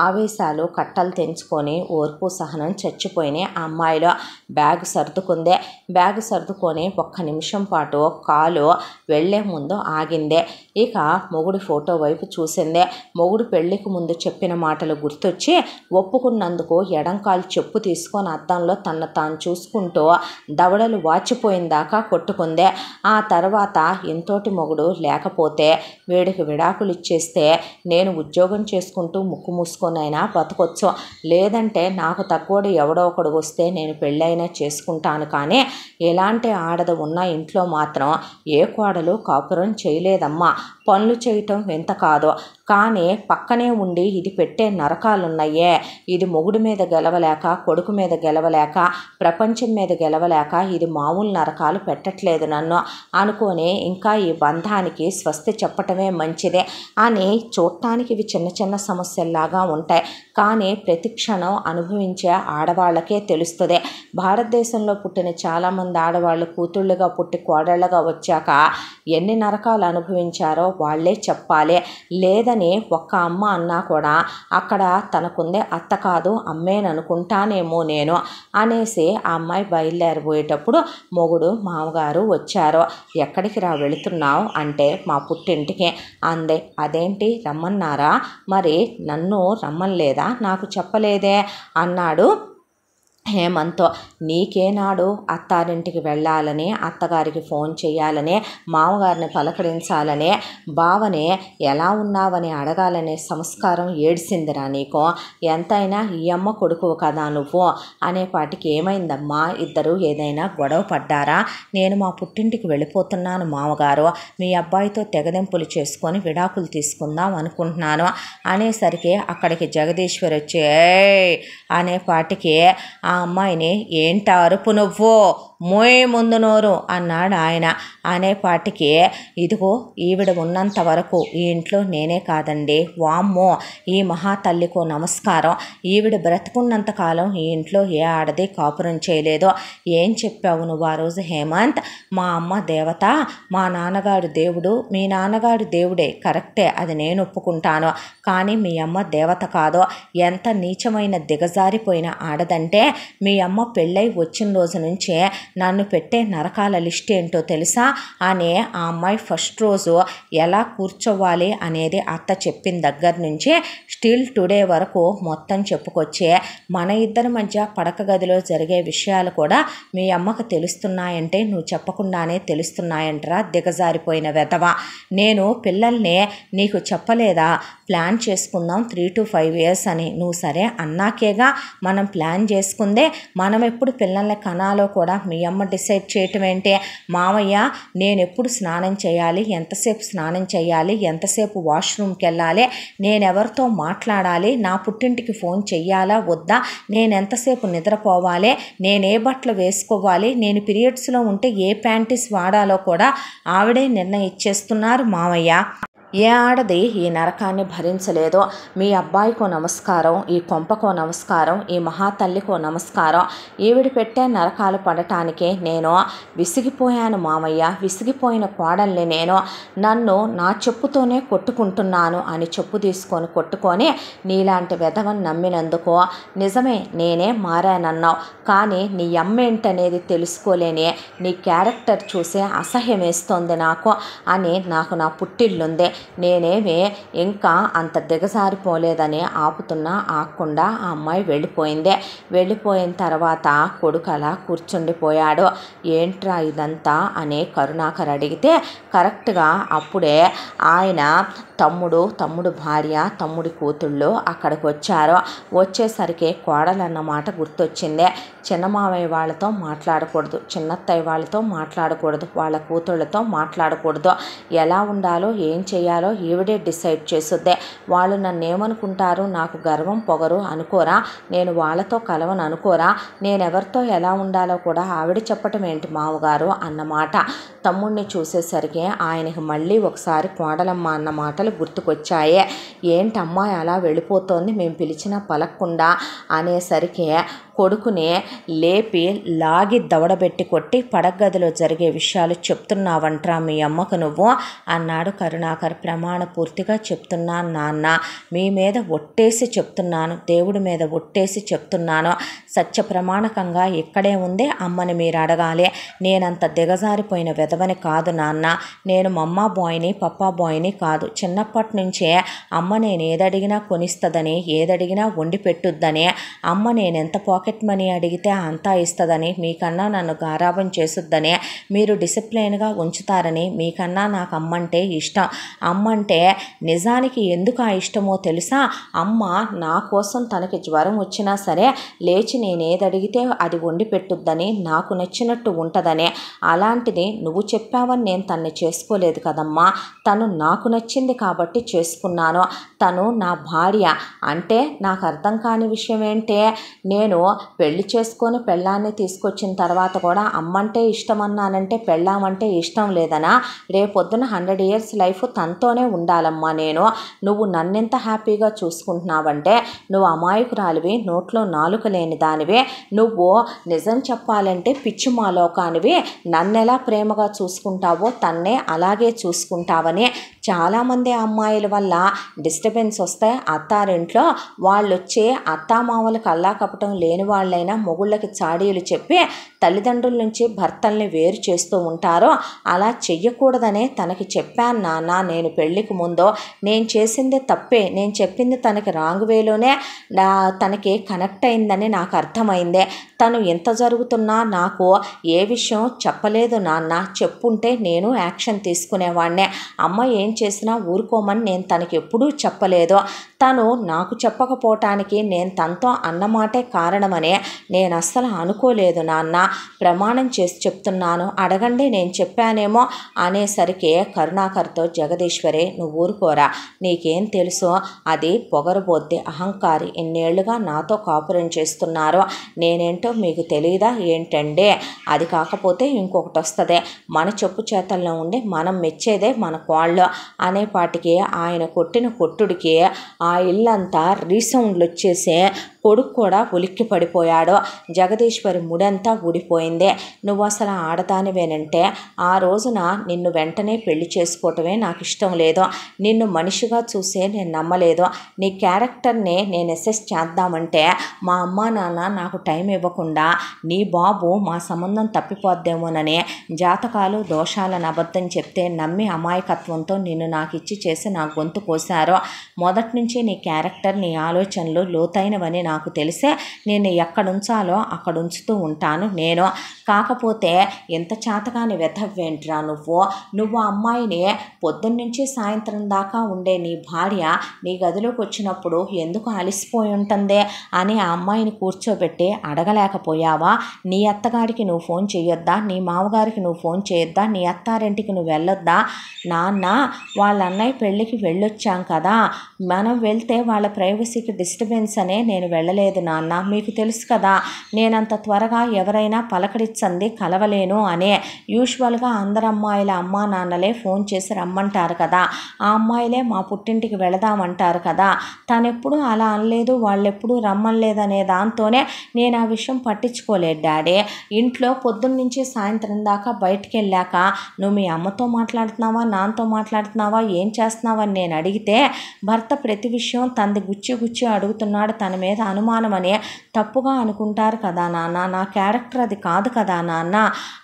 S1: ఆవేశాలు కట్టలు తెంచుకొని ఓర్పు సహనం చచ్చిపోయినాయి. ఆ అమ్మాయిలో బ్యాగ్ సర్దుకుందే, బ్యాగ్ సర్దుకొని 1 నిమిషం పాటు కాలు వెళ్లే ముందు ఆగిందే, ఇక మొగుడి ఫోటో వైపు చూసిందే, మొగుడు పెళ్లికి ముందు చెప్పిన మాటలు గుర్తొచ్చి ఒప్పుకున్నందుకు ఎడంకాలు చెప్పు తీసుకొని అద్దంలో తను తాను చూసుకుంటూ దవడలు వాచిపోయిన దాకా కొట్టుకుందే. ఆ తర్వాత ఇంతోటి మొగుడు లేకపోతే వీడికి విడాకులు ఇచ్చేస్తే నేను ఉద్యోగం చేసుకుంటూ ముక్కు మూసుకొనైనా బతకొచ్చు, లేదంటే నాకు తక్కువడు ఎవడో ఒకడు వస్తే నేను పెళ్ళైనా చేసుకుంటాను, కానీ ఎలాంటి ఆడది ఉన్న ఇంట్లో మాత్రం ఏ కోడలు కాపురం చేయలేదమ్మా, పనులు చేయటం ఎంత కాదో, కానీ పక్కనే ఉండి ఇది పెట్టే నరకాలున్నాయే, ఇది మొగుడి మీద గెలవలేక, కొడుకు మీద గెలవలేక, ప్రపంచం మీద గెలవలేక ఇది మామూలు నరకాలు పెట్టట్లేదు నన్ను అనుకొని ఇంకా ఈ బంధానికి స్వస్తి చెప్పటమే మంచిదే అని. చూడటానికి ఇవి చిన్న చిన్న సమస్యల్లాగా ఉంటాయి, కానీ ప్రతి క్షణం అనుభవించే ఆడవాళ్ళకే తెలుస్తుంది. భారతదేశంలో పుట్టిన చాలామంది ఆడవాళ్ళు కూతుళ్ళుగా పుట్టి కోడళ్ళగా వచ్చాక ఎన్ని నరకాలు అనుభవించారో వాళ్ళే చెప్పాలి. లేదని ఒక్క అమ్మ అన్నా కూడా అక్కడ తనకుందే అత్త కాదు అమ్మేననుకుంటానేమో నేను అనేసి ఆ అమ్మాయి బయలుదేరిపోయేటప్పుడు మొగుడు మామగారు వచ్చారు. ఎక్కడికి రా వెళుతున్నావు అంటే మా పుట్టింటికి అందే. అదేంటి రమ్మన్నారా, మరి నన్ను రమ్మనలేదా, నాకు చెప్పలేదే అన్నాడు హేమంత్తో. నీకేనాడు అత్తారింటికి వెళ్ళాలని, అత్తగారికి ఫోన్ చేయాలని, మామగారిని పలకరించాలని, బావనే ఎలా ఉన్నావని అడగాలనే సంస్కారం ఏడ్చిందిరా నీకు? ఎంతైనా ఈ అమ్మ కొడుకువు కదా నువ్వు అనేపాటికి ఏమైందమ్మా, ఇద్దరు ఏదైనా గొడవ పడ్డారా? నేను మా పుట్టింటికి వెళ్ళిపోతున్నాను మామగారు, మీ అబ్బాయితో తెగదెంపులు చేసుకొని విడాకులు తీసుకుందాం అనుకుంటున్నాను అనేసరికి అక్కడికి జగదీశ్వర్ వచ్చి అనేపాటికి ఆ అమ్మాయిని ఏంట అరుపు నువ్వు, మోయే ముందు నోరు అన్నాడు ఆయన. అనేపాటికి ఇదిగో ఈవిడ ఉన్నంత వరకు ఈ ఇంట్లో నేనే కాదండి, వామ్మో ఈ మహాతల్లికో నమస్కారం, ఈవిడ బ్రతుకున్నంతకాలం ఈ ఇంట్లో ఏ ఆడది కాపురం చేయలేదో. ఏం చెప్పావు నువ్వు ఆ రోజు హేమంత్? మా అమ్మ దేవత, మా నాన్నగారు దేవుడు. మీ నాన్నగారు దేవుడే కరెక్టే, అది నేను ఒప్పుకుంటాను, కానీ మీ అమ్మ దేవత కాదో, ఎంత నీచమైన దిగజారిపోయిన ఆడదంటే మీ అమ్మ పెళ్ళై వచ్చిన రోజు నుంచే నన్ను పెట్టే నరకాల లిస్ట్ ఏంటో తెలుసా అని ఆ అమ్మాయి ఫస్ట్ రోజు ఎలా కూర్చోవాలి అనేది అత్త చెప్పిన దగ్గర నుంచి స్టిల్ టుడే వరకు మొత్తం చెప్పుకొచ్చే మన ఇద్దరి మధ్య పడక గదిలో జరిగే విషయాలు కూడా మీ అమ్మకు తెలుస్తున్నాయంటే నువ్వు చెప్పకుండానే తెలుస్తున్నాయంటరా దిగజారిపోయిన వెధవ. నేను పిల్లల్ని నీకు చెప్పలేదా ప్లాన్ చేసుకుందాం 3 to 5 years అని? నువ్వు సరే అన్నాకేగా మనం ప్లాన్ చేసుకుందే. మనం ఎప్పుడు పిల్లల్ని కనాలో కూడా మీ అమ్మ డిసైడ్ చేయటం ఏంటి? మామయ్య నేను ఎప్పుడు స్నానం చేయాలి, ఎంతసేపు స్నానం చేయాలి, ఎంతసేపు వాష్రూమ్కి వెళ్ళాలి, నేను ఎవరితో మాట్లాడాలి, నా పుట్టింటికి ఫోన్ చెయ్యాలా వద్దా, నేను ఎంతసేపు నిద్రపోవాలి, నేను ఏ బట్టలు వేసుకోవాలి, నేను పీరియడ్స్లో ఉంటే ఏ ప్యాంటీస్ వాడాలో కూడా ఆవిడే నిర్ణయించేస్తున్నారు మామయ్య. ఏ ఆడది ఈ నరకాన్ని భరించలేదో. మీ అబ్బాయికో నమస్కారం, ఈ కొంపకో నమస్కారం, ఈ మహాతల్లికో నమస్కారం. ఈవిడి పెట్టే నరకాలు పడటానికే నేను విసిగిపోయాను మామయ్య, విసిగిపోయిన కోడల్ని నేను. నన్ను నా చెప్పుతోనే కొట్టుకుంటున్నాను అని చెప్పు తీసుకొని కొట్టుకొని నీలాంటి వెధవని నమ్మినందుకో. నిజమే నేనే మారానన్నావు, కానీ నీ అమ్మేంటనేది తెలుసుకోలేని నీ క్యారెక్టర్ చూసే అసహ్యం వేస్తోంది నాకు అని. నాకు నా పుట్టిల్లుంది, నేనేమి ఇంకా అంత దిగజారిపోలేదని ఆపుతున్నా ఆకుండా ఆ అమ్మాయి వెళ్ళిపోయింది. వెళ్ళిపోయిన తర్వాత కొడుకు అలా కూర్చుండిపోయాడు. ఏంట్రా ఇదంతా అని కరుణాకర్ అడిగితే కరెక్ట్గా అప్పుడే ఆయన తమ్ముడు భార్య, తమ్ముడి కూతుళ్ళు అక్కడికి వచ్చారు. వచ్చేసరికి కోడలన్నమాట గుర్తొచ్చింది. చిన్న మామయ్య వాళ్ళతో మాట్లాడకూడదు, చిన్నత్తయ్య వాళ్ళతో మాట్లాడకూడదు, వాళ్ళ కూతుళ్ళతో మాట్లాడకూడదు, ఎలా ఉండాలో ఏం చేయాలో ఈవిడే డిసైడ్ చేసుద్దే. వాళ్ళు నన్ను ఏమనుకుంటారు, నాకు గర్వం పొగరు అనుకోరా, నేను వాళ్ళతో కలవను అనుకోరా, నేనెవరితో ఎలా ఉండాలో కూడా ఆవిడ చెప్పటం ఏంటి మామగారు అన్నమాట. తమ్ముడిని చూసేసరికి ఆయనకి మళ్ళీ ఒకసారి కోడలమ్మ అన్న మాటలు గుర్తుకొచ్చాయి. ఏంటమ్మా అలా వెళ్ళిపోతోంది, మేము పిలిచినా పలక్కుండా అనేసరికి కొడుకుని లేపి లాగి దవడబెట్టి కొట్టి పడగదిలో జరిగే విషయాలు చెప్తున్నావంట్రా మీ అమ్మకు నువ్వు అన్నాడు కరుణాకర్. ప్రమాణ పూర్తిగా చెప్తున్నాను నాన్న, మీ మీద ఒట్టేసి చెప్తున్నాను, దేవుడి మీద ఒట్టేసి చెప్తున్నాను, సత్య ప్రమాణకంగా ఇక్కడే ఉంది, అమ్మని మీరు అడగాలి. నేనంత దిగజారిపోయిన వెధవని కాదు నాన్న, నేను మమ్మా బాయ్ని పప్పా బాయ్ని కాదు. చిన్నప్పటి నుంచే అమ్మ నేను ఏదడిగినా కొనిస్తుందని, ఏదడిగినా వండి పెట్టుద్దని, అమ్మ నేను ఎంత పాకెట్ మనీ అడిగితే అంతా ఇస్తుందని, మీకన్నా నన్ను గారాబం చేసుద్దని, మీరు డిసిప్లైన్గా ఉంచుతారని, మీకన్నా నాకు అమ్మంటే ఇష్టం. అమ్మంటే నిజానికి ఎందుకు ఆ ఇష్టమో తెలుసా? అమ్మ నా కోసం తనకి జ్వరం వచ్చినా సరే లేచి నేనేది అడిగితే అది వండి పెట్టుద్దని, నాకు నచ్చినట్టు ఉంటుందని. అలాంటిది నువ్వు చెప్పావని నేను తన్ని చేసుకోలేదు కదమ్మా. తను నాకు నచ్చింది కాబట్టి చేసుకున్నాను. తను నా భార్య. అంటే నాకు అర్థం కాని విషయం ఏంటే, నేను పెళ్లి చేసుకొని పెళ్ళాన్ని తీసుకొచ్చిన తర్వాత కూడా అమ్మంటే ఇష్టం అన్నానంటే పెళ్ళామంటే ఇష్టం లేదనా? రేపొద్దున 100 years లైఫ్ తనతోనే ఉండాలమ్మా నేను. నువ్వు నన్నెంత హ్యాపీగా చూసుకుంటున్నావంటే నువ్వు అమాయకురాలివి, నోట్లో నాలుక లేని దానివి. నువ్వు నిజం చెప్పాలంటే పిచ్చి మాలోకానివి. నన్నెలా ప్రేమగా చూసుకుంటావో తన్నే అలాగే చూసుకుంటావని. చాలామంది అమ్మాయిల వల్ల డిస్టర్బెన్స్ వస్తాయి అత్తారింట్లో. వాళ్ళు వచ్చి అత్తామామలు కల్లా కపటం లేని వాళ్ళైనా మొగుళ్ళకి చాడీలు చెప్పి తల్లిదండ్రుల నుంచి భర్తల్ని వేరు చేస్తూ ఉంటారు. అలా చెయ్యకూడదనే తనకి చెప్పాను నాన్న. నేను పెళ్ళికి ముందో నేను చేసింది తప్పే, నేను చెప్పింది తనకి రాంగ్ వేలోనే తనకి కనెక్ట్ అయిందని నాకు అర్థమైందే. తను ఎంత జరుగుతున్నా నాకు ఏ విషయం చెప్పలేదు నాన్న. చెప్పుంటే నేను యాక్షన్ తీసుకునేవాడినే. అమ్మ ఏం చేసినా ఊరుకోమని నేను తనకి ఎప్పుడూ చెప్పలేదు. తను నాకు చెప్పకపోవటానికి నేను తనతో అన్నమాటే కారణమని నేను అస్సలు అనుకోలేదు నాన్న. ప్రమాణం చేసి చెప్తున్నాను, అడగండి నేను చెప్పానేమో అనేసరికి కరుణాకర్తో జగదీశ్వరి నువ్వు ఊరుకోరా, నీకేం తెలుసో, అది పొగరబోద్ది, అహంకారి, ఇన్నేళ్లుగా నాతో కాపురం చేస్తున్నారు, నేనేంటో మీకు తెలియదా ఏంటండి? అది కాకపోతే ఇంకొకటి వస్తుంది, మన చెప్పు చేతల్లో ఉండి మనం మెచ్చేదే మన కోళ్ళు అనేపాటికి ఆయన కొట్టిన కొట్టుడికి ఆ ఇల్లంతా రీసౌండ్లు వచ్చేసి కొడుకు కూడా ఉలిక్కి పడిపోయాడు. జగదీశ్వరి ముడంతా ఊడిపోయింది. నువ్వు అసలు ఆడదానివేనంటే ఆ రోజున నిన్ను వెంటనే పెళ్లి చేసుకోవటమే నాకు ఇష్టం లేదు. నిన్ను మనిషిగా చూసే నేను నమ్మలేదు. నీ క్యారెక్టర్ని నేను అసెస్ చేద్దామంటే మా అమ్మ నాన్న నాకు టైం ఇవ్వకుండా నీ బాబు మా సంబంధం తప్పిపోద్దేమోనని జాతకాలు దోషాలను అబద్ధం చెప్తే నమ్మి అమాయకత్వంతో నిన్ను నాకు ఇచ్చి చేసి నా గొంతు కోసారు. మొదటి నుంచి నీ క్యారెక్టర్, నీ ఆలోచనలు లోతైనవని నాకు తెలిసే నేను ఎక్కడ ఉంచాలో అక్కడ ఉంచుతూ ఉంటాను నేను. కాకపోతే ఎంత చేతగాని వెధవ్వేంట్రా నువ్వు అమ్మాయిని పొద్దున్నుంచి సాయంత్రం దాకా ఉండే నీ భార్య నీ గదిలోకి వచ్చినప్పుడు ఎందుకు అలసిపోయి ఉంటుంది అని ఆ అమ్మాయిని కూర్చోబెట్టి అడగలేకపోయావా? నీ అత్తగారికి నువ్వు ఫోన్ చేయొద్దా? నీ మామగారికి నువ్వు ఫోన్ చేయొద్దా? నీ అత్తారింటికి నువ్వు వెళ్ళొద్దా? నాన్న, వాళ్ళ అన్నయ్య పెళ్ళికి వెళ్ళొచ్చాం కదా, మనం వెళ్తే వాళ్ళ ప్రైవసీకి డిస్టర్బెన్స్ అనే నేను వెళ్ళలేదు నాన్న. మీకు తెలుసు కదా నేనంత త్వరగా ఎవరైనా పలకరించంది కలవలేను అనే. యూజువల్గా అందరు అమ్మాయిల అమ్మా నాన్నలే ఫోన్ చేసి రమ్మంటారు కదా, ఆ అమ్మాయిలే మా పుట్టింటికి వెళదామంటారు కదా. తనెప్పుడు అలా అనలేదు, వాళ్ళెప్పుడు రమ్మనలేదనే దాంతోనే నేను ఆ విషయం పట్టించుకోలేదు డాడీ. ఇంట్లో పొద్దున్నుంచి సాయంత్రం దాకా బయటికి వెళ్ళాక నువ్వు మీ అమ్మతో మాట్లాడుతున్నావా, నాన్నతో మాట్లాడుతున్నావా, ఏం చేస్తున్నావని నేను అడిగితే భర్త ప్రతి విషయం తనది గుచ్చి అడుగుతున్నాడు, తన మీద అనుమానం అని తప్పుగా అనుకుంటారు కదా నాన్న, నా క్యారెక్టర్ అది కాదు కదా నాన్న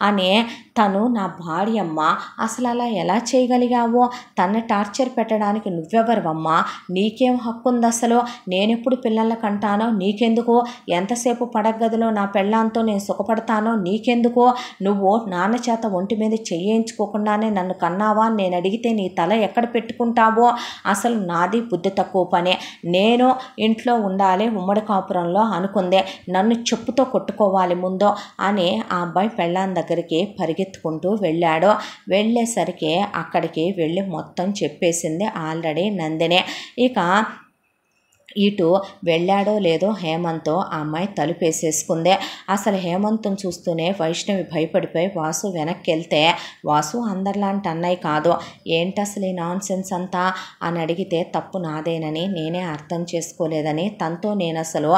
S1: అని. తను నా భార్యమ్మ, అసలు అలా ఎలా చేయగలిగావో? తన్ని టార్చర్ పెట్టడానికి నువ్వెవరవమ్మా? నీకేం హక్కు ఉంది అసలు? నేనెప్పుడు పిల్లల కంటానో నీకెందుకు? ఎంతసేపు పడగదిలో నా పెళ్ళాంతో నేను సుఖపడతానో నీకెందుకు? నువ్వు నాన్న చేత ఒంటి మీద చేయించుకోకుండానే నన్ను కన్నావా నేను అడిగితే నీ తల ఎక్కడ పెట్టుకుంటావో? అసలు నాది బుద్ధి తక్కువ పనే. నేను ఇంట్లో ఉండాలి ఉమ్మడి కాపురంలో అనుకుందే, నన్ను చెప్పుతో కొట్టుకోవాలి ముందో అని ఆ అబ్బాయి పెళ్ళాం దగ్గరికి పరిగెత్తుకుంటూ వెళ్ళాడు. వెళ్ళేసరికి అక్కడికి వెళ్ళి మొత్తం చెప్పేసింది ఆల్రెడీ నందిని. ఇక ఇటు వెళ్ళాడో లేదో హేమంత్తో ఆ అమ్మాయి తలుపేసేసుకుందే. అసలు హేమంత్ని చూస్తూనే వైష్ణవి భయపడిపోయి వాసు వెనక్కి వెళ్తే, వాసు అందరిలాంటి అన్నయ్య కాదు, ఏంటి అసలు ఈ నాన్ సెన్స్ అంతా అని అడిగితే తప్పు నాదేనని, నేనే అర్థం చేసుకోలేదని, తనతో నేను అసలు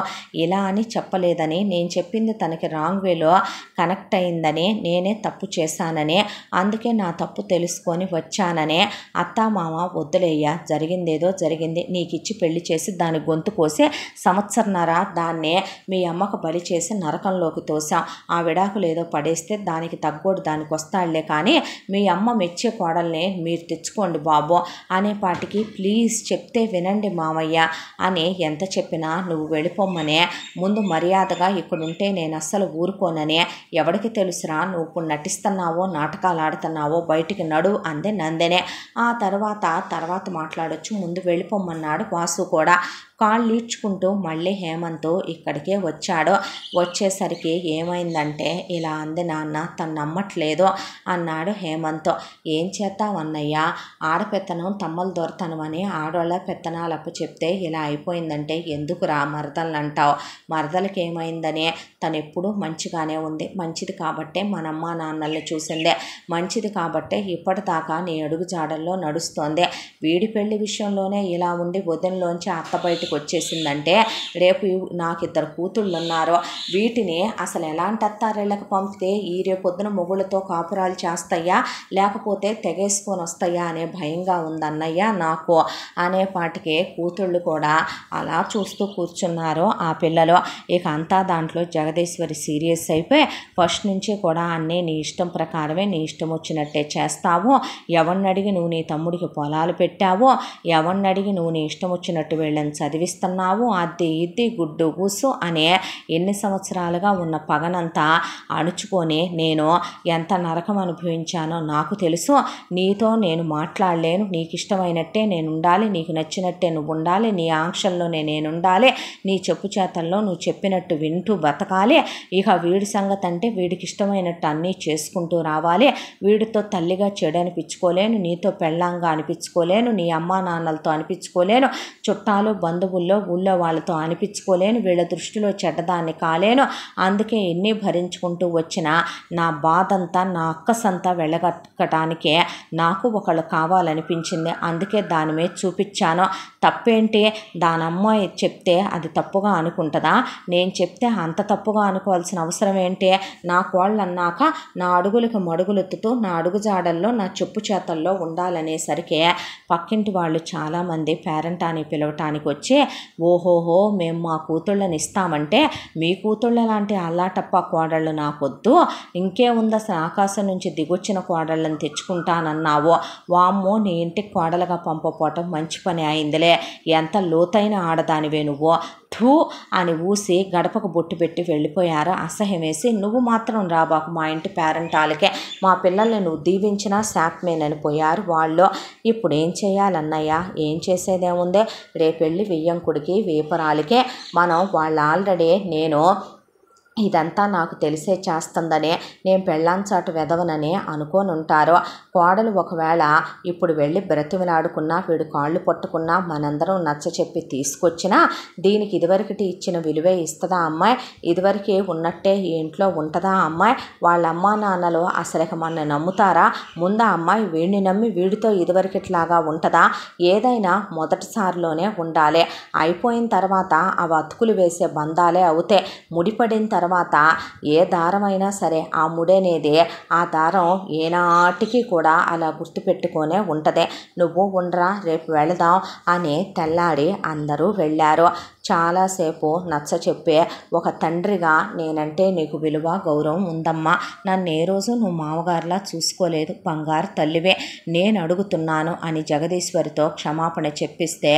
S1: ఇలా అని చెప్పలేదని, నేను చెప్పింది తనకి రాంగ్ వేలో కనెక్ట్ అయిందని, నేనే తప్పు చేశానని, అందుకే నా తప్పు తెలుసుకొని వచ్చానని. అత్తా మామ వద్దులేయ్యా, జరిగిందేదో జరిగింది, నీకు ఇచ్చి పెళ్లి చేసి దాని దాని గొంతు కోసి సంవత్సరన్నర దాన్నే మీ అమ్మకు బలి చేసి నరకంలోకి తోసాం. ఆ విడాకులు ఏదో పడేస్తే దానికి తగ్గోడు దానికి వస్తాడులే, కానీ మీ అమ్మ మెచ్చే కోడల్ని మీరు తెచ్చుకోండి బాబు అనేపాటికి ప్లీజ్ చెప్తే వినండి మామయ్య అని ఎంత చెప్పినా నువ్వు వెళ్ళిపోమ్మనే, ముందు మర్యాదగా ఇక్కడుంటే నేను అస్సలు ఊరుకోననే, ఎవరికి తెలుసురా నువ్వు ఇప్పుడు నటిస్తున్నావో నాటకాలు ఆడుతున్నావో బయటికి నడు అందే నందనే. ఆ తర్వాత మాట్లాడొచ్చు, ముందు వెళ్ళిపోమ్మన్నాడు వాసు కూడా. కాళ్ళు ఈడ్చుకుంటూ మళ్ళీ హేమంత్ ఇక్కడికే వచ్చాడు. వచ్చేసరికి ఏమైందంటే ఇలా అంది, నాన్న తను నమ్మట్లేదు అన్నాడు హేమంత్. ఏం చేద్దాం అన్నయ్య, ఆడపెత్తనం తమ్మల దొరతనం అని ఆడోళ్ళ పెత్తనాలప్పు చెప్తే ఇలా అయిపోయిందంటే ఎందుకురా మరదలు అంటావు? మరదలకి ఏమైందనే, తను ఎప్పుడూ మంచిగానే ఉంది, మంచిది కాబట్టే మనమ్మ నాన్నల్ని చూసిందే, మంచిది కాబట్టే ఇప్పటిదాకా నీ అడుగు జాడల్లో నడుస్తోంది. వీడి పెళ్లి విషయంలోనే ఇలా ఉండి వదినలోంచి అత్త బయటకు వచ్చేసిందంటే రేపు నాకు 2 కూతుళ్ళు ఉన్నారు, వీటిని అసలు ఎలాంటి అత్తారేళ్ళకి పంపితే ఈ రేపొద్దున మొగుళ్ళతో కాపురాలు చేస్తాయా లేకపోతే తెగేసుకొని వస్తాయా అనే భయంగా ఉందన్నయ్య నాకు అనేపాటికే కూతుళ్ళు కూడా అలా చూస్తూ కూర్చున్నారు ఆ పిల్లలు. ఇక అంతా దాంట్లో జగదీశ్వరి సీరియస్ అయిపోయి ఫస్ట్ నుంచి కూడా అన్నీ నీ ఇష్టం ప్రకారమే, నీ ఇష్టం వచ్చినట్టే చేస్తావు, ఎవరిని అడిగి నువ్వు నీ తమ్ముడికి పొలాలు పెట్టావు, ఎవరిని అడిగి నువ్వు నీ ఇష్టం వచ్చినట్టు వీళ్ళని చదివిస్తున్నావు, అది ఇది గుడ్డు గూసు అనే ఎన్ని సంవత్సరాలుగా ఉన్న పగనంతా అణుచుకొని నేను ఎంత నరకం అనుభవించానో నాకు తెలుసు. నీతో నేను మాట్లాడలేను, నీకు ఇష్టమైనట్టే నేను ఉండాలి, నీకు నచ్చినట్టే నువ్వు ఉండాలి, నీ ఆంక్షల్లోనే నేను ఉండాలి, నీ చెప్పు చేతల్లో నువ్వు చెప్పినట్టు వింటూ బతకాలి. ఇక వీడి సంగతి అంటే వీడికి ఇష్టమైనట్టు అన్నీ చేసుకుంటూ రావాలి, వీడితో తల్లిగా చెడు అనిపించుకోలేను, నీతో పెళ్ళాంగా అనిపించుకోలేను, నీ అమ్మా నాన్నలతో అనిపించుకోలేను, చుట్టాలు బంధువుల్లో ఊళ్ళో వాళ్ళతో అనిపించుకోలేను, వీళ్ళ దృష్టిలో చెడ్డదాన్ని కాలేను. అందుకే ఎన్ని భరించుకుంటూ వచ్చిన నా బాధంతా నా అక్కసంతా వెళ్ళగట్టడానికే నాకు ఒకళ్ళు కావాలనిపించింది, అందుకే దాని మీద చూపించాను. తప్పేంటి, దాని అమ్మాయి చెప్తే అది తప్పుగా అనుకుంటుందా? నేను చెప్తే అంత తప్పుగా అనుకోవాల్సిన అవసరం ఏంటి? నా కోళ్ళు అన్నాక నా అడుగులకు మడుగులెత్తుతూ నా అడుగుజాడల్లో నా చెప్పు చేతల్లో ఉండాలనేసరికి పక్కింటి వాళ్ళు చాలామంది పేరెంట్ అని పిలవటానికి వచ్చి, ఓహోహో మేము మా కూతుళ్ళని ఇస్తామంటే మీ కూతుళ్ళ లాంటి అల్లాటప్ప కోడళ్ళు నాకొద్దు, ఇంకే ఉంది అసలు ఆకాశం నుంచి దిగొచ్చిన కోడళ్ళని తెచ్చుకుంటానన్నావు, వామ్మో నీ ఇంటికి కోడలుగా పంపపోవటం మంచి పని అయిందిలే, ఎంత లోతైన ఆడదానివే నువ్వు, థూ అని ఊసి గడపకు బొట్టు పెట్టి వెళ్ళిపోయారు అసహ్యం వేసి. నువ్వు మాత్రం రాబాకు మా ఇంటి పేరెంటాలకే, మా పిల్లల్ని నువ్వు దీవించినా శాపమేనని పోయారు వాళ్ళు. ఇప్పుడు ఏం చేయాలన్నయ్య? ఏం చేసేదేముందే, రేపెళ్ళి వెయ్యంకుడికి వేపరాలికే మనం వాళ్ళు ఆల్రెడీ నేను ఇదంతా నాకు తెలిసే చేస్తుందనే, నేను పెళ్ళాంచాటు వెదవననే అనుకోని ఉంటారు. కోడలు ఒకవేళ ఇప్పుడు వెళ్ళి బ్రతిమలాడుకున్నా వీడు కాళ్ళు పట్టుకున్నా మనందరం నచ్చ చెప్పి తీసుకొచ్చినా దీనికి ఇదివరకటి ఇచ్చిన విలువే ఇస్తుందా అమ్మాయి? ఇదివరకే ఉన్నట్టే ఈ ఇంట్లో ఉంటుందా అమ్మాయి? వాళ్ళ అమ్మా నాన్నలు అసలు మన నమ్ముతారా? ముందు ఆ అమ్మాయి వీడిని నమ్మి వీడితో ఇదివరకట్లాగా ఉంటుందా? ఏదైనా మొదటిసారిలోనే ఉండాలి, అయిపోయిన తర్వాత అవి అతుకులు వేసే బంధాలే అవుతాయి. ముడిపడిన తర్వాత ఏ దారమైనా సరే ఆ ముడనేది ఆ దారం ఏనాటికి కూడా అలా గుర్తుపెట్టుకొనే ఉంటుంది. నువ్వు ఉండరా రేపు వెళదాం అని తెల్లాడి అందరూ వెళ్ళారు. చాలాసేపు నచ్చ చెప్పే ఒక తండ్రిగా నేనంటే నీకు విలువ గౌరవం ఉందమ్మా, నన్ను ఏ రోజు నువ్వు మామగారిలా చూసుకోలేదు, బంగారు తల్లివే, నేను అడుగుతున్నాను అని జగదీశ్వరితో క్షమాపణ చెప్పిస్తే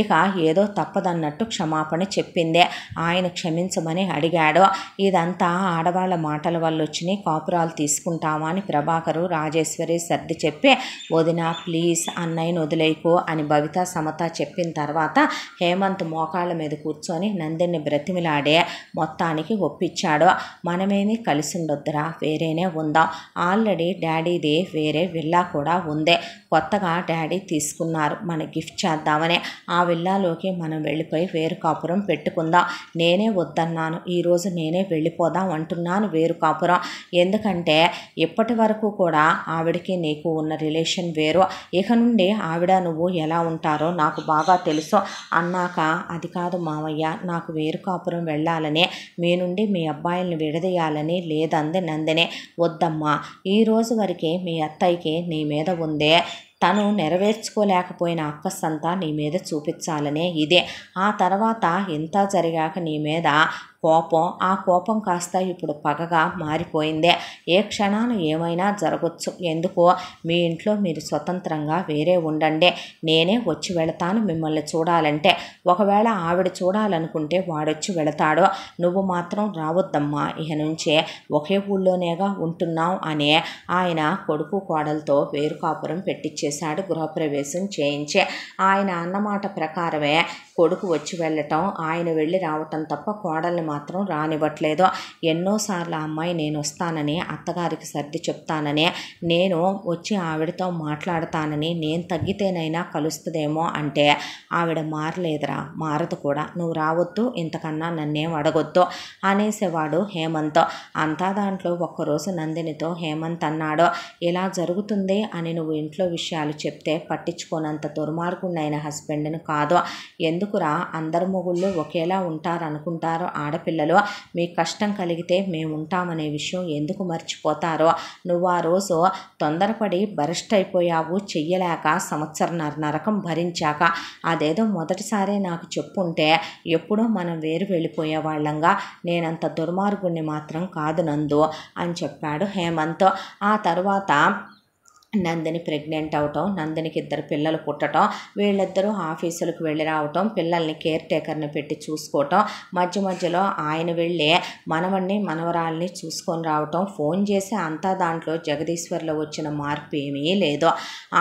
S1: ఇక ఏదో తప్పదన్నట్టు క్షమాపణ చెప్పిందే. ఆయన క్షమించమని అడిగాడు. ఇదంతా ఆడవాళ్ళ మాటల వల్ల వచ్చినాయి, కాపురాలు తీసుకుంటామా అని ప్రభాకరు రాజేశ్వరి సర్ది చెప్పి, వదిన ప్లీజ్ అన్నయ్యను వదిలేయకు అని భవిత సమత చెప్పిన తర్వాత హేమంత్ మోకాళ్ళ మీద కూర్చొని నందిని బ్రతిమిలాడే మొత్తానికి ఒప్పించాడు. మనమేమీ కలిసి ఉండొద్దురా, వేరేనే ఉందాం, ఆల్రెడీ డాడీది వేరే విల్లా కూడా ఉంది, కొత్తగా డాడీ తీసుకున్నారు, మన గిఫ్ట్ చేద్దామని ఆ విల్లాలోకి మనం వెళ్ళిపోయి వేరు కాపురం పెట్టుకుందాం. నేనే వద్దన్నాను, ఈరోజు నేనే వెళ్ళిపోదాం అంటున్నాను వేరు కాపురం. ఎందుకంటే ఇప్పటి వరకు కూడా ఆవిడకి నీకు ఉన్న రిలేషన్ వేరు, ఇక నుండి ఆవిడ నువ్వు ఎలా ఉంటారో నాకు బాగా తెలుసు అన్నాక, అది కాదు మామయ్య, నాకు వేరు కాపురం వెళ్ళాలని, మీ నుండి మీ అబ్బాయిల్ని విడదీయాలని లేదంది నందిని. వద్దమ్మా, ఈ రోజు వరకే మీ అత్తయ్యకి నీ మీద ఉందే తను నెరవేర్చుకోలేకపోయిన అక్కసంతా నీ మీద చూపించాలనే ఇదే. ఆ తర్వాత ఇంత జరిగాక నీ మీద కోపం, ఆ కోపం కాస్త ఇప్పుడు పగగా మారిపోయిందే. ఏ క్షణాన ఏమైనా జరగచ్చు. ఎందుకో మీ ఇంట్లో మీరు స్వతంత్రంగా వేరే ఉండండి, నేనే వచ్చి వెళతాను మిమ్మల్ని చూడాలంటే. ఒకవేళ ఆవిడ చూడాలనుకుంటే వాడొచ్చి వెళతాడు, నువ్వు మాత్రం రావద్దమ్మా, ఇక నుంచే ఒకే ఊళ్ళోనేగా ఉంటున్నావు అని ఆయన కొడుకు కోడలతో వేరు కాపురం పెట్టించేశాడు. గృహప్రవేశం చేయించే ఆయన అన్నమాట ప్రకారమే కొడుకు వచ్చి వెళ్ళటం, ఆయన వెళ్ళి రావటం తప్ప కోడల్ని మాత్రం రానివ్వట్లేదు. ఎన్నోసార్లు ఆ అమ్మాయి నేను వస్తానని, అత్తగారికి సర్ది చెప్తానని, నేను వచ్చి ఆవిడతో మాట్లాడతానని, నేను తగ్గితేనైనా కలుస్తుందేమో అంటే ఆవిడ మారలేదురా, మారదు కూడా, నువ్వు రావద్దు, ఇంతకన్నా నన్నేం అడగొద్దు అనేసేవాడు హేమంత్. అంతా దాంట్లో ఒక్కరోజు నందినితో హేమంత్ అన్నాడు, ఇలా జరుగుతుంది అని నువ్వు ఇంట్లో విషయాలు చెప్తే పట్టించుకోనంత దుర్మార్గుడైన హస్బెండ్ని కాదు. ఎందుకురా అందరు మొగుళ్ళు ఒకేలా ఉంటారనుకుంటారో ఆడపిల్లలు, మీకు కష్టం కలిగితే మేము ఉంటామనే విషయం ఎందుకు మర్చిపోతారో. నువ్వు ఆ రోజు తొందరపడి బరెస్ట్ అయిపోయావు, చెయ్యలేక సంవత్సరన్నర నరకం భరించాక. అదేదో మొదటిసారే నాకు చెప్పుంటే ఎప్పుడో మనం వేరు వెళ్ళిపోయే వాళ్ళంగా, నేనంత దుర్మార్గుణ్ణి మాత్రం కాదు నందు అని చెప్పాడు హేమంత్. ఆ తర్వాత నందిని ప్రెగ్నెంట్ అవటం, నందినికి 2 పిల్లలు పుట్టడం, వీళ్ళిద్దరూ ఆఫీసులకు వెళ్ళి రావటం, పిల్లల్ని కేర్ టేకర్ని పెట్టి చూసుకోవటం, మధ్య మధ్యలో ఆయన వెళ్ళి మనవణ్ణి మనవరాల్ని చూసుకొని రావటం, ఫోన్ చేసి అంతా దాంట్లో జగదీశ్వర్లో వచ్చిన మార్పు ఏమీ లేదు,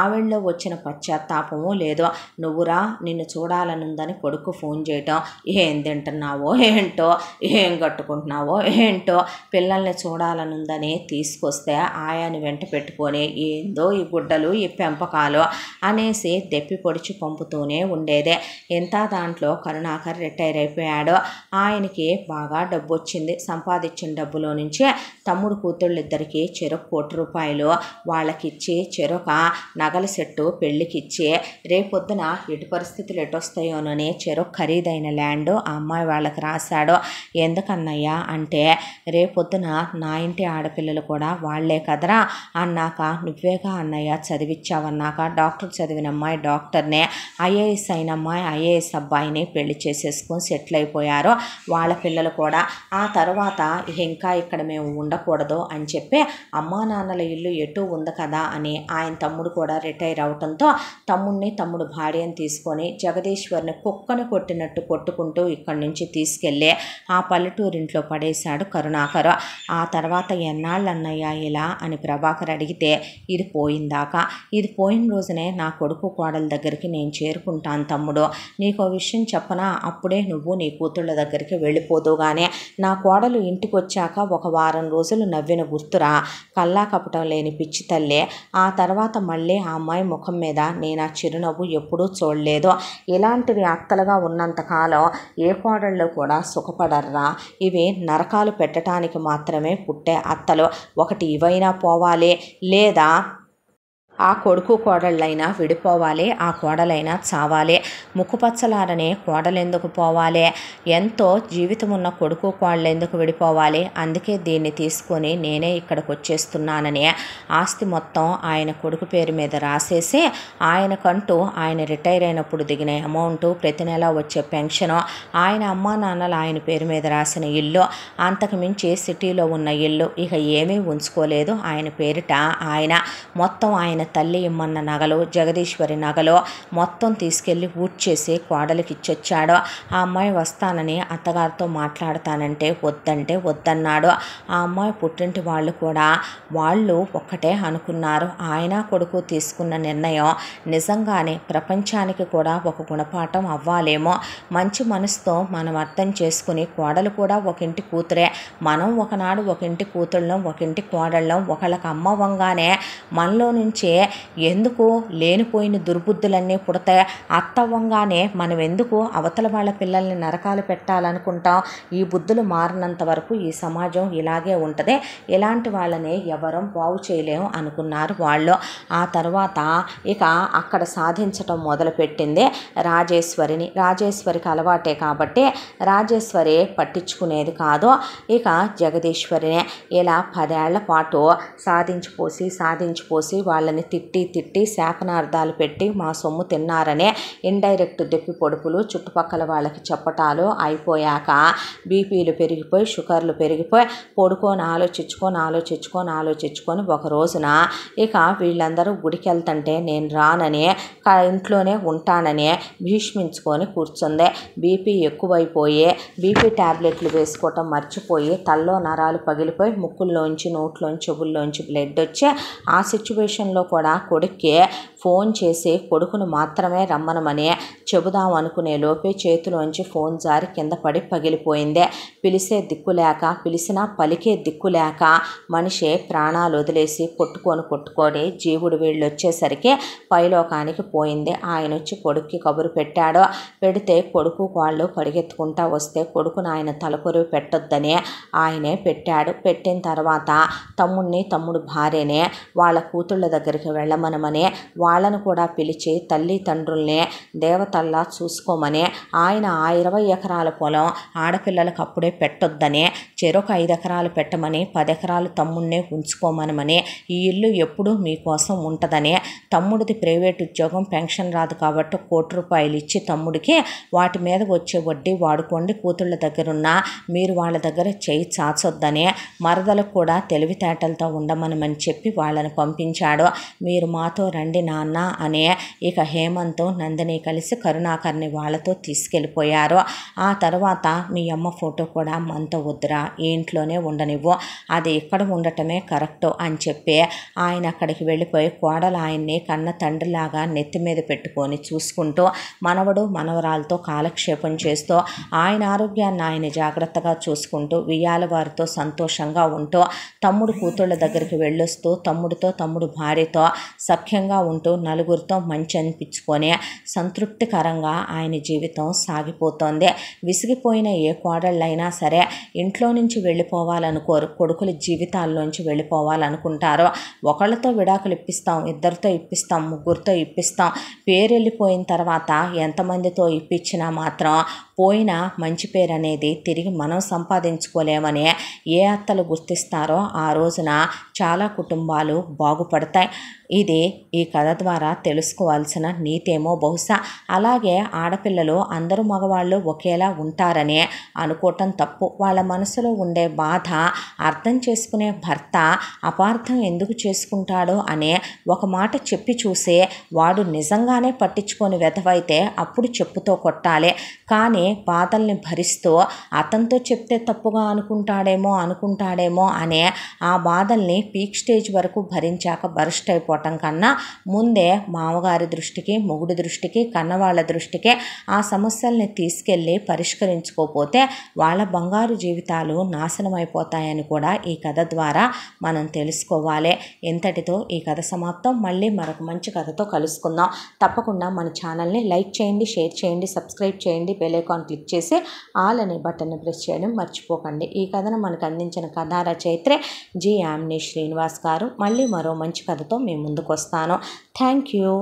S1: ఆవిడలో వచ్చిన పశ్చాత్తాపము లేదు. నువ్వురా, నిన్ను చూడాలనుందని కొడుకు ఫోన్ చేయటం, ఏం తింటున్నావో ఏంటో, ఏం కట్టుకుంటున్నావో ఏంటో, పిల్లల్ని చూడాలనుందని తీసుకొస్తే ఆయాని వెంట పెట్టుకొని ఏందో ఈ గుడ్డలు ఈ పెంపకాలు అనేసి దెప్పి పొడిచి పంపుతూనే ఉండేదే. ఎంత దాంట్లో కరుణాకర్ రిటైర్ అయిపోయాడు. ఆయనకి బాగా డబ్బు వచ్చింది. సంపాదించిన డబ్బులో నుంచి తమ్ముడు కూతుళ్ళిద్దరికి చెరొక ₹1,00,00,000 వాళ్ళకిచ్చి, చెరొక నగల సెట్టు పెళ్ళికిచ్చి, రేపొద్దున ఎటు పరిస్థితులు ఎటొస్తాయోనని చెరొక ఖరీదైన ల్యాండ్ ఆ అమ్మాయి వాళ్ళకి రాశాడు. ఎందుకన్నయ్యా అంటే, రేపొద్దున నా ఇంటి ఆడపిల్లలు కూడా వాళ్లే కదరా అన్నాక, నువ్వేగా అన్నయ్య చదివిచ్చావన్నాక, డాక్టర్ చదివిన అమ్మాయి డాక్టర్నే, ఐఏఎస్ అయిన అమ్మాయి ఐఏఎస్ అబ్బాయిని పెళ్లి చేసేసుకొని సెటిల్ అయిపోయారు వాళ్ళ పిల్లలు కూడా. ఆ తర్వాత ఇంకా ఇక్కడ మేము ఉండకూడదు అని చెప్పి అమ్మా నాన్నల ఇల్లు ఎటు ఉంది కదా అని ఆయన తమ్ముడు కూడా రిటైర్ అవటంతో తమ్ముడిని, తమ్ముడు భార్యను తీసుకొని జగదీశ్వర్ని కుక్కను కొట్టినట్టు కొట్టుకుంటూ ఇక్కడి నుంచి తీసుకెళ్ళి ఆ పల్లెటూరింట్లో పడేశాడు కరుణాకర్. ఆ తర్వాత ఎన్నాళ్ళు అన్నయ్య ఇలా అని ప్రభాకర్ అడిగితే, ఇది పోయిందాకా, ఇది పోయిన రోజునే నా కొడుకు కోడల దగ్గరికి నేను చేరుకుంటాను తమ్ముడు, నీకో విషయం చెప్పనా, అప్పుడే నువ్వు నీ కూతుళ్ళ దగ్గరికి వెళ్ళిపోదుగానే, నా కోడలు ఇంటికి వచ్చాక ఒక వారం రోజులు నవ్విన గుర్తురా, కల్లా కపటం లేని పిచ్చి తల్లే. ఆ తర్వాత మళ్ళీ ఆ అమ్మాయి ముఖం మీద నేను ఆ చిరునవ్వు ఎప్పుడూ చూడలేదు. ఇలాంటివి అత్తలుగా ఉన్నంతకాలం ఏ కోడళ్ళు కూడా సుఖపడర్రా, ఇవి నరకాలు పెట్టడానికి మాత్రమే పుట్టే అత్తలు. ఒకటి ఇవైనా పోవాలి, లేదా ఆ కొడుకు కోడళ్ళైనా విడిపోవాలి, ఆ కోడలైనా చావాలి. ముక్కుపచ్చలారనే కోడలెందుకు పోవాలి, ఎంతో జీవితం ఉన్న కొడుకు కోడలెందుకు విడిపోవాలి. అందుకే దీన్ని తీసుకొని నేనే ఇక్కడికి వచ్చేస్తున్నానని ఆస్తి మొత్తం ఆయన కొడుకు పేరు మీద రాసేసి, ఆయనకంటూ ఆయన రిటైర్ అయినప్పుడు దిగిన అమౌంట్, ప్రతి నెల వచ్చే పెన్షను, ఆయన అమ్మా నాన్నలు ఆయన పేరు మీద రాసిన ఇల్లు, అంతకు మించి సిటీలో ఉన్న ఇల్లు ఇక ఏమీ ఉంచుకోలేదు ఆయన పేరిట. ఆయన మొత్తం ఆయన తల్లి ఇమ్మన్న నగలు, జగదీశ్వరి నగలు మొత్తం తీసుకెళ్ళి ఊడ్చేసి కోడలికి ఇచ్చొచ్చాడు. ఆ అమ్మాయి వస్తానని అత్తగారితో మాట్లాడతానంటే వద్దంటే వద్దన్నాడు. ఆ అమ్మాయి పుట్టింటి వాళ్ళు కూడా వాళ్ళు ఒక్కటే అనుకున్నారు. ఆయన కొడుకు తీసుకున్న నిర్ణయం నిజంగానే ప్రపంచానికి కూడా ఒక గుణపాఠం అవ్వాలేమో. మంచి మనసుతో మనం అర్థం చేసుకుని, కోడలు కూడా ఒక ఇంటి కూతురే, మనం ఒకనాడు ఒక ఇంటి కూతుళ్ళం, ఒక ఇంటి కోడళ్ళం, ఒకళ్ళకి అమ్మవంగానే మనలో నుంచే ఎందుకు లేనిపోయిన దుర్బుద్ధులన్నీ పుడతాయి. అత్తవ్వంగానే మనం ఎందుకు అవతల వాళ్ళ పిల్లల్ని నరకాలు పెట్టాలనుకుంటాం. ఈ బుద్ధులు మారినంత వరకు ఈ సమాజం ఇలాగే ఉంటుంది, ఇలాంటి వాళ్ళని ఎవరం బాగు చేయలేము అనుకున్నారు వాళ్ళు. ఆ తర్వాత ఇక అక్కడ సాధించటం మొదలుపెట్టింది రాజేశ్వరిని. రాజేశ్వరికి అలవాటే కాబట్టి రాజేశ్వరి పట్టించుకునేది కాదు. ఇక జగదీశ్వరినే ఇలా 10 ఏళ్ల పాటు సాధించిపోసి వాళ్ళని తిట్టి శాపనార్థాలు పెట్టి మా సొమ్ము తిన్నారనే ఇండైరెక్ట్ దెప్పి పొడుపులు చుట్టుపక్కల వాళ్ళకి చెప్పటాలు అయిపోయాక బీపీలు పెరిగిపోయి షుగర్లు పెరిగిపోయి ఆలోచించుకొని ఒక రోజున ఇక వీళ్ళందరూ గుడికి వెళ్తుంటే నేను రానని ఇంట్లోనే ఉంటానని భీష్మించుకొని కూర్చుంది. బీపీ ఎక్కువైపోయి బీపీ ట్యాబ్లెట్లు వేసుకోవటం మర్చిపోయి తల్లో నరాలు పగిలిపోయి ముక్కుల్లోంచి నోట్లోంచి చెవుల్లోంచి బ్లడ్ వచ్చి ఆ సిచ్యువేషన్లో కూడా కొడుక్కి ఫోన్ చేసి కొడుకును మాత్రమే రమ్మనమని చెబుదాం అనుకునే లోపే చేతిలోంచి ఫోన్ జారి కింద పడి పగిలిపోయింది. పిలిసే దిక్కులేక పిలిచినా పలికే దిక్కులేక మనిషి ప్రాణాలు వదిలేసి కొట్టుకొని జీవుడు వీళ్ళు వచ్చేసరికి పైలోకానికి పోయింది. ఆయన వచ్చి కొడుక్కి కబురు పెట్టాడు. పెడితే కొడుకు వాళ్ళు పరిగెత్తుకుంటా వస్తే కొడుకును ఆయన తలకొరివి పెట్టొద్దని ఆయనే పెట్టాడు. పెట్టిన తర్వాత తమ్ముడు భార్యనే వాళ్ళ కూతుళ్ళ దగ్గరికి వెళ్ళమనమని వాళ్ళను కూడా పిలిచి తల్లి తండ్రుల్ని దేవతల్లా చూసుకోమని ఆయన 20 ఎకరాల పొలం ఆడపిల్లలకు అప్పుడే పెట్టొద్దని చెరొక 5 ఎకరాలు పెట్టమని 10 ఎకరాలు తమ్ముడినే ఉంచుకోమనమని ఈ ఇల్లు ఎప్పుడూ మీకోసం ఉంటుందని తమ్ముడిది ప్రైవేట్ ఉద్యోగం పెన్షన్ రాదు కాబట్టి ₹1,00,00,000 ఇచ్చి తమ్ముడికి వాటి మీద వచ్చే వడ్డీ వాడుకోండి, కూతుళ్ళ దగ్గరున్న మీరు వాళ్ళ దగ్గర చేయి చాచొద్దని మరదలకు కూడా తెలివితేటలతో ఉండమనమని చెప్పి వాళ్ళని పంపించాడు. మీరు మాతో రండి నాన్న అనే ఇక హేమంత్ నందిని కలిసి కరుణాకర్ని వాళ్ళతో తీసుకెళ్ళిపోయారు. ఆ తర్వాత మీ అమ్మ ఫోటో కూడా మనతో వద్దురా, ఈ ఇంట్లోనే ఉండనివ్వు, అది ఇక్కడ ఉండటమే కరెక్ట్ అని చెప్పి ఆయన అక్కడికి వెళ్ళిపోయి కోడలు ఆయన్ని కన్న తండ్రిలాగా నెత్తి మీద పెట్టుకొని చూసుకుంటూ మనవడు మనవరాలతో కాలక్షేపం చేస్తూ ఆయన ఆరోగ్యాన్ని ఆయన జాగ్రత్తగా చూసుకుంటూ వియ్యాల వారితో సంతోషంగా ఉంటూ తమ్ముడు కూతుళ్ళ దగ్గరికి వెళ్ళొస్తూ తమ్ముడు భార్యతో సఖ్యంగా ఉంటూ నలుగురితో మంచి అనిపించుకొని సంతృప్తికరంగా ఆయన జీవితం సాగిపోతోంది. విసిగిపోయిన ఏ కోడళ్ళైనా సరే ఇంట్లో నుంచి వెళ్ళిపోవాలనుకోరు, కొడుకుల జీవితాల్లోంచి వెళ్ళిపోవాలనుకుంటారు. ఒకళ్ళతో విడాకులు ఇప్పిస్తాం, ఇద్దరితో ఇప్పిస్తాం, ముగ్గురితో ఇప్పిస్తాం, పేరు వెళ్ళిపోయిన తర్వాత ఎంతమందితో ఇప్పించినా మాత్రం పోయిన మంచి పేరు అనేది తిరిగి మనం సంపాదించుకోలేమని ఏ అత్తలు గుర్తిస్తారో ఆ రోజున చాలా కుటుంబాలు బాగుపడతాయి. ఇది ఈ కథ ద్వారా తెలుసుకోవాల్సిన నీతేమో బహుశా. అలాగే ఆడపిల్లలు అందరూ మగవాళ్ళు ఒకేలా ఉంటారని అనుకోవటం తప్పు. వాళ్ళ మనసులో ఉండే బాధ అర్థం చేసుకునే భర్త అపార్థం ఎందుకు చేసుకుంటాడో అనే ఒక మాట చెప్పి చూసే వాడు నిజంగానే పట్టించుకొని వెధవైతే అప్పుడు చెప్పుతో కొట్టాలి. కానీ బాధల్ని భరిస్తూ అతనితో చెప్తే తప్పుగా అనుకుంటాడేమో అనే ఆ బాధల్ని పీక్ స్టేజ్ వరకు భరించాక బరస్ట్ అయిపోవటం కన్నా ముందే మామగారి దృష్టికి, మొగుడి దృష్టికి, కన్నవాళ్ళ దృష్టికి ఆ సమస్యల్ని తీసుకెళ్ళి పరిష్కరించుకోకపోతే వాళ్ళ బంగారు జీవితాలు నాశనం అయిపోతాయని కూడా ఈ కథ ద్వారా మనం తెలుసుకోవాలి. ఇంతటితో ఈ కథ సమాప్తం. మళ్ళీ మరొక మంచి కథతో కలుసుకుందాం. తప్పకుండా మన ఛానల్ని లైక్ చేయండి, షేర్ చేయండి, సబ్స్క్రైబ్ చేయండి, బెల్ ఐకాన్ క్లిక్ చేసి ఆల్ అనే బటన్ని ప్రెస్ చేయడం మర్చిపోకండి. ఈ కథను మనకు అందించిన కథా రచయిత్రి జి యామిని శ్రీనివాస్ గారు. మళ్ళీ మరో మంచి కథతో మీ ముందుకు వస్తాను. Thank you.